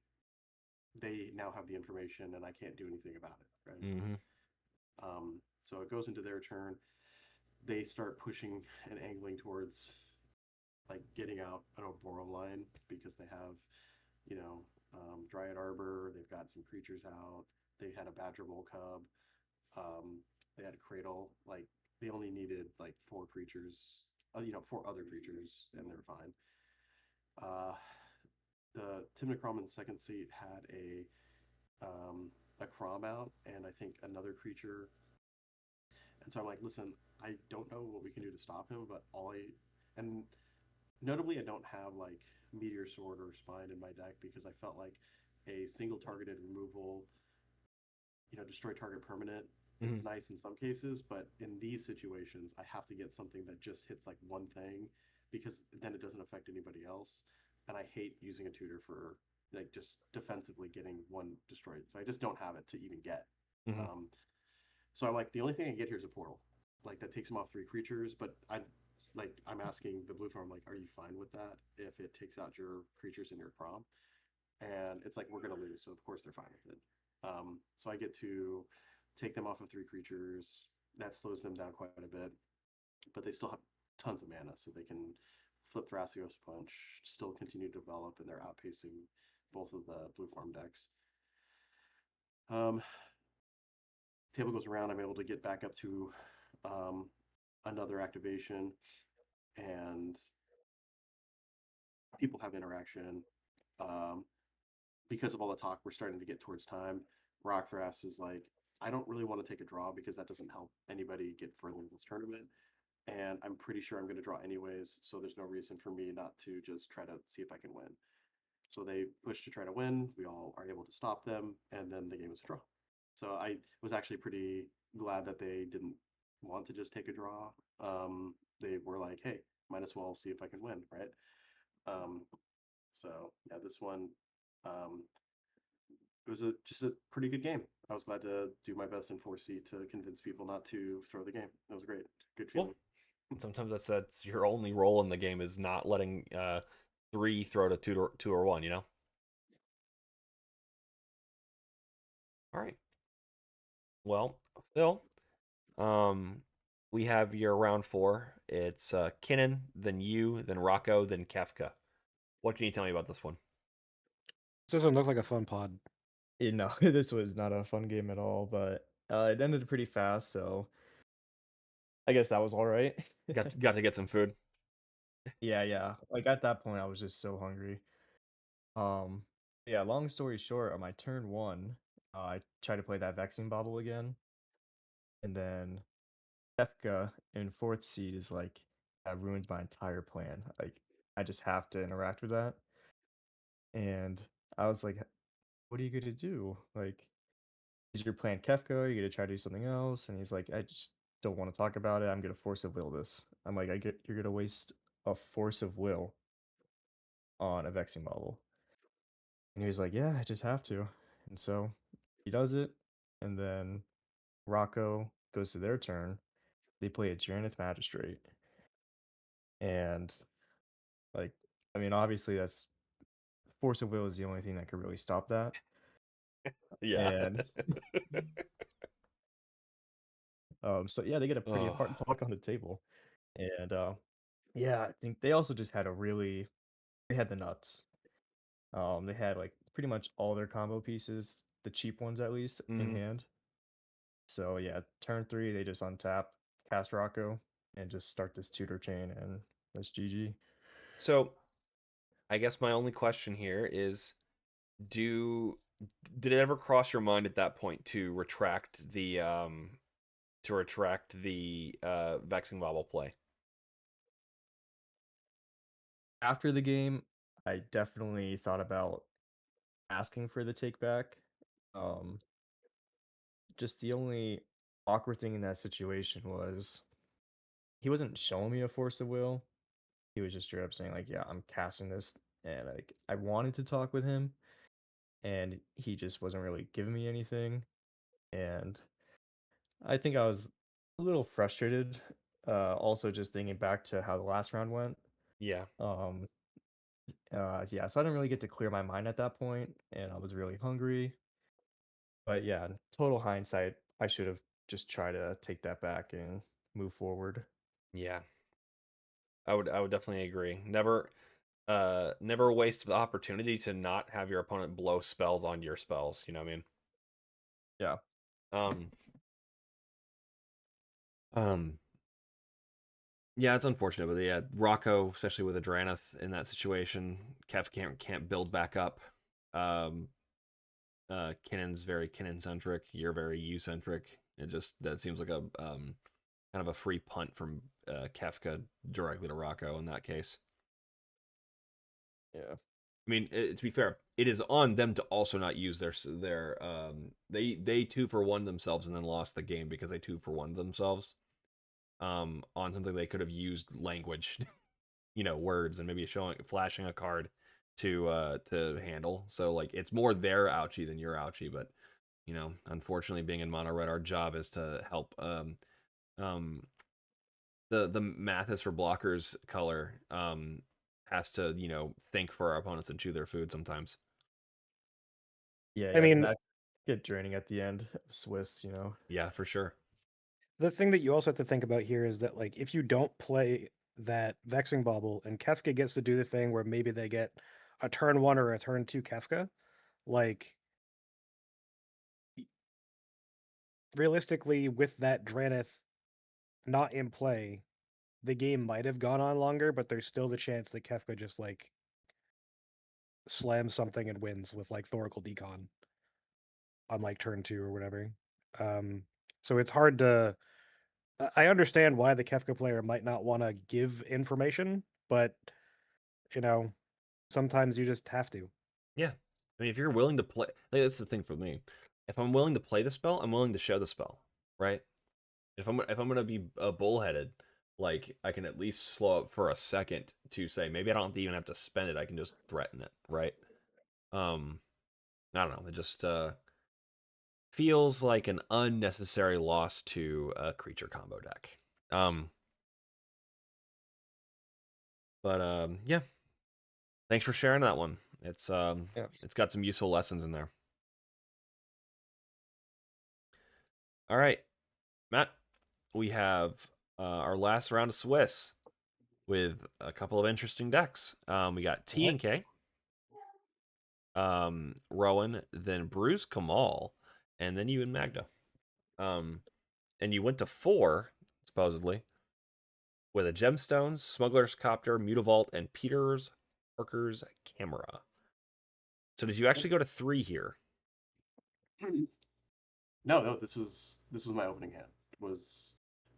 Speaker 2: they now have the information and I can't do anything about it, right?
Speaker 1: Mm-hmm.
Speaker 2: So it goes into their turn. They start pushing and angling towards like getting out an Oboro line because they have, you know, Dryad Arbor. They've got some creatures out. They had a Badger Bowl Cub. Um, they had a Cradle. Like they only needed like four creatures, four other creatures, and they're fine. Uh, the Timnacrom in the second seat had a Crom out, and I think another creature. And so I'm like, listen, I don't know what we can do to stop him, but and notably, I don't have like Meteor Sword or Spine in my deck because I felt like a single targeted removal, destroy target permanent.
Speaker 1: Mm-hmm.
Speaker 2: It's nice in some cases, but in these situations, I have to get something that just hits like one thing because then it doesn't affect anybody else. And I hate using a tutor for like just defensively getting one destroyed. So I just don't have it to even get.
Speaker 1: Mm-hmm.
Speaker 2: Um, so I'm like, the only thing I can get here is a portal. Like that takes him off three creatures, but I'm asking the blue farm, like, are you fine with that if it takes out your creatures in your prom? And it's like we're gonna lose, so of course they're fine with it. So I get to take them off of three creatures. That slows them down quite a bit, but they still have tons of mana, so they can flip Thrasios Punch, still continue to develop, and they're outpacing both of the blue farm decks. Um, Table goes around. I'm able to get back up to um, another activation, and people have interaction. Um, because of all the talk, we're starting to get towards time. Rockthras is like, I don't really want to take a draw because that doesn't help anybody get further in this tournament. And I'm pretty sure I'm going to draw anyways, so there's no reason for me not to just try to see if I can win. So they push to try to win. We all are able to stop them, and then the game is a draw. So I was actually pretty glad that they didn't want to just take a draw. They were like, hey, might as well see if I can win, right? Um, so yeah, this one, um, it was just a pretty good game. I was glad to do my best in 4C to convince people not to throw the game. It was great. Good feeling.
Speaker 1: Well, sometimes that's your only role in the game is not letting three throw to two or one. All right. Well, Phil, um, we have your round four. It's Kinnan, then you, then Rocco, then Kefka. What can you tell me about this one?
Speaker 4: This doesn't look like a fun pod.
Speaker 3: No, this was not a fun game at all, but it ended pretty fast, so I guess that was all right.
Speaker 1: Got to get some food.
Speaker 3: Yeah, yeah. Like at that point, I was just so hungry. Um, yeah. Long story short, on my turn one, I tried to play that Vexing Bobble again, and then Efka in fourth seed is like that ruins my entire plan. Like I just have to interact with that, and I was like, "What are you gonna do? Like, is your plan Kefka? Are you gonna try to do something else?" And he's like, "I just don't want to talk about it. I'm gonna force of will this." I'm like, you're gonna waste a force of will on a Vexing Bobble." And he was like, "Yeah, I just have to." And so he does it, and then Rocco goes to their turn. They play a Janeth Magistrate, and like, I mean, obviously that's force of will is the only thing that could really stop that.
Speaker 1: Yeah.
Speaker 3: And so yeah, they get a pretty
Speaker 1: Oh,
Speaker 3: hard luck on the table, and yeah, I think they also just had they had the nuts. They had like pretty much all their combo pieces, the cheap ones at least, in
Speaker 1: mhm.
Speaker 3: hand. So yeah, turn three, they just untap, cast Rocco, and just start this tutor chain, and that's GG.
Speaker 1: So I guess my only question here is, do did it ever cross your mind at that point to retract the Vexing Bobble play?
Speaker 3: After the game, I definitely thought about asking for the take back. Um, just the only awkward thing in that situation was he wasn't showing me a force of will. He was just straight up saying like, "Yeah, I'm casting this," and like I wanted to talk with him, and he just wasn't really giving me anything. And I think I was a little frustrated. Also, just thinking back to how the last round went.
Speaker 1: Yeah.
Speaker 3: Um, Yeah, so I didn't really get to clear my mind at that point, and I was really hungry. But yeah, in total hindsight, I should have just tried to take that back and move forward.
Speaker 1: Yeah, I would definitely agree. Never waste the opportunity to not have your opponent blow spells on your spells. You know what I mean?
Speaker 3: Yeah.
Speaker 1: Um, um, yeah, it's unfortunate, but yeah, Rocco, especially with Adraneth in that situation, Kev can't build back up. Um, Kinnon's very Kinnon centric. You're very you centric. It just that seems like a kind of a free punt from Kefka directly to Rocco in that case.
Speaker 3: Yeah.
Speaker 1: I mean, to be fair, it is on them to also not use their they 2-for-1 themselves and then lost the game because they 2-for-1 themselves on something they could have used language, words and maybe flashing a card to handle. So like it's more their ouchie than your ouchie, but unfortunately being in mono red, our job is to help um the math is for blockers color has to think for our opponents and chew their food sometimes.
Speaker 3: Yeah,
Speaker 4: I
Speaker 3: yeah.
Speaker 4: mean,
Speaker 3: That get draining at the end of Swiss.
Speaker 1: Yeah, for sure.
Speaker 4: the thing that you also have to think about here is that like if you don't play that vexing bauble and Kefka gets to do the thing where maybe they get a turn 1 or a turn 2 Kefka, like realistically with that Draneth not in play, the game might have gone on longer, but there's still the chance that Kefka just like slams something and wins with like Thoracle Decon on like turn 2 or whatever. So it's hard to. I understand why the Kefka player might not want to give information, but you know, sometimes you just have to.
Speaker 1: Yeah. I mean, if you're willing to play, like, that's the thing for me. If I'm willing to play the spell, I'm willing to show the spell, right? If I'm gonna be bullheaded, like I can at least slow up for a second to say maybe I don't even have to spend it. I can just threaten it, right? Um, I don't know. It just feels like an unnecessary loss to a creature combo deck. Um, but yeah. Thanks for sharing that one.
Speaker 3: Yeah.
Speaker 1: It's got some useful lessons in there. All right, Matt, we have our last round of Swiss with a couple of interesting decks. We got T and K, Rowan, then Brews, Kamal, and then you and Magda. And you went to 4 supposedly with a Gemstones, Smuggler's Copter, Mutavault, and Peter's Parker's Camera. So did you actually go to 3 here?
Speaker 2: No, this was my opening hand. Was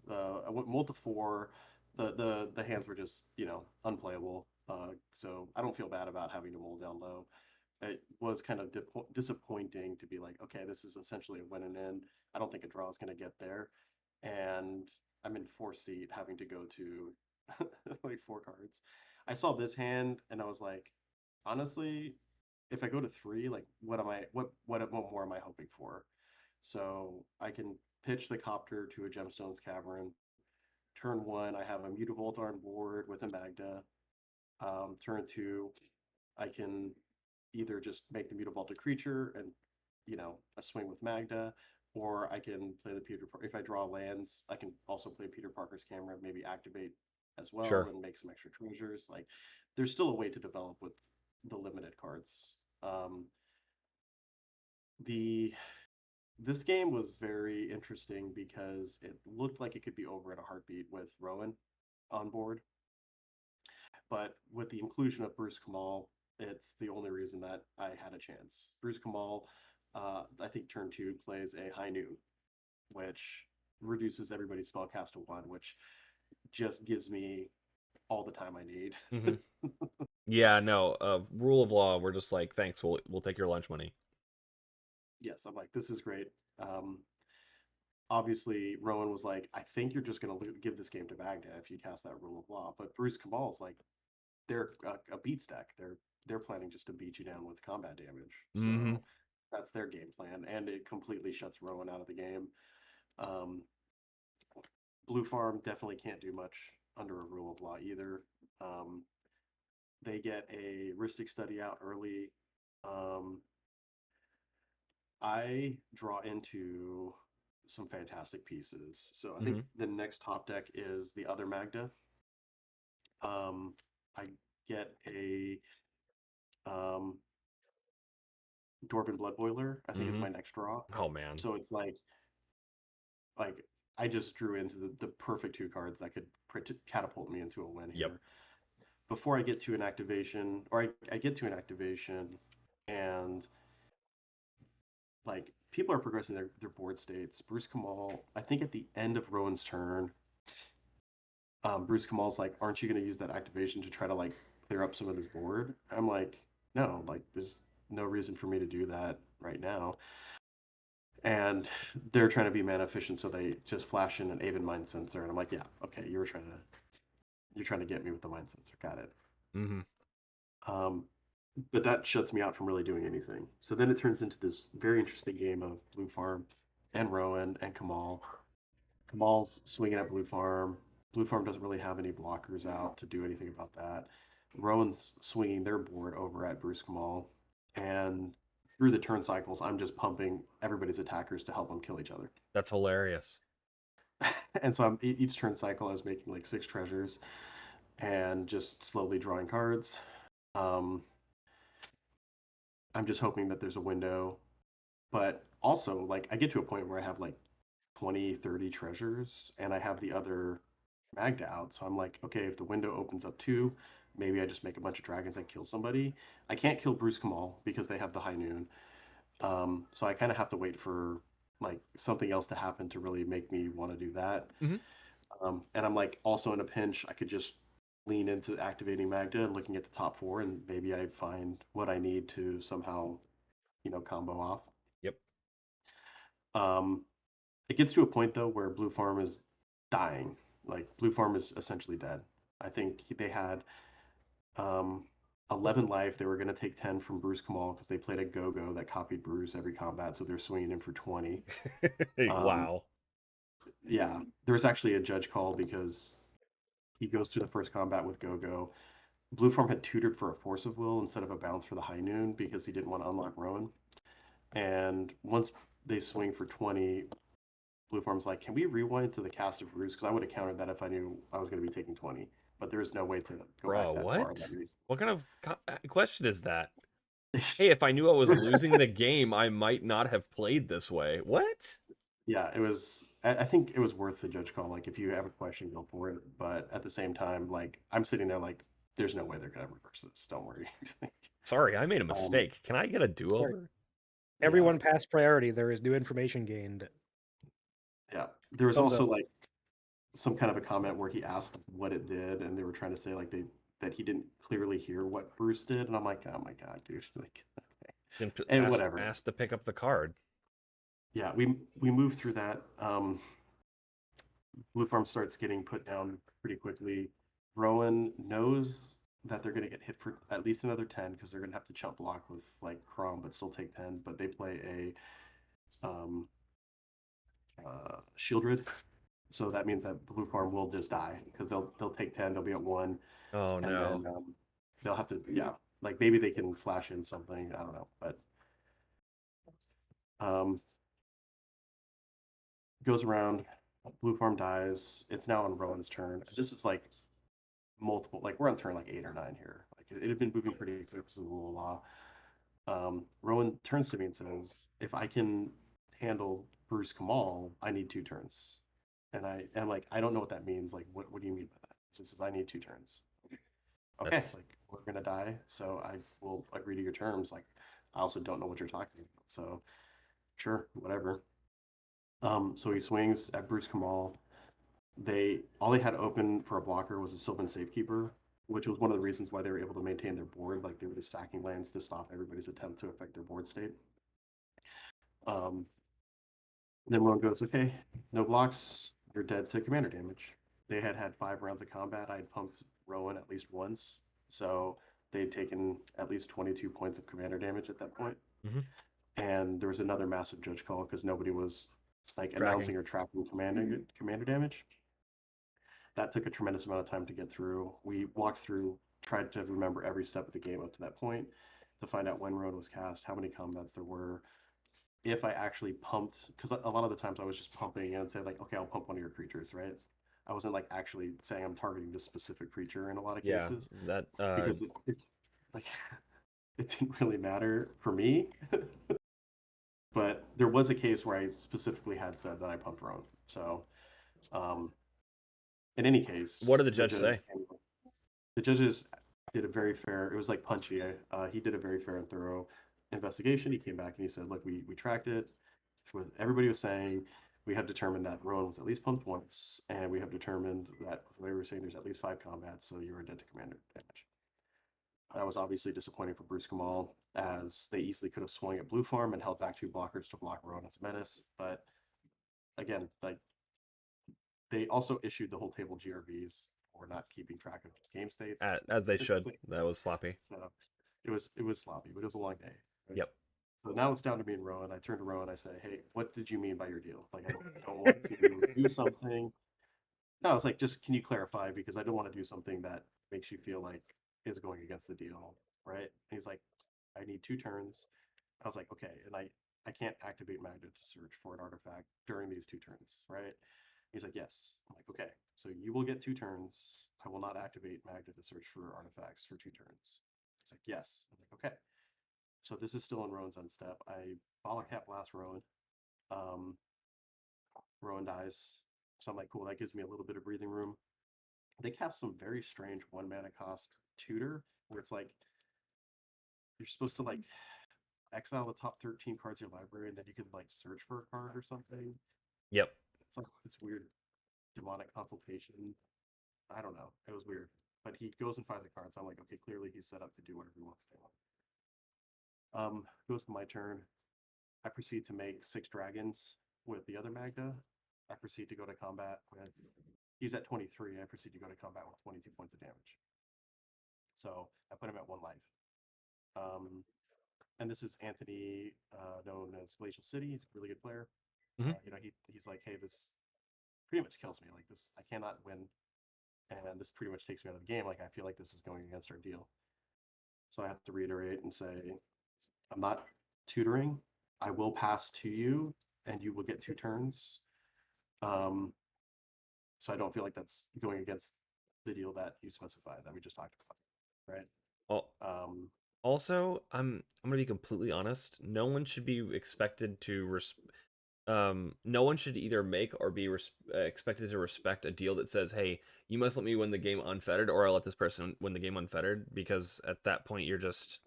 Speaker 2: I went mull to 4. The hands were just unplayable. So I don't feel bad about having to mull down low. It was kind of disappointing to be like, okay, this is essentially a win and in. I don't think a draw is going to get there, and I'm in 4 seat having to go to like 4 cards. I saw this hand and I was like, honestly, if I go to 3, like what more am I hoping for? So I can pitch the copter to a Gemstones Cavern. Turn 1, I have a Mutavault on board with a Magda. Turn 2, I can either just make the Mutavault a creature and a swing with Magda, or I can play the Peter. If I draw lands, I can also play Peter Parker's Camera, maybe activate as well
Speaker 1: Sure.
Speaker 2: and make some extra treasures. Like there's still a way to develop with the limited cards. The This game was very interesting because it looked like it could be over in a heartbeat with Rowan on board. But with the inclusion of Bruce Kamal, it's the only reason that I had a chance. Bruce Kamal, I think turn 2 plays a high noon, which reduces everybody's spellcast to 1, which just gives me all the time I need.
Speaker 1: Mm-hmm. Yeah, no. Rule of law. We're just like, thanks. We'll take your lunch money.
Speaker 2: Yes, I'm like, this is great. Obviously, Rowan was like, I think you're just going to give this game to Baghdad if you cast that rule of law. But Bruce Kamal's like, they're a beat stack. They're planning just to beat you down with combat damage.
Speaker 1: Mm-hmm.
Speaker 2: So that's their game plan, and it completely shuts Rowan out of the game. Um, Blue Farm definitely can't do much under a rule of law either. Um, They get a heuristic study out early. I draw into some fantastic pieces. So I think the next top deck is the other Magda. I get a Dwarven Blood Boiler, I think is my next draw.
Speaker 1: Oh man.
Speaker 2: So it's like I just drew into the perfect two cards that could catapult me into a win here. Before I get to an activation, or I get to an activation, and like people are progressing their board states. Bruce Kamal, I think at the end of Rowan's turn, Bruce Kamal's like, "Aren't you going to use that activation to try to like clear up some of this board?" I'm like, "No, like there's no reason for me to do that right now." And they're trying to be mana efficient, so they just flash in an Aven Mind Sensor, and I'm like, "Yeah, okay, you're trying to get me with the Mind Sensor, got it." But that shuts me out from really doing anything. So then it turns into this very interesting game of Blue Farm and Rowan and Kamal. Kamal's swinging at Blue Farm. Blue Farm doesn't really have any blockers out to do anything about that. Rowan's swinging their board over at Bruce Kamal. And through the turn cycles, I'm just pumping everybody's attackers to help them kill each other.
Speaker 1: That's hilarious.
Speaker 2: And so each turn cycle, I was making like 6 treasures and just slowly drawing cards. I'm just hoping that there's a window. But also, like, I get to a point where I have like 20, 30 treasures, and I have the other Magda out. So I'm like, okay, if the window opens up too, maybe I just make a bunch of dragons and kill somebody. I can't kill Bruce Kamal because they have the High Noon. So I kind of have to wait for like something else to happen to really make me want to do that. And I'm like also in a pinch. I could just lean into activating Magda and looking at the top 4, and maybe I find what I need to somehow, combo off.
Speaker 1: Yep.
Speaker 2: It gets to a point though where Blue Farm is dying. Like Blue Farm is essentially dead. I think they had 11 life. They were going to take 10 from Bruce Kamal because they played a go-go that copied Bruce every combat, so they're swinging in for 20.
Speaker 1: Wow.
Speaker 2: Yeah, there was actually a judge call because he goes through the first combat with go-go. Blue Farm had tutored for a Force of Will instead of a bounce for the High Noon because he didn't want to unlock Rowan. And once they swing for 20, Blue Farm's like, "Can we rewind to the cast of Brews? Because I would have countered that if I knew I was going to be taking 20. But there is no way to go
Speaker 1: Bro,
Speaker 2: back that far.
Speaker 1: what? What kind of question is that? Hey,
Speaker 2: Hey,
Speaker 1: if I knew I was losing the game, I might not have played this way. What?
Speaker 2: yeah, it was. I think it was worth the judge call. Like, if you have a question, go for it. But at the same time, like, I'm sitting there like, there's no way they're going to reverse this. Don't worry.
Speaker 1: Sorry, I made a mistake. Can I get a do-over?
Speaker 4: Everyone passed priority. There is new information gained.
Speaker 2: Yeah. There was
Speaker 4: Thumbs
Speaker 2: also
Speaker 4: up.
Speaker 2: like some kind of a comment where he asked what it did, and they were trying to say like that he didn't clearly hear what Bruce did, and I'm like, oh my god, dude, like,
Speaker 1: Then
Speaker 2: and whatever.
Speaker 1: asked to pick up the card.
Speaker 2: Yeah, we moved through that. Blue Farm starts getting put down pretty quickly. Rowan knows that they're going to get hit for at least another 10 because they're going to have to chump block with like Crom, but still take 10. But they play a Shieldred, so that means that Blue Farm will just die because they'll take 10. They'll be at 1.
Speaker 1: Oh
Speaker 2: And
Speaker 1: no.
Speaker 2: then they'll have to, like maybe they can flash in something. I don't know, but goes around. Blue Farm dies. It's now on Rowan's turn. This is like multiple, like we're on turn like 8 or 9 here. Like it had been moving pretty quick because of the rule of law. Rowan turns to me and says, "If I can handle Bruce Kamal, I need 2 turns." And I am like, I don't know what that means. Like, what do you mean by that? She says, "I need 2 turns." Okay, like we're gonna die, so I will agree to your terms. Like, I also don't know what you're talking about, so sure, whatever. So he swings at Bruce Kamal. All they had open for a blocker was a Sylvan Safekeeper, which was one of the reasons why they were able to maintain their board. Like they were just sacking lands to stop everybody's attempt to affect their board state. Then Rowan goes, "Okay, no blocks. You're dead to commander damage." They had had 5 rounds of combat. I had pumped Rowan at least once, so they'd taken at least 22 points of commander damage at that point. And there was another massive judge call because nobody was like announcing or tracking commander damage. That took a tremendous amount of time to get through. We walked through tried to remember every step of the game up to that point to find out when Roan was cast, how many combats there were, if I actually pumped, because a lot of the times I was just pumping and say like, okay, I'll pump one of your creatures, right? I wasn't like actually saying I'm targeting this specific creature in a lot of
Speaker 1: Yeah,
Speaker 2: cases
Speaker 1: that
Speaker 2: because it like it didn't really matter for me. But there was a case where I specifically had said that I pumped Roan. So um, in any
Speaker 1: what did
Speaker 2: case,
Speaker 1: the judge say?
Speaker 2: the judges did a very fair. It was like punchy. He did a very fair and thorough investigation. He came back and he said, "Look, we tracked it. With everybody was saying, we have determined that Rowan was at least pumped once, and we have determined that with what we were saying, there's at least 5 combats, so you are dead to commander damage." That was obviously disappointing for Bruce Kamal, as they easily could have swung at Blue Farm and held back 2 blockers to block Rowan as a menace. But again, like they also issued the whole table GRVs for not keeping track of game states
Speaker 1: As they should.
Speaker 2: specifically.
Speaker 1: That was sloppy.
Speaker 2: So it was sloppy, but it was a long day. Right?
Speaker 1: Yep.
Speaker 2: So now it's down to me and Rowan. I turn to Rowan. I say, "Hey, what did you mean by your deal? Like, I don't want to do something." No, it's like, just can you clarify, because I don't want to do something that makes you feel like is going against the deal, right? And he's like, "I need 2 turns." I was like, "Okay," and I can't activate Magda to search for an artifact during these 2 turns, right? He's like, "Yes." I'm like, "Okay, so you will get 2 turns. I will not activate Magda to search for artifacts for 2 turns." He's like, "Yes." I'm like, "Okay." So this is still in Rowan's end step. I follow Cat Blast Rowan. Um, Rowan dies. So I'm like, cool, that gives me a little bit of breathing room. They cast some very strange 1 mana cost tutor, where it's like you're supposed to like exile the top 13 cards of your library, and then you can like search for a card or something.
Speaker 1: Yep.
Speaker 2: It's like this weird demonic consultation. I don't know. It was weird. But he goes and finds a card, so I'm like, okay, clearly he's set up to do whatever he wants to do. Goes to my turn. I proceed to make 6 dragons with the other Magda. I proceed to go to combat with. He's at 23. I proceed to go to combat with 22 points of damage. So I put him at 1 life. And this is Anthony, known as Glacial City. He's a really good player.
Speaker 1: Mhm.
Speaker 2: He's like, "Hey, this pretty much kills me. Like this, I cannot win, and this pretty much takes me out of the game. Like I feel like this is going against our deal." So I have to reiterate and say, "I'm not tutoring. I will pass to you, and you will get 2 turns." Um, so I don't feel like that's going against the deal that you specified that we just talked about, right?
Speaker 1: Al-
Speaker 2: Um,
Speaker 1: Also, I'm gonna be completely honest. No one should be expected to no one should either make or be expected to respect a deal that says, "Hey, you must let me win the game unfettered, or I'll let this person win the game unfettered." Because at that point, you're just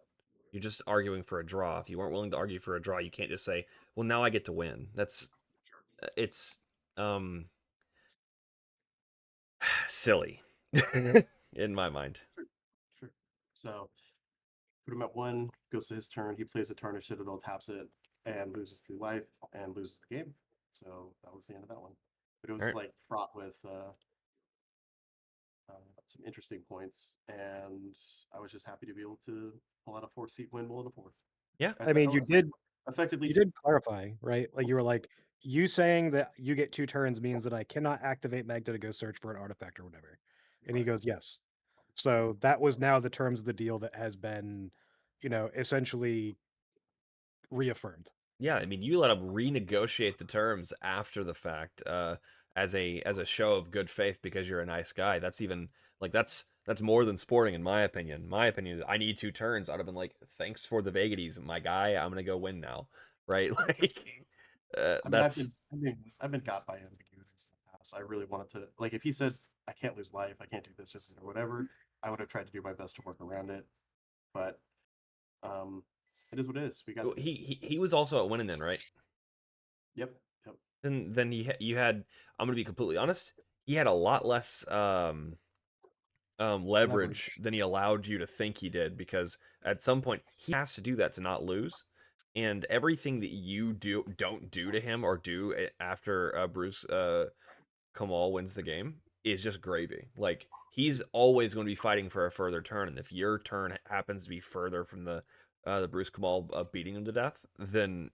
Speaker 1: arguing for a draw. If you weren't willing to argue for a draw, you can't just say, "Well, now I get to win." It's um silly in my mind.
Speaker 2: sure. So put him at 1, goes to his turn. He plays a Tarnished Citadel, taps it, and loses 3 life and loses the game. So that was the end of that one. But it
Speaker 1: All
Speaker 2: was
Speaker 1: right.
Speaker 2: like fraught with some interesting points, and I was just happy to be able to pull out a 4-seat win, in a fourth.
Speaker 1: Yeah.
Speaker 4: I mean,
Speaker 2: Effectively.
Speaker 4: you did clarify, right? Like you were like, you saying that you get 2 turns means that I cannot activate Magda to go search for an artifact or whatever. And he goes, yes. So that was now the terms of the deal that has been, essentially reaffirmed.
Speaker 1: Yeah, I mean, you let him renegotiate the terms after the fact, as a show of good faith because you're a nice guy. That's even like that's more than sporting, in my opinion. My opinion is, I need 2 turns. I'd have been like, thanks for the vagaries, my guy. I'm gonna go win now, right? Like,
Speaker 2: I mean,
Speaker 1: that's
Speaker 2: I've been got by ambiguities in the past. I really wanted to, like, if he said I can't lose life, I can't do this or whatever, I would have tried to do my best to work around it. But um, it is what it is. We got.
Speaker 1: he was also at winning then, right?
Speaker 2: Yep. Yep.
Speaker 1: Then you had. I'm gonna be completely honest. He had a lot less leverage than he allowed you to think he did, because at some point he has to do that to not lose, and everything that you don't do to him or do after Bruce Kamal wins the game is just gravy. Like, he's always going to be fighting for a further turn, and if your turn happens to be further from the Bruce Kamal beating him to death, then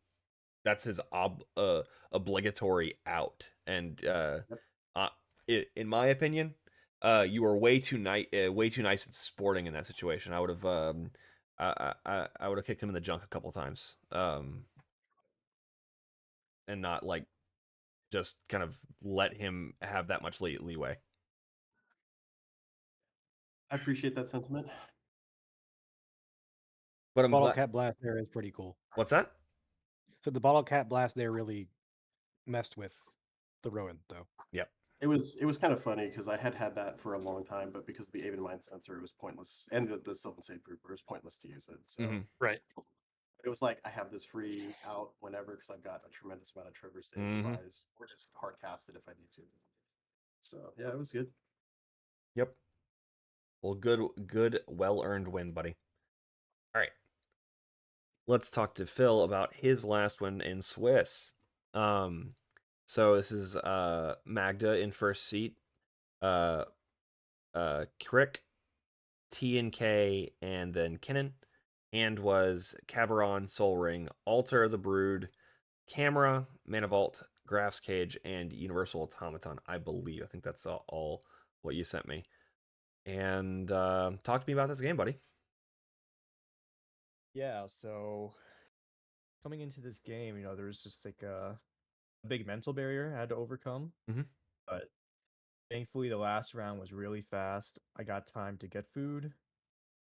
Speaker 1: that's his obligatory out. And
Speaker 2: Yep.
Speaker 1: uh, in my opinion, you were way too nice at sporting in that situation. I would have I would have kicked him in the junk a couple times. And not like just kind of let him have that much leeway.
Speaker 2: I appreciate that sentiment.
Speaker 1: But I'm
Speaker 4: Bottle
Speaker 1: glad.
Speaker 4: cap blast there is pretty cool.
Speaker 1: What's that?
Speaker 4: So the bottle cap blast there really messed with the Rowan, though.
Speaker 1: Yep.
Speaker 2: It was kind of funny because I had that for a long time, but because of the Aven Mind sensor, it was pointless, and the Sylvan Save Group, it was pointless to use it. So
Speaker 1: Mhm.
Speaker 4: Right.
Speaker 2: it was like I have this free out whenever because I've got a tremendous amount of triggers to
Speaker 1: Mhm.
Speaker 2: improvise or just hard cast it if I need to. So yeah, it was good.
Speaker 1: Yep. Well, good, well-earned win, buddy. All right. Let's talk to Phil about his last win in Swiss. So this is Magda in first seat, Crick, T and K, and then Kinnan. And was Caveron, Soul Ring, Altar of the Brood, Camera, Mana Vault, Graph's Cage, and Universal Automaton, I believe. I think that's all what you sent me. And talk to me about this game, buddy.
Speaker 3: Yeah, so coming into this game, there was just like a big mental barrier I had to overcome.
Speaker 1: Mhm.
Speaker 3: But thankfully, the last round was really fast. I got time to get food,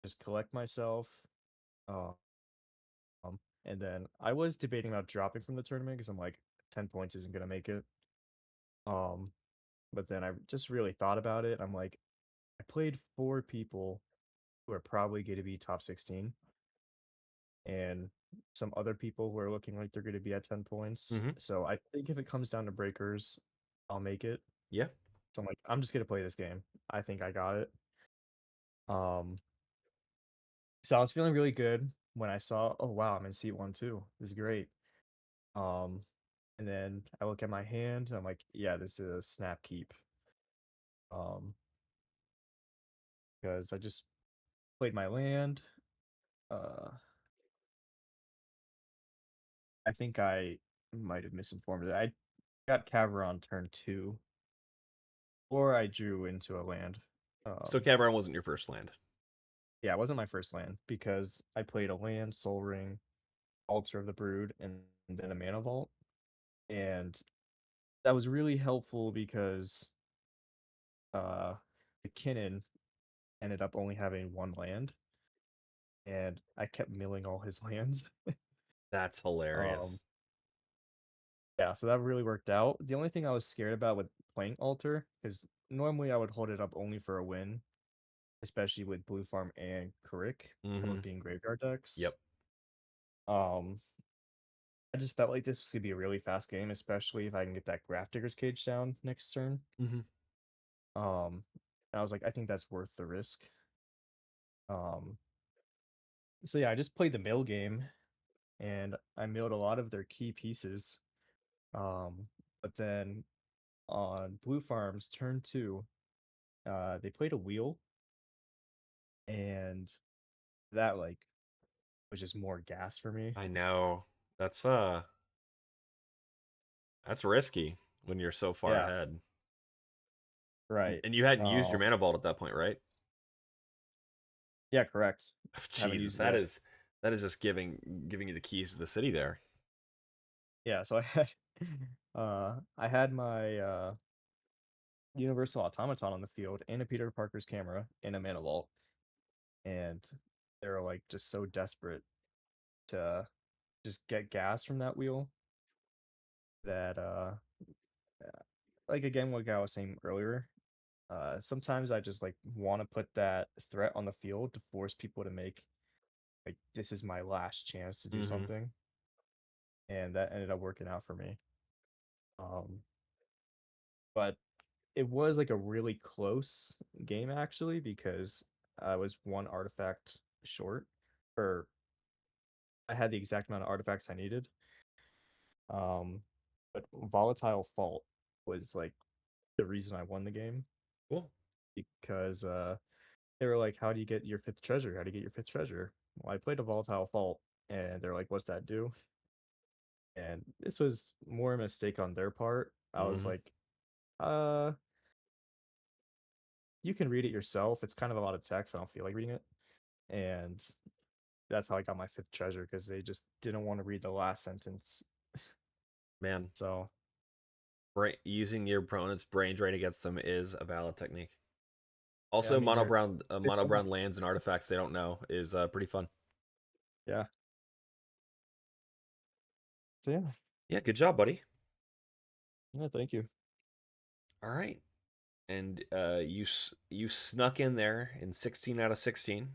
Speaker 3: just collect myself. Um, and then I was debating about dropping from the tournament because I'm like, 10 points isn't gonna make it. Um, but then I just really thought about it. I'm like, I played 4 people who are probably going to be top 16, and some other people who are looking like they're going to be at 10 points.
Speaker 1: Mhm.
Speaker 3: So I think if it comes down to breakers, I'll make it.
Speaker 1: Yeah.
Speaker 3: So I'm like, I'm just gonna play this game. I think I got it. Um, so I was feeling really good when I saw, oh wow, I'm in seat 1 too. This is great. Um, and then I look at my hand, I'm like, yeah, this is a snap keep. Um, because I just played my land. Uh, I think I might have misinformed it. I got Caveron turn 2, or I drew into a land.
Speaker 1: So
Speaker 3: Um,
Speaker 1: Caveron wasn't your first land.
Speaker 3: yeah, it wasn't my first land because I played a land, Soul Ring, Altar of the Brood, and then a Mana Vault. And that was really helpful because uh McKinnon ended up only having 1 land, and I kept milling all his lands.
Speaker 1: That's hilarious.
Speaker 3: Um yeah, so that really worked out. The only thing I was scared about with playing Altar, because normally I would hold it up only for a win, especially with Blue Farm and Carrick, both
Speaker 1: Mhm.
Speaker 3: being graveyard decks.
Speaker 1: Yep.
Speaker 3: Um I just felt like this was gonna be a really fast game, especially if I can get that Graph Digger's Cage down next turn.
Speaker 1: Mhm.
Speaker 3: Um, I was like, I think that's worth the risk. Um, so yeah, I just played the mill game, and I milled a lot of their key pieces. But then on Blue Farms turn 2, they played a wheel, and that like was just more gas for me.
Speaker 1: I know. That's that's risky when you're so far
Speaker 3: Yeah,
Speaker 1: ahead.
Speaker 3: right.
Speaker 1: And you hadn't used your
Speaker 3: Um,
Speaker 1: mana vault at that point, right?
Speaker 3: yeah, correct. Haven't
Speaker 1: Jesus,
Speaker 3: used it yet.
Speaker 1: that is just giving you the keys to the city there.
Speaker 3: Yeah, so I had I had my Universal Automaton on the field and a Peter Parker's camera and a Mana Vault, and they were like just so desperate to just get gas from that wheel that like again what guy was saying earlier, sometimes I just like want to put that threat on the field to force people to make like this is my last chance to do
Speaker 1: Mhm.
Speaker 3: something, and that ended up working out for me. Um, but it was like a really close game actually because I was 1 artifact short, or I had the exact amount of artifacts I needed. Um, but Volatile Fault was like the reason I won the game
Speaker 1: Cool.
Speaker 3: because they were like, "How do you get your 5th treasure? How do you get your 5th treasure?" Well, I played a Volatile Fault, and they're like, "What's that do?" And this was more a mistake on their part. I was
Speaker 1: Mhm.
Speaker 3: like, "Uh, you can read it yourself. It's kind of a lot of text. I don't feel like reading it, and that's how I got my 5th treasure because they just didn't want to read the last sentence.
Speaker 1: Man,
Speaker 3: So
Speaker 1: using your opponent's brain drain against them is a valid technique.
Speaker 3: yeah,
Speaker 1: Also,
Speaker 3: I mean,
Speaker 1: mono brown lands and artifacts they don't know is pretty fun.
Speaker 3: yeah. So yeah,
Speaker 1: Yeah, good job, buddy.
Speaker 3: yeah. Thank you.
Speaker 1: All right, and you snuck in there in 16 out of 16.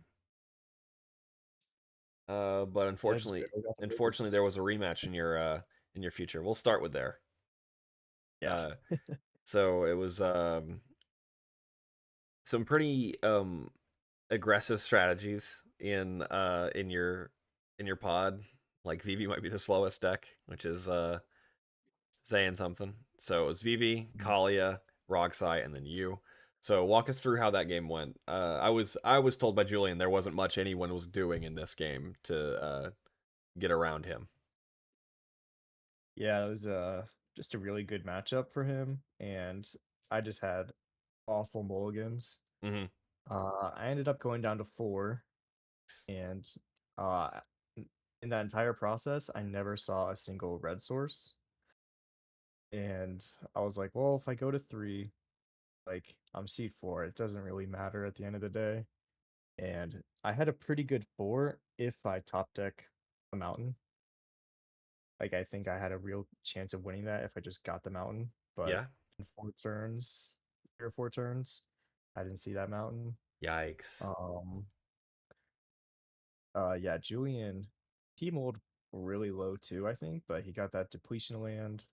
Speaker 1: But
Speaker 3: Yeah, just barely got the
Speaker 1: unfortunately,
Speaker 3: digits.
Speaker 1: there was a rematch in your future. We'll start with there.
Speaker 3: Yeah.
Speaker 1: So it was some pretty aggressive strategies in your pod. Like Vivi might be the slowest deck, which is saying something. So it was Vivi, Kalia, Rogsai, and then you. So walk us through how that game went. I was told by Julian there wasn't much anyone was doing in this game to get around him.
Speaker 3: Yeah, it was just a really good matchup for him, and I just had awful mulligans.
Speaker 1: Mm-hmm.
Speaker 3: I ended up going down to 4, and uh, in that entire process, I never saw a single red source. And I was like, well, if I go to 3, like I'm C4, it doesn't really matter at the end of the day. And I had a pretty good 4 if I top deck a mountain. Like I think I had a real chance of winning that if I just got the mountain. But
Speaker 1: Yeah.
Speaker 3: in 4 turns, 3 or 4 turns, I didn't see that mountain.
Speaker 1: Yikes.
Speaker 3: Um, yeah, Julian, he mulled really low too, I think, but he got that depletion land,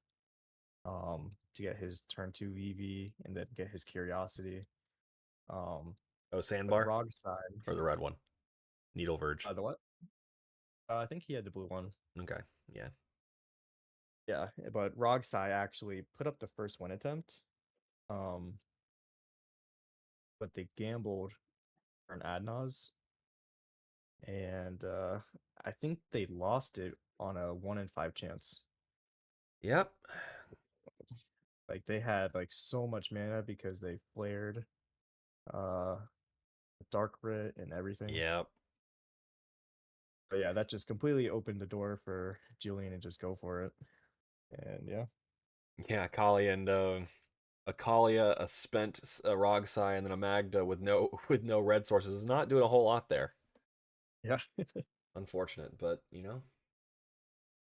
Speaker 3: to get his turn 2 VV and then get his curiosity. Um,
Speaker 1: Oh,
Speaker 3: but
Speaker 1: sandbar
Speaker 3: Rog's side,
Speaker 1: or the red one, Needle Verge.
Speaker 3: the what? I think he had the blue one.
Speaker 1: Okay. Yeah.
Speaker 3: Yeah, but Rogsai actually put up the first win attempt. Um, but they gambled for an Adnaz, and I think they lost it on a 1 in 5 chance.
Speaker 1: Yep.
Speaker 3: Like they had like so much mana because they flared uh Dark Writ and everything.
Speaker 1: Yep.
Speaker 3: But yeah, that just completely opened the door for Julian to just go for it. And yeah.
Speaker 1: Yeah. Kali and a Kalia, a spent a Rogsai, and then a Magda with no with no red sources is not doing a whole lot there.
Speaker 3: Yeah.
Speaker 1: Unfortunate, but I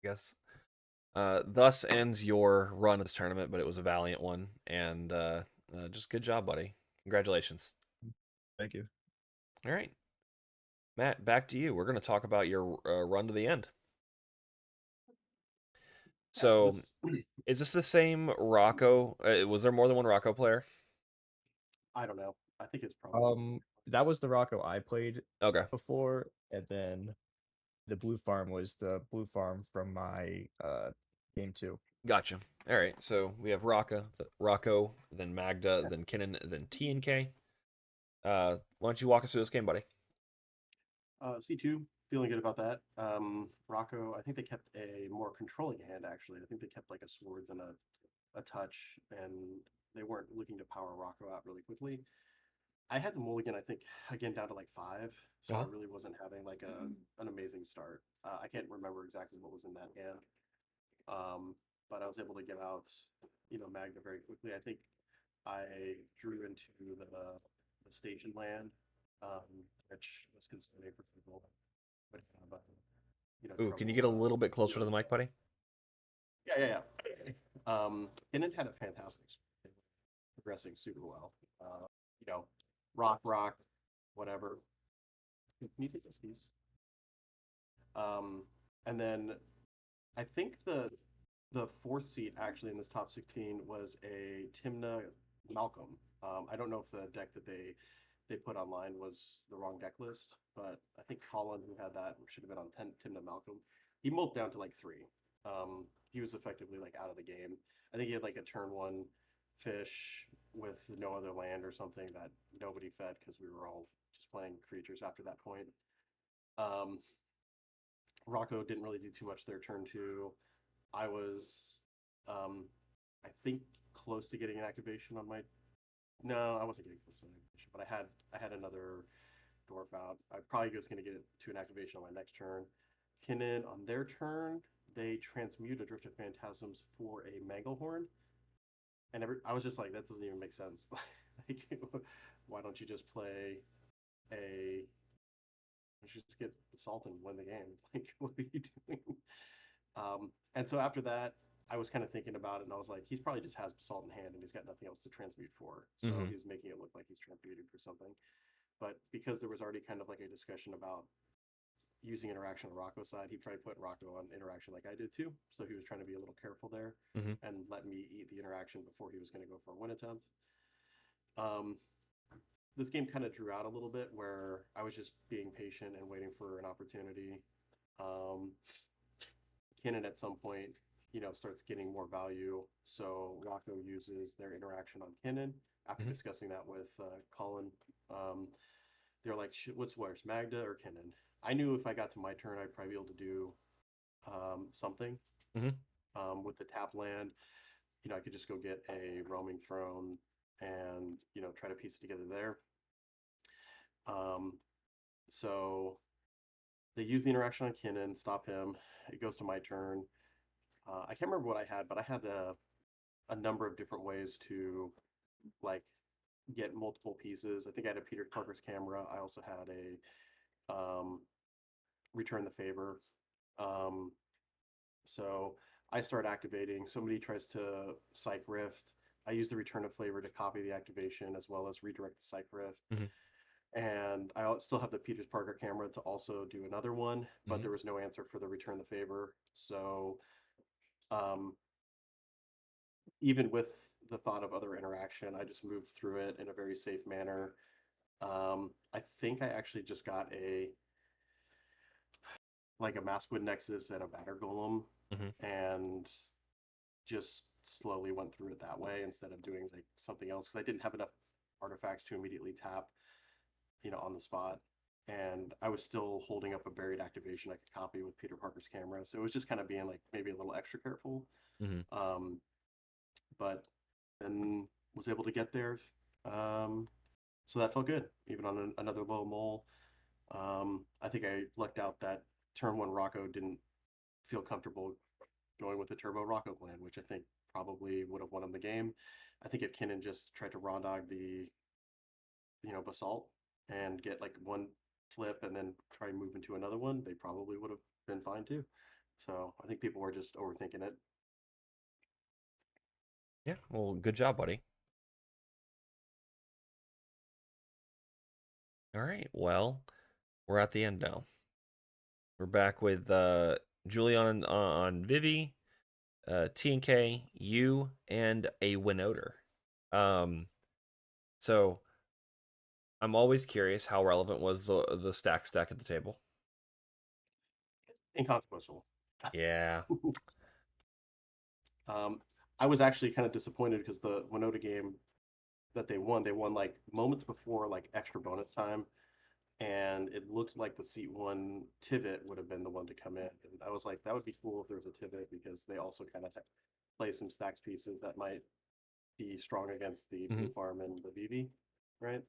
Speaker 1: guess. Thus ends your run of this tournament, but it was a valiant one, and just good job, buddy. Congratulations.
Speaker 3: Thank you.
Speaker 1: All right, Matt, back to you. We're going to talk about your run to the end.
Speaker 2: Yeah, so
Speaker 1: So,
Speaker 2: this
Speaker 1: is this the same Rocco? Was there more than one Rocco player?
Speaker 2: I don't know. I think it's probably
Speaker 3: That was the Rocco I played
Speaker 1: Okay,
Speaker 3: before, and then the blue farm was the blue farm from my game 2.
Speaker 1: gotcha. All right, so we have Rocco, then Magda, then Kinnan, then T and K. Why don't you walk us through this game, buddy?
Speaker 2: C2, feeling good about that. Rocco, I think they kept a more controlling hand actually. I think they kept like a swords and a touch, and they weren't looking to power Rocco out really quickly. I had the mulligan, I think, again down to like 5, so I
Speaker 1: Uh-huh.
Speaker 2: really wasn't having like an amazing start. I can't remember exactly what was in that hand, but I was able to get out, Magna very quickly. I think I drew into the station land, which was considered for people, but
Speaker 1: Ooh, can you get
Speaker 2: trouble.
Speaker 1: a little bit closer to the mic, buddy?
Speaker 2: Yeah. And it had a fantastic progressing super well. Uh, you know, rock, whatever. Can you take this piece? Um, and then I think the 4th seat actually in this top 16 was a Timna Malcolm. I don't know if the deck that they put online was the wrong deck list, but I think Colin, who had that, should have been on Timna Malcolm. He molted down to like 3. He was effectively like out of the game. I think he had like a turn 1 fish with no other land or something that nobody fed because we were all just playing creatures after that point. Um, Rocco didn't really do too much their turn 2. I was, I think, close to getting an activation on my No, I wasn't getting close to an activation, but I had another dwarf out. I probably was going to get to an activation on my next turn. Kinnan on their turn, they transmute a Drift of Phantasms for a Manglehorn, and I was just like, that doesn't even make sense. Like, why don't you just play a? You should just get Assault and win the game. Like, what are you doing? And so after that, I was kind of thinking about it, and I was like, he's probably just has Basalt in hand, and he's got nothing else to transmute for. So
Speaker 1: Mm-hmm.
Speaker 2: he's making it look like he's transmuting for something. But because there was already kind of like a discussion about using interaction on Rocco's side, he tried putting Rocco on interaction like I did too. So he was trying to be a little careful there
Speaker 1: Mm-hmm.
Speaker 2: and let me eat the interaction before he was going to go for a win attempt. Um, this game kind of drew out a little bit where I was just being patient and waiting for an opportunity. Um, Kinnan at some point, starts getting more value. So Rocco uses their interaction on Kinnan. After
Speaker 1: Mhm.
Speaker 2: discussing that with Colin, um, they're like, what's worse, Magda or Kinnan? I knew if I got to my turn, I'd probably be able to do something
Speaker 1: Mhm.
Speaker 2: with the tap land. I could just go get a roaming throne and try to piece it together there. Um, so they use the interaction on Kinnan, stop him. It goes to my turn. I can't remember what I had, but I had a number of different ways to like get multiple pieces. I think I had a Peter Parker's camera. I also had a return the favor. Um, so I start activating. Somebody tries to psych rift. I use the return of flavor to copy the activation as well as redirect the psych rift.
Speaker 1: Mhm.
Speaker 2: And I still have the Peter Parker camera to also do another one, but
Speaker 1: Mhm.
Speaker 2: there was no answer for the return the favor. So um, even with the thought of other interaction, I just moved through it in a very safe manner. I think I actually just got a Maskwood Nexus and a Batter Golem,
Speaker 1: Mhm.
Speaker 2: and just slowly went through it that way instead of doing like something else because I didn't have enough artifacts to immediately tap, on the spot. And I was still holding up a buried activation I could copy with Peter Parker's camera, so it was just kind of being like maybe a little extra careful.
Speaker 1: Mhm.
Speaker 2: Um, but then was able to get there. Um, so that felt good, even on another low mole. I think I lucked out that turn one Rocco didn't feel comfortable going with the Turbo Rocco plan, which I think probably would have won him the game. I think if Kinnan just tried to raw dog the, Basalt and get like one flip and then try and move into another one, they probably would have been fine too. So I think people were just overthinking it.
Speaker 1: Yeah. Well, good job, buddy. All right. Well, we're at the end now. We're back with Julian on Vivi, T and K, you, and a Winoder. So I'm always curious how relevant was the stack stack at the table.
Speaker 2: Inconsequential.
Speaker 1: Yeah.
Speaker 2: I was actually kind of disappointed because the Winota game that they won like moments before like extra bonus time, and it looked like the seat one Tivit would have been the one to come in. And I was like, that would be cool if there was a Tivit because they also kind of play some stacks pieces that might be strong against the
Speaker 1: Mhm.
Speaker 2: blue farm and the VV, right?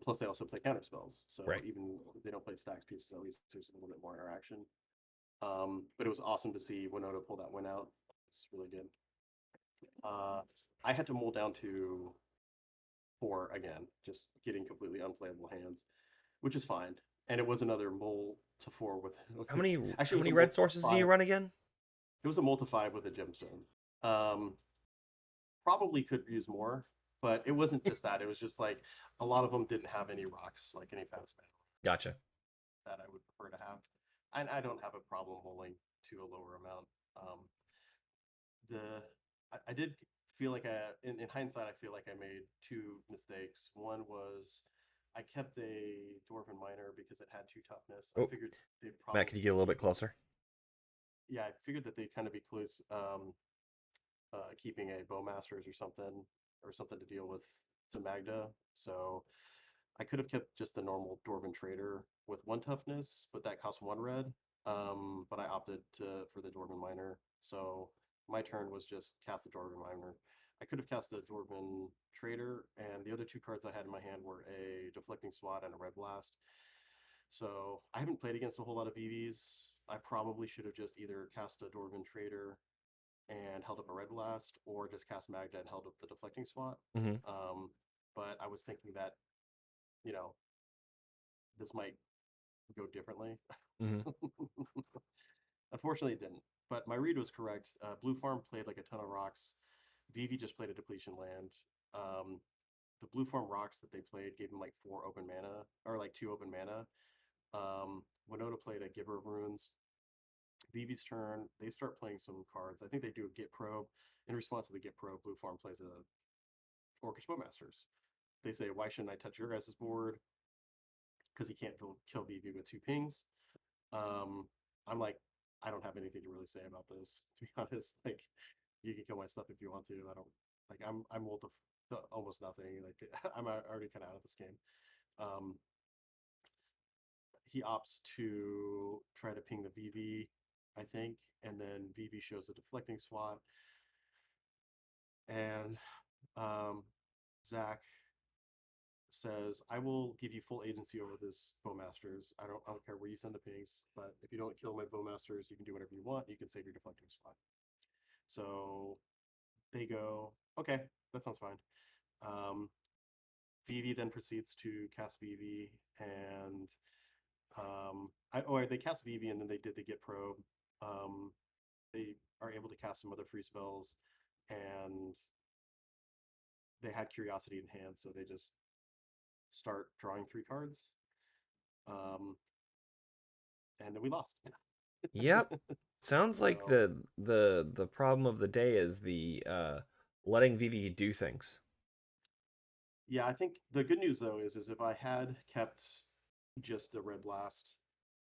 Speaker 2: Plus, they also play counter spells, so
Speaker 1: Right.
Speaker 2: even if they don't play stacks pieces, at least there's a little bit more interaction. But it was awesome to see Winota pull that win out. It's really good. I had to mull down to 4 again, just getting completely unplayable hands, which is fine. And it was another mull to 4 with
Speaker 1: How many
Speaker 2: actually
Speaker 1: how
Speaker 2: it was
Speaker 1: many
Speaker 2: a
Speaker 1: red
Speaker 2: mull to
Speaker 1: sources do you
Speaker 2: 5.
Speaker 1: run again?
Speaker 2: It was a mull to 5 with a gemstone. Um, Probably could use more, but it wasn't just that. It was just like a lot of them didn't have any rocks, like any fast metal
Speaker 1: Gotcha.
Speaker 2: that I would prefer to have. And I don't have a problem mulling to a lower amount. Um, the I did feel like in hindsight I feel like I made 2 mistakes. One was I kept a dwarven miner because it had 2 toughness. I
Speaker 1: Oh,
Speaker 2: figured they'd
Speaker 1: Matt, could you
Speaker 2: probably
Speaker 1: get a little bit
Speaker 2: keep
Speaker 1: closer?
Speaker 2: yeah, I figured that they'd kind of be close keeping a bowmasters or something to deal with to Magda. So I could have kept just the normal dwarven trader with 1 toughness, but that cost 1 red. But I opted for the dwarven miner. So my turn was just cast the dwarven miner. I could have cast a Dwarven Trader, and the other two cards I had in my hand were a Deflecting Swat and a Red Blast. So I haven't played against a whole lot of VVs. I probably should have just either cast a Dwarven Trader and held up a Red Blast, or just cast Magda and held up the Deflecting Swat.
Speaker 1: Mm-hmm.
Speaker 2: But I was thinking that, you know, this might go differently.
Speaker 1: Mm-hmm.
Speaker 2: Unfortunately, it didn't. But my read was correct. Blue Farm played like a ton of rocks. Vivi just played a depletion land. The Blue Farm rocks that they played gave them like 4 open mana, or like 2 open mana. Winota played a Giver of Runes. Vivi's turn, they start playing some cards. I think they do a Git Probe. In response to the Git Probe, Blue Farm plays a Orcish Bowmasters. They say, why shouldn't I touch your guys' board? Because he can't kill Vivi with 2 pings. I'm like, I don't have anything to really say about this, to be honest. Like, you can kill my stuff if you want to. I don't like. I'm old to almost nothing. Like, I'm already kind of out of this game. He opts to try to ping the VV, I think, and then VV shows a deflecting swat, and Zach says, "I will give you full agency over this Bowmasters. I don't care where you send the pings, but if you don't kill my Bowmasters, you can do whatever you want. You can save your deflecting swat." So they go, okay, that sounds fine. Vivi then proceeds to cast Vivi, and they cast Vivi, and then they did the Git Probe. They are able to cast some other free spells, and they had Curiosity in hand, so they just start drawing 3 cards, and then we lost.
Speaker 1: Yep. Sounds like
Speaker 2: So,
Speaker 1: the problem of the day is the letting Vivi do things.
Speaker 2: yeah, I think the good news though is if I had kept just the Red Blast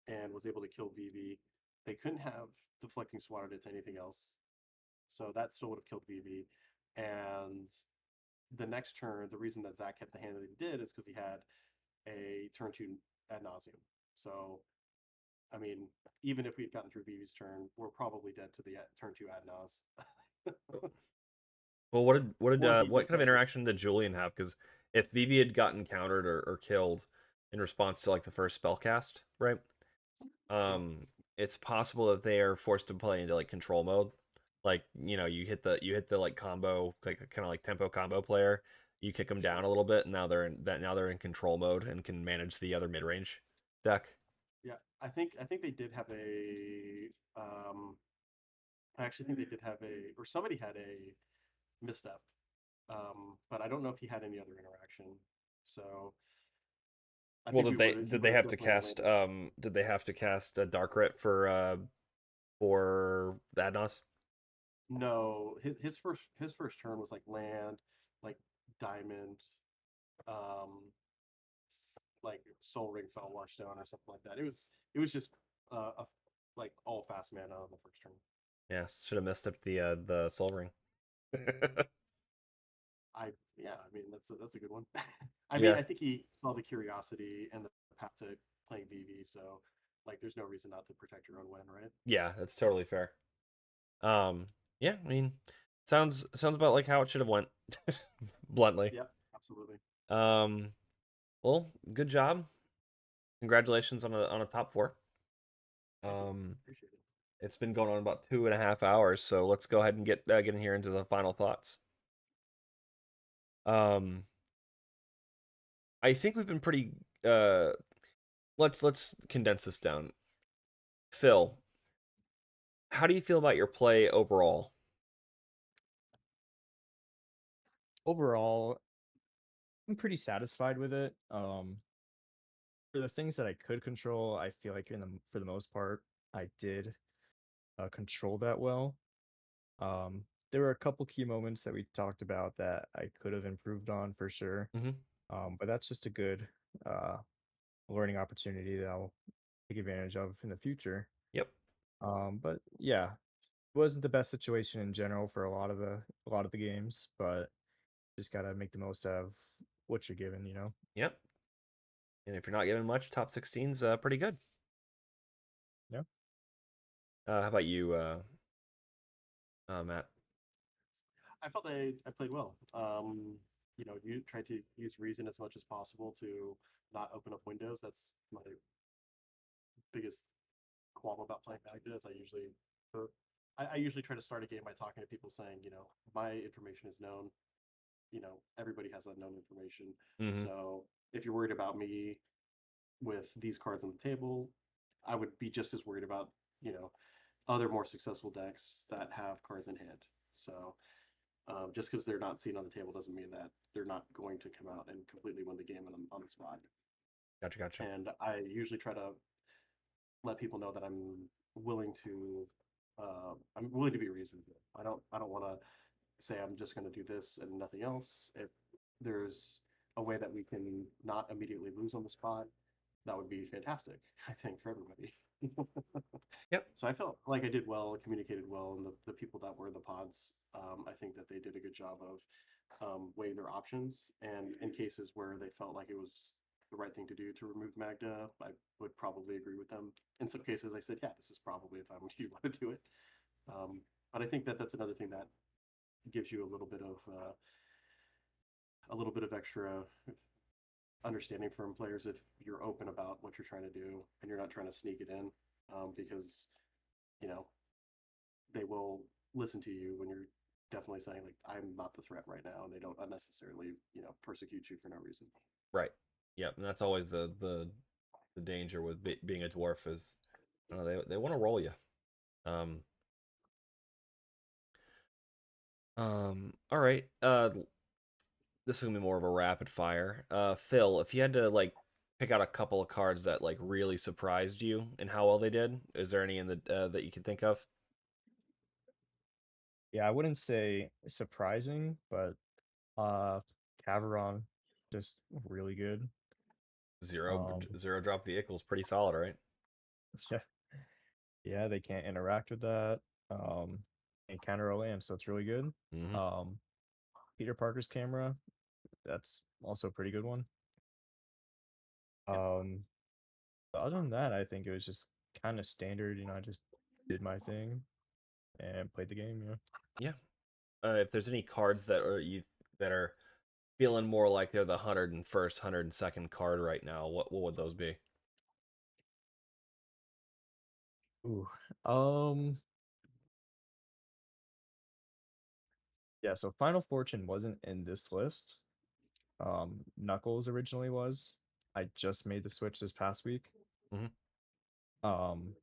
Speaker 2: and was able to kill Vivi, they couldn't have deflecting swatted it to anything else. So that still would have killed Vivi. And the next turn, the reason that Zach kept the hand that he did is because he had a turn 2 ad nauseum. So, I mean, even if we had gotten through Vivi's turn, we're probably dead to the turn 2 ad naus.
Speaker 1: Well,
Speaker 2: Or he
Speaker 1: what
Speaker 2: just
Speaker 1: kind of
Speaker 2: has a.
Speaker 1: interaction did Julian have? Because if Vivi had gotten countered or killed in response to like the first spell cast, right?
Speaker 2: Yeah,
Speaker 1: It's possible that they are forced to play into like control mode. Like, you hit the like combo, like kind of like tempo combo player. You kick them down
Speaker 2: sure.
Speaker 1: a little bit, and now they're in control mode and can manage the other mid range deck.
Speaker 2: Yeah, I think they did have a. I actually think they did have a, or somebody had a misstep. But I don't know if he had any other interaction. So I
Speaker 1: Well,
Speaker 2: think he
Speaker 1: did
Speaker 2: would
Speaker 1: they
Speaker 2: have
Speaker 1: have to
Speaker 2: definitely
Speaker 1: cast
Speaker 2: landed.
Speaker 1: a Dark Rit for Adnos?
Speaker 2: No, his first turn was like land, like diamond, um, like Soul Ring Fell Washdown or something like that. It was just a like all fast mana on the first turn.
Speaker 1: Yeah, should have messed up the Soul Ring.
Speaker 2: Yeah, I mean that's a good one. I mean,
Speaker 1: Yeah,
Speaker 2: I think he saw the curiosity and the path to playing VV, so like there's no reason not to protect your own win, right?
Speaker 1: yeah, that's totally fair. Um, yeah, I mean, sounds about like how it should have went, bluntly.
Speaker 2: Yep, absolutely.
Speaker 1: Um, well, good job. Congratulations on a top 4.
Speaker 2: Thank you.
Speaker 1: Um,
Speaker 2: Appreciate it.
Speaker 1: it's been going on about 2.5 hours, so let's go ahead and get in here into the final thoughts. Um, I think we've been pretty. Let's condense this down. Phil, how do you feel about your play overall?
Speaker 3: Overall, I'm pretty satisfied with it. For the things that I could control, I feel like for the most part, I did control that well. There were a couple key moments that we talked about that I could have improved on for sure.
Speaker 1: Mm-hmm.
Speaker 3: But that's just a good uh, learning opportunity that I'll take advantage of in the future.
Speaker 1: Yep.
Speaker 3: But yeah, it wasn't the best situation in general for a lot of the games, but just gotta make the most out of what you're given.
Speaker 1: Yep. And if you're not given much, top 16's pretty good.
Speaker 3: Yeah.
Speaker 1: How about you, Matt?
Speaker 2: I felt I played well. You know, you try to use reason as much as possible to not open up windows. That's my biggest qualm about playing Magda. Is uh, I usually try to start a game by talking to people saying, you know, my information is known. You know, everybody has unknown information.
Speaker 1: Mm-hmm.
Speaker 2: So if you're worried about me with these cards on the table, I would be just as worried about, you know, other more successful decks that have cards in hand. So just because they're not seen on the table doesn't mean that they're not going to come out and completely win the game on the spot.
Speaker 1: Gotcha.
Speaker 2: And I usually try to let people know that willing to I'm willing to be reasonable. I don't want to say I'm just going to do this and nothing else. If there's a way that we can not immediately lose on the spot, that would be fantastic, I think, for everybody.
Speaker 1: Yep.
Speaker 2: So I felt like I did well, communicated well, and the people that were in the pods, I think that they did a good job of weighing their options. And in cases where they felt like it was the right thing to do to remove Magda, I would probably agree with them. In some cases, I said, yeah, this is probably a time when you want to do it. But I think that that's another thing that gives you a little bit of extra understanding from players if you're open about what you're trying to do and you're not trying to sneak it in, because you know they will listen to you when you're definitely saying like I'm not the threat right now, and they don't unnecessarily persecute you for no reason.
Speaker 1: Right. Yep. And that's always the danger with being a dwarf is, they want to roll you. All right. This is gonna be more of a rapid fire. Phil, if you had to like pick out a couple of cards that like really surprised you and how well they did, is there any in the that you can think of?
Speaker 3: Yeah, I wouldn't say surprising, but uh Caveron just really good. Um
Speaker 1: Zero drop vehicles, pretty solid, right?
Speaker 3: yeah, yeah, they can't interact with that. And counter OAM, so it's really good.
Speaker 1: Mm-hmm.
Speaker 3: Um Peter Parker's camera, that's also a pretty good one.
Speaker 1: Yep.
Speaker 3: Um but other than that, I think it was just kind of standard, I just did my thing and played the game.
Speaker 1: Yeah. If there's any cards that are feeling more like they're the 101st, 102nd card right now, what would those be?
Speaker 3: Ooh. Um yeah, so Final Fortune wasn't in this list. Knuckles originally was. I just made the switch this past week.
Speaker 1: Mm-hmm.
Speaker 3: Um,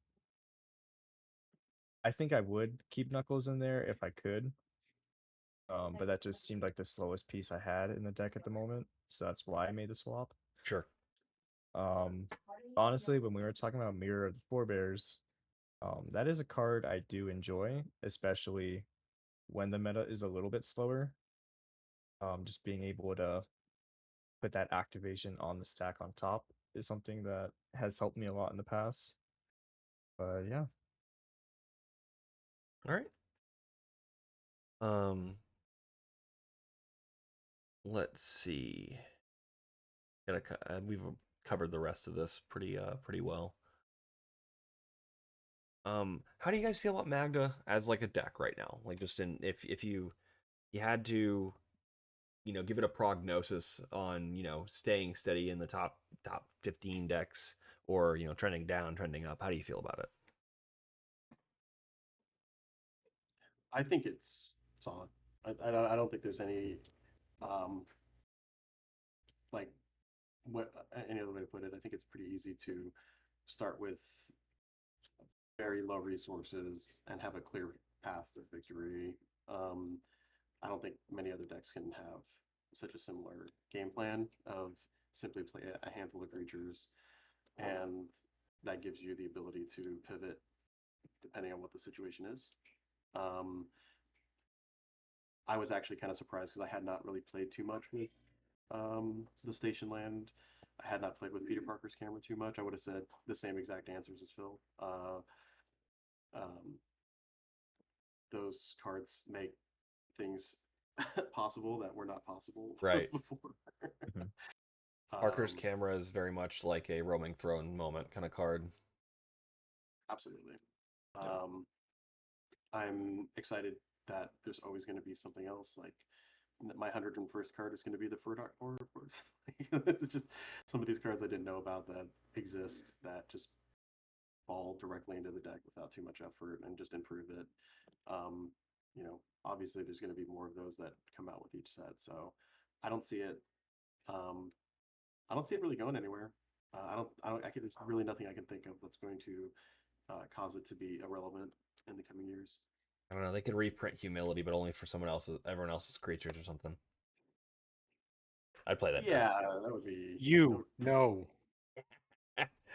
Speaker 3: I think I would keep Knuckles in there if I could. But that just seemed like the slowest piece I had in the deck at the moment, so that's why I made the swap.
Speaker 1: Sure.
Speaker 3: Um, Honestly, when we were talking about Mirror of the Forebears, that is a card I do enjoy, especially when the meta is a little bit slower. Just being able to put that activation on the stack on top is something that has helped me a lot in the past. But yeah.
Speaker 1: All right. Um, let's see. We've covered the rest of this pretty well. How do you guys feel about Magda as like a deck right now? Like just in if you had to, give it a prognosis on, staying steady in the top 15 decks or, trending down, trending up. How do you feel about it?
Speaker 2: I think it's solid. I don't think there's any um, like what any other way to put it. I think it's pretty easy to start with very low resources and have a clear path to victory. Um, I don't think many other decks can have such a similar game plan of simply play a handful of creatures, and that gives you the ability to pivot depending on what the situation is. Um, I was actually kind of surprised because I had not really played too much with the Station Land. I had not played with Peter Parker's camera too much. I would have said the same exact answers as Phil. Um, those cards make things possible that were not possible
Speaker 1: Right.
Speaker 2: before.
Speaker 3: Mhm.
Speaker 1: Parker's
Speaker 2: um,
Speaker 1: camera is very much like a roaming throne moment kind of card.
Speaker 2: Absolutely.
Speaker 1: Yeah.
Speaker 2: I'm excited that there's always going to be something else. Like my 101st card is going to be the Furdock Core, of course. It's just some of these cards I didn't know about that exist that just fall directly into the deck without too much effort and just improve it. Um, Obviously there's going to be more of those that come out with each set, so I don't see it. Um, I don't see it really going anywhere. There's really nothing I can think of that's going to cause it to be irrelevant in the coming years.
Speaker 1: I don't know. They could reprint humility, but only for everyone else's creatures or something. I'd play that deck.
Speaker 2: Yeah, that would be.
Speaker 4: You no.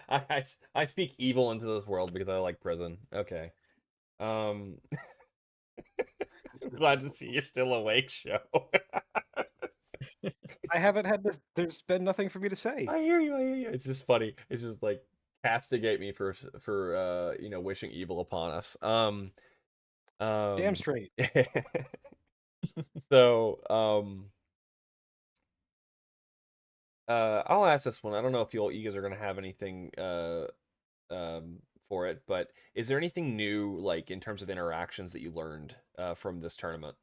Speaker 1: I speak evil into this world because I like prison. Okay. Um, glad to see you're still awake, show.
Speaker 4: I haven't had this. There's been nothing for me to say.
Speaker 1: I hear you. I hear you. It's just funny. It's just like castigate me for wishing evil upon us.
Speaker 4: Damn straight.
Speaker 1: So I'll ask this one. I don't know if you guys are gonna have anything for it, but is there anything new, like in terms of interactions, that you learned from this tournament?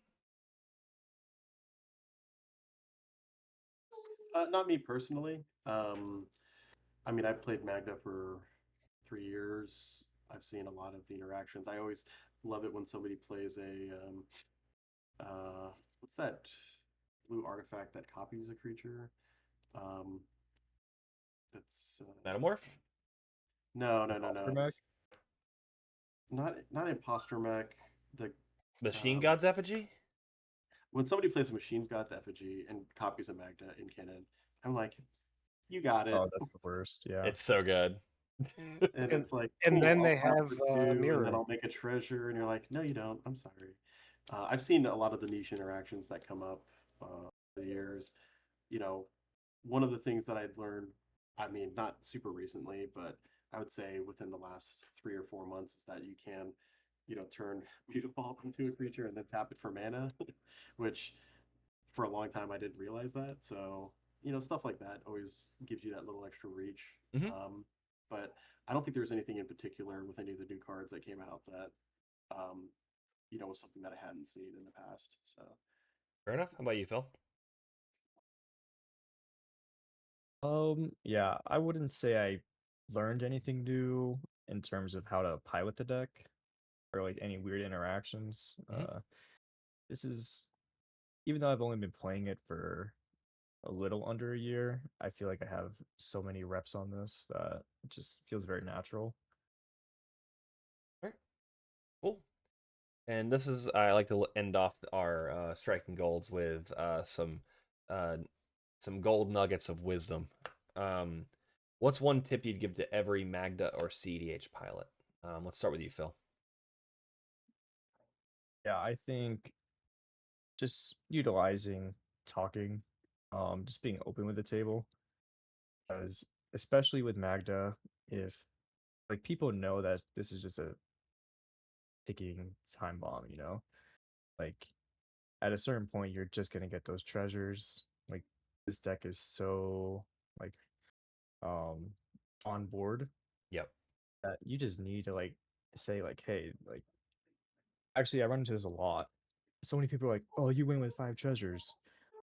Speaker 2: Not me personally. I mean, I've played Magda for 3 years. I've seen a lot of the interactions. I always love it when somebody plays what's that blue artifact that copies a creature? Um, that's
Speaker 1: Metamorph?
Speaker 2: no.
Speaker 3: Imposter Mech?
Speaker 2: It's not Imposter Mech. The
Speaker 1: Machine
Speaker 2: um,
Speaker 1: God's Effigy?
Speaker 2: when somebody plays a Machine's God Effigy and copies a Magda in canon, I'm like, you got it.
Speaker 3: Oh, that's the worst. Yeah.
Speaker 1: It's so good.
Speaker 2: And
Speaker 4: And
Speaker 2: it's like,
Speaker 4: and
Speaker 2: cool,
Speaker 4: then
Speaker 2: I'll
Speaker 4: they
Speaker 2: tap
Speaker 4: have
Speaker 2: for two, and then
Speaker 4: mirroring.
Speaker 2: I'll make a treasure, and you're like, no, you don't. I'm sorry. I've seen a lot of the niche interactions that come up over the years. You know, one of the things that I'd learned, I mean, not super recently, but I would say within the last 3 or 4 months, is that you can, turn Mutavault into a creature and then tap it for mana, which for a long time I didn't realize that. So, stuff like that always gives you that little extra reach.
Speaker 1: Hmm.
Speaker 2: But I don't think there's anything in particular with any of the new cards that came out that, um, was something that I hadn't seen in the past. So,
Speaker 1: Fair enough. How about you, Phil?
Speaker 3: Yeah, I wouldn't say I learned anything new in terms of how to pilot the deck or like any weird interactions.
Speaker 1: Hmm.
Speaker 3: This is even though I've only been playing it for a little under a year, I feel like I have so many reps on this that it just feels very natural.
Speaker 1: All right, cool. And this is, I like to end off our striking golds with uh, some gold nuggets of wisdom. Um, what's one tip you'd give to every Magda or CDH pilot? Let's start with you, Phil.
Speaker 3: Yeah, I think just utilizing talking, just being open with the table, because especially with Magda, if like people know that this is just a ticking time bomb, like at a certain point you're just gonna get those treasures. Like this deck is so like um on board
Speaker 1: Yep.
Speaker 3: that you just need to like say like, hey, like actually I run into this a lot. So many people are like, oh, you win with 5 treasures.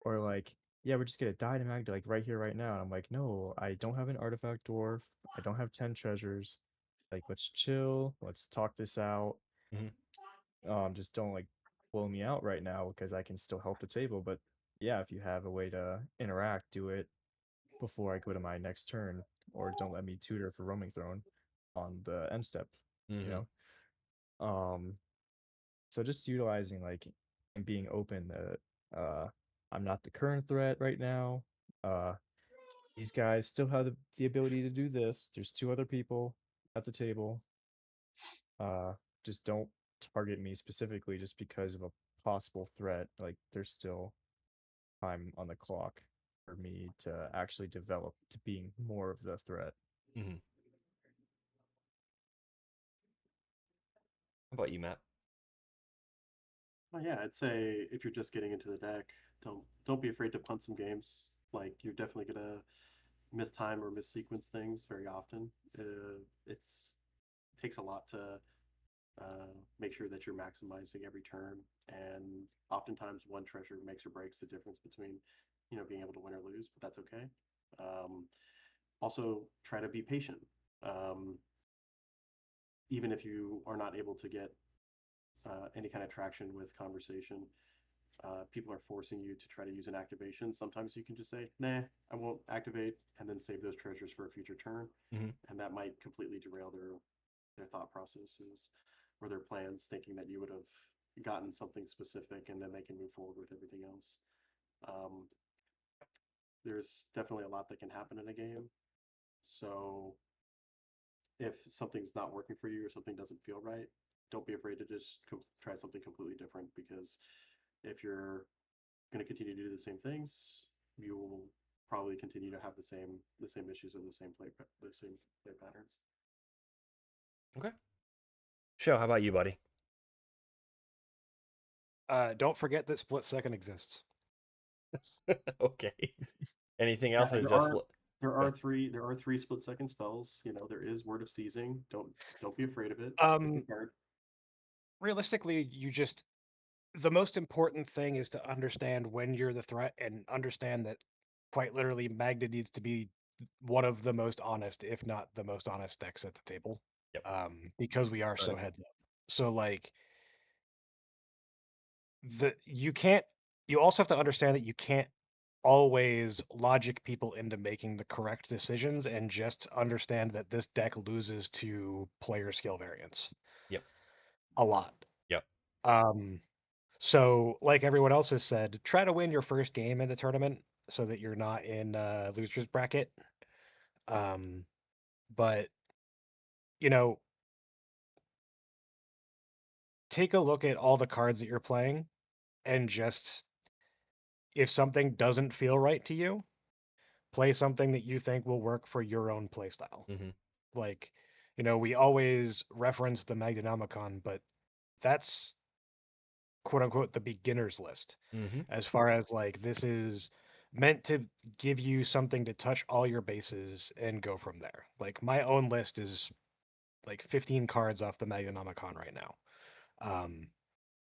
Speaker 3: Or like, yeah, we're just gonna die to Magda like right here, right now. And I'm like, no, I don't have an artifact dwarf. I don't have 10 treasures. Like, let's chill, let's talk this out.
Speaker 1: Hmm.
Speaker 3: Just don't like blow me out right now because I can still help the table. But yeah, if you have a way to interact, do it before I go to my next turn, or don't let me tutor for roaming throne on the end step, you
Speaker 1: Hmm.
Speaker 3: know? Um, so just utilizing like and being open that I'm not the current threat right now. Uh these guys still have the ability to do this. There's 2 other people at the table. Uh just don't target me specifically just because of a possible threat. Like there's still time on the clock for me to actually develop to being more of the threat.
Speaker 1: Hmm. How about you, Matt?
Speaker 2: well, yeah, I'd say if you're just getting into the deck, don't be afraid to punt some games. Like you're definitely gonna miss time or miss sequence things very often. It takes a lot to make sure that you're maximizing every turn and oftentimes one treasure makes or breaks the difference between, being able to win or lose, but that's okay. Also, try to be patient. Um, Even if you are not able to get any kind of traction with conversation, people are forcing you to try to use an activation. Sometimes you can just say, nah, I won't activate, and then save those treasures for a future turn.
Speaker 1: Mhm.
Speaker 2: And that might completely derail their thought processes or their plans, thinking that you would have gotten something specific, and then they can move forward with everything else. Um, there's definitely a lot that can happen in a game. So if something's not working for you or something doesn't feel right, don't be afraid to just try something completely different, because if you're going to continue to do the same things, you will probably continue to have the same issues or the same play patterns.
Speaker 1: Okay. Show, how about you, buddy?
Speaker 4: Don't forget that split second exists.
Speaker 1: Okay. Anything else,
Speaker 2: Yeah,
Speaker 1: or
Speaker 2: there
Speaker 1: just
Speaker 2: are there
Speaker 1: yeah.
Speaker 2: are three split second spells. There is Word of Seizing. Don't be afraid of it. Pick a card.
Speaker 4: Realistically, the most important thing is to understand when you're the threat and understand that quite literally Magda needs to be one of the most honest, if not the most honest decks at the table.
Speaker 1: Yep.
Speaker 4: Because we are so
Speaker 1: Right.
Speaker 4: heads up. So like you also have to understand that you can't always logic people into making the correct decisions, and just understand that this deck loses to player skill variance
Speaker 1: Yep.
Speaker 4: a lot.
Speaker 1: Yep.
Speaker 4: So, like everyone else has said, try to win your first game in the tournament so that you're not in losers bracket. But you know, take a look at all the cards that you're playing, and just, if something doesn't feel right to you, play something that you think will work for your own playstyle.
Speaker 1: Mm-hmm.
Speaker 4: Like, we always reference the Magnomicon, but that's quote unquote the beginner's list,
Speaker 1: Mm-hmm.
Speaker 4: as far as like this is meant to give you something to touch all your bases and go from there. Like my own list is like 15 cards off the Magnomicon right now. Um,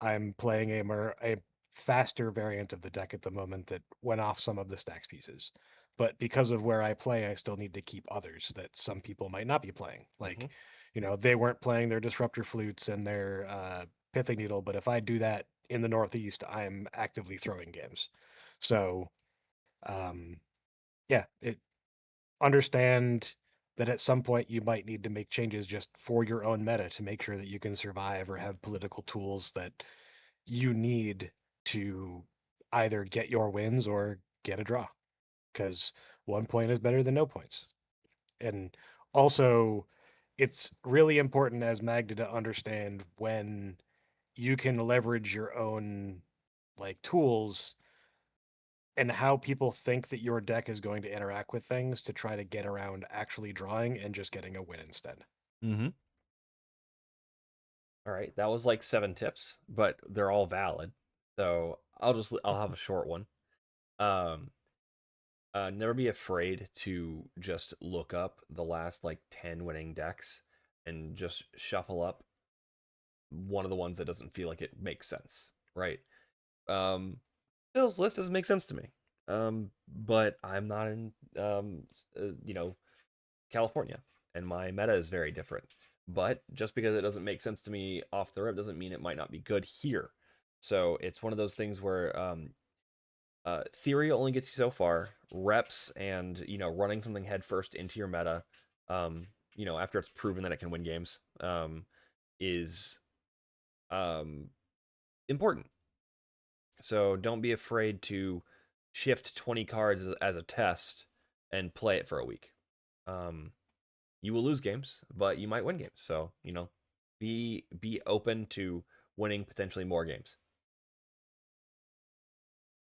Speaker 4: I'm playing a faster variant of the deck at the moment that went off some of the Stax pieces. But because of where I play, I still need to keep others that some people might not be playing.
Speaker 1: Mm-hmm.
Speaker 4: Like, they weren't playing their Disruptor Flutes and their Pithing Needle, but if I do that in the Northeast, I'm actively throwing games. So, um, yeah, understand that at some point you might need to make changes just for your own meta to make sure that you can survive or have political tools that you need to either get your wins or get a draw, because 1 point is better than no points. And also, it's really important as Magda to understand when you can leverage your own like tools and how people think that your deck is going to interact with things to try to get around actually drawing and just getting a win instead.
Speaker 1: Mm-hmm. All right, that was like 7 tips, but they're all valid. So I'll have a short one. Um, never be afraid to just look up the last like 10 winning decks and just shuffle up one of the ones that doesn't feel like it makes sense, right? Phil's list doesn't make sense to me. But I'm not in California, and my meta is very different. But just because it doesn't make sense to me off the rip doesn't mean it might not be good here. So it's one of those things where theory only gets you so far. Reps and running something headfirst into your meta, after it's proven that it can win games, is important. So don't be afraid to shift 20 cards as a test and play it for a week. You will lose games, but you might win games. So, be open to winning potentially more games.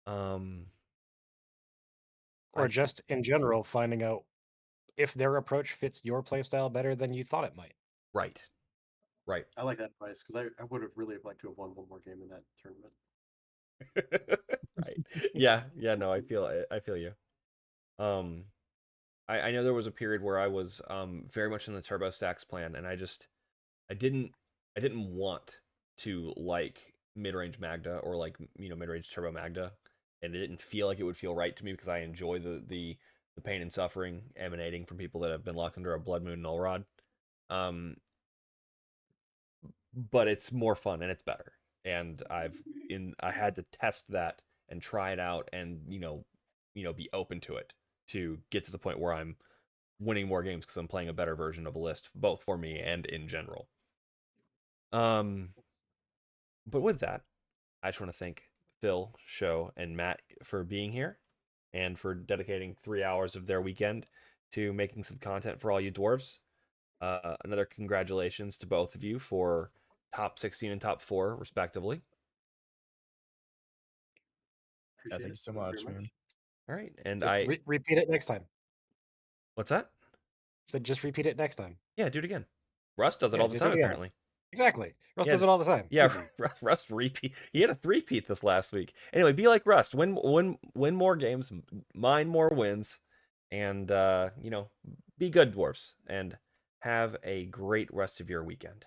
Speaker 4: Or just in general, finding out if their approach fits your playstyle better than you thought it might.
Speaker 1: Right.
Speaker 2: I like that advice, because I would have really liked to have won one more game in that tournament.
Speaker 1: Right. Yeah. No, I feel you. I know there was a period where I was very much in the Turbo Stacks plan, and I didn't want to like mid-range Magda or like mid-range Turbo Magda, and it didn't feel like it would feel right to me because I enjoy the pain and suffering emanating from people that have been locked under a Blood Moon Null Rod. But it's more fun and it's better, and I had to test that and try it out, and be open to it to get to the point where I'm winning more games because I'm playing a better version of a list, both for me and in general. But with that, I just want to thank Phil, Show, and Matt for being here and for dedicating 3 hours of their weekend to making some content for all you dwarves. Another congratulations to both of you for top 16 and top 4, respectively.
Speaker 2: Appreciate
Speaker 3: thank you
Speaker 2: it.
Speaker 3: so
Speaker 2: Thank you
Speaker 3: much,
Speaker 2: very
Speaker 3: man.
Speaker 1: All right, and
Speaker 4: Just repeat it next time.
Speaker 1: What's that?
Speaker 4: So just repeat it next time.
Speaker 1: Yeah, do it again. Russ does it
Speaker 4: Yeah,
Speaker 1: all the
Speaker 4: just do
Speaker 1: time,
Speaker 4: it again.
Speaker 1: apparently.
Speaker 4: Exactly. Russ
Speaker 1: Yeah,
Speaker 4: does it all the time.
Speaker 1: Yeah,
Speaker 4: Easy.
Speaker 1: Rust repeat. He had a 3-peat this last week. Anyway, be like Rust. Win more games, mine more wins, and be good, dwarfs, and have a great rest of your weekend.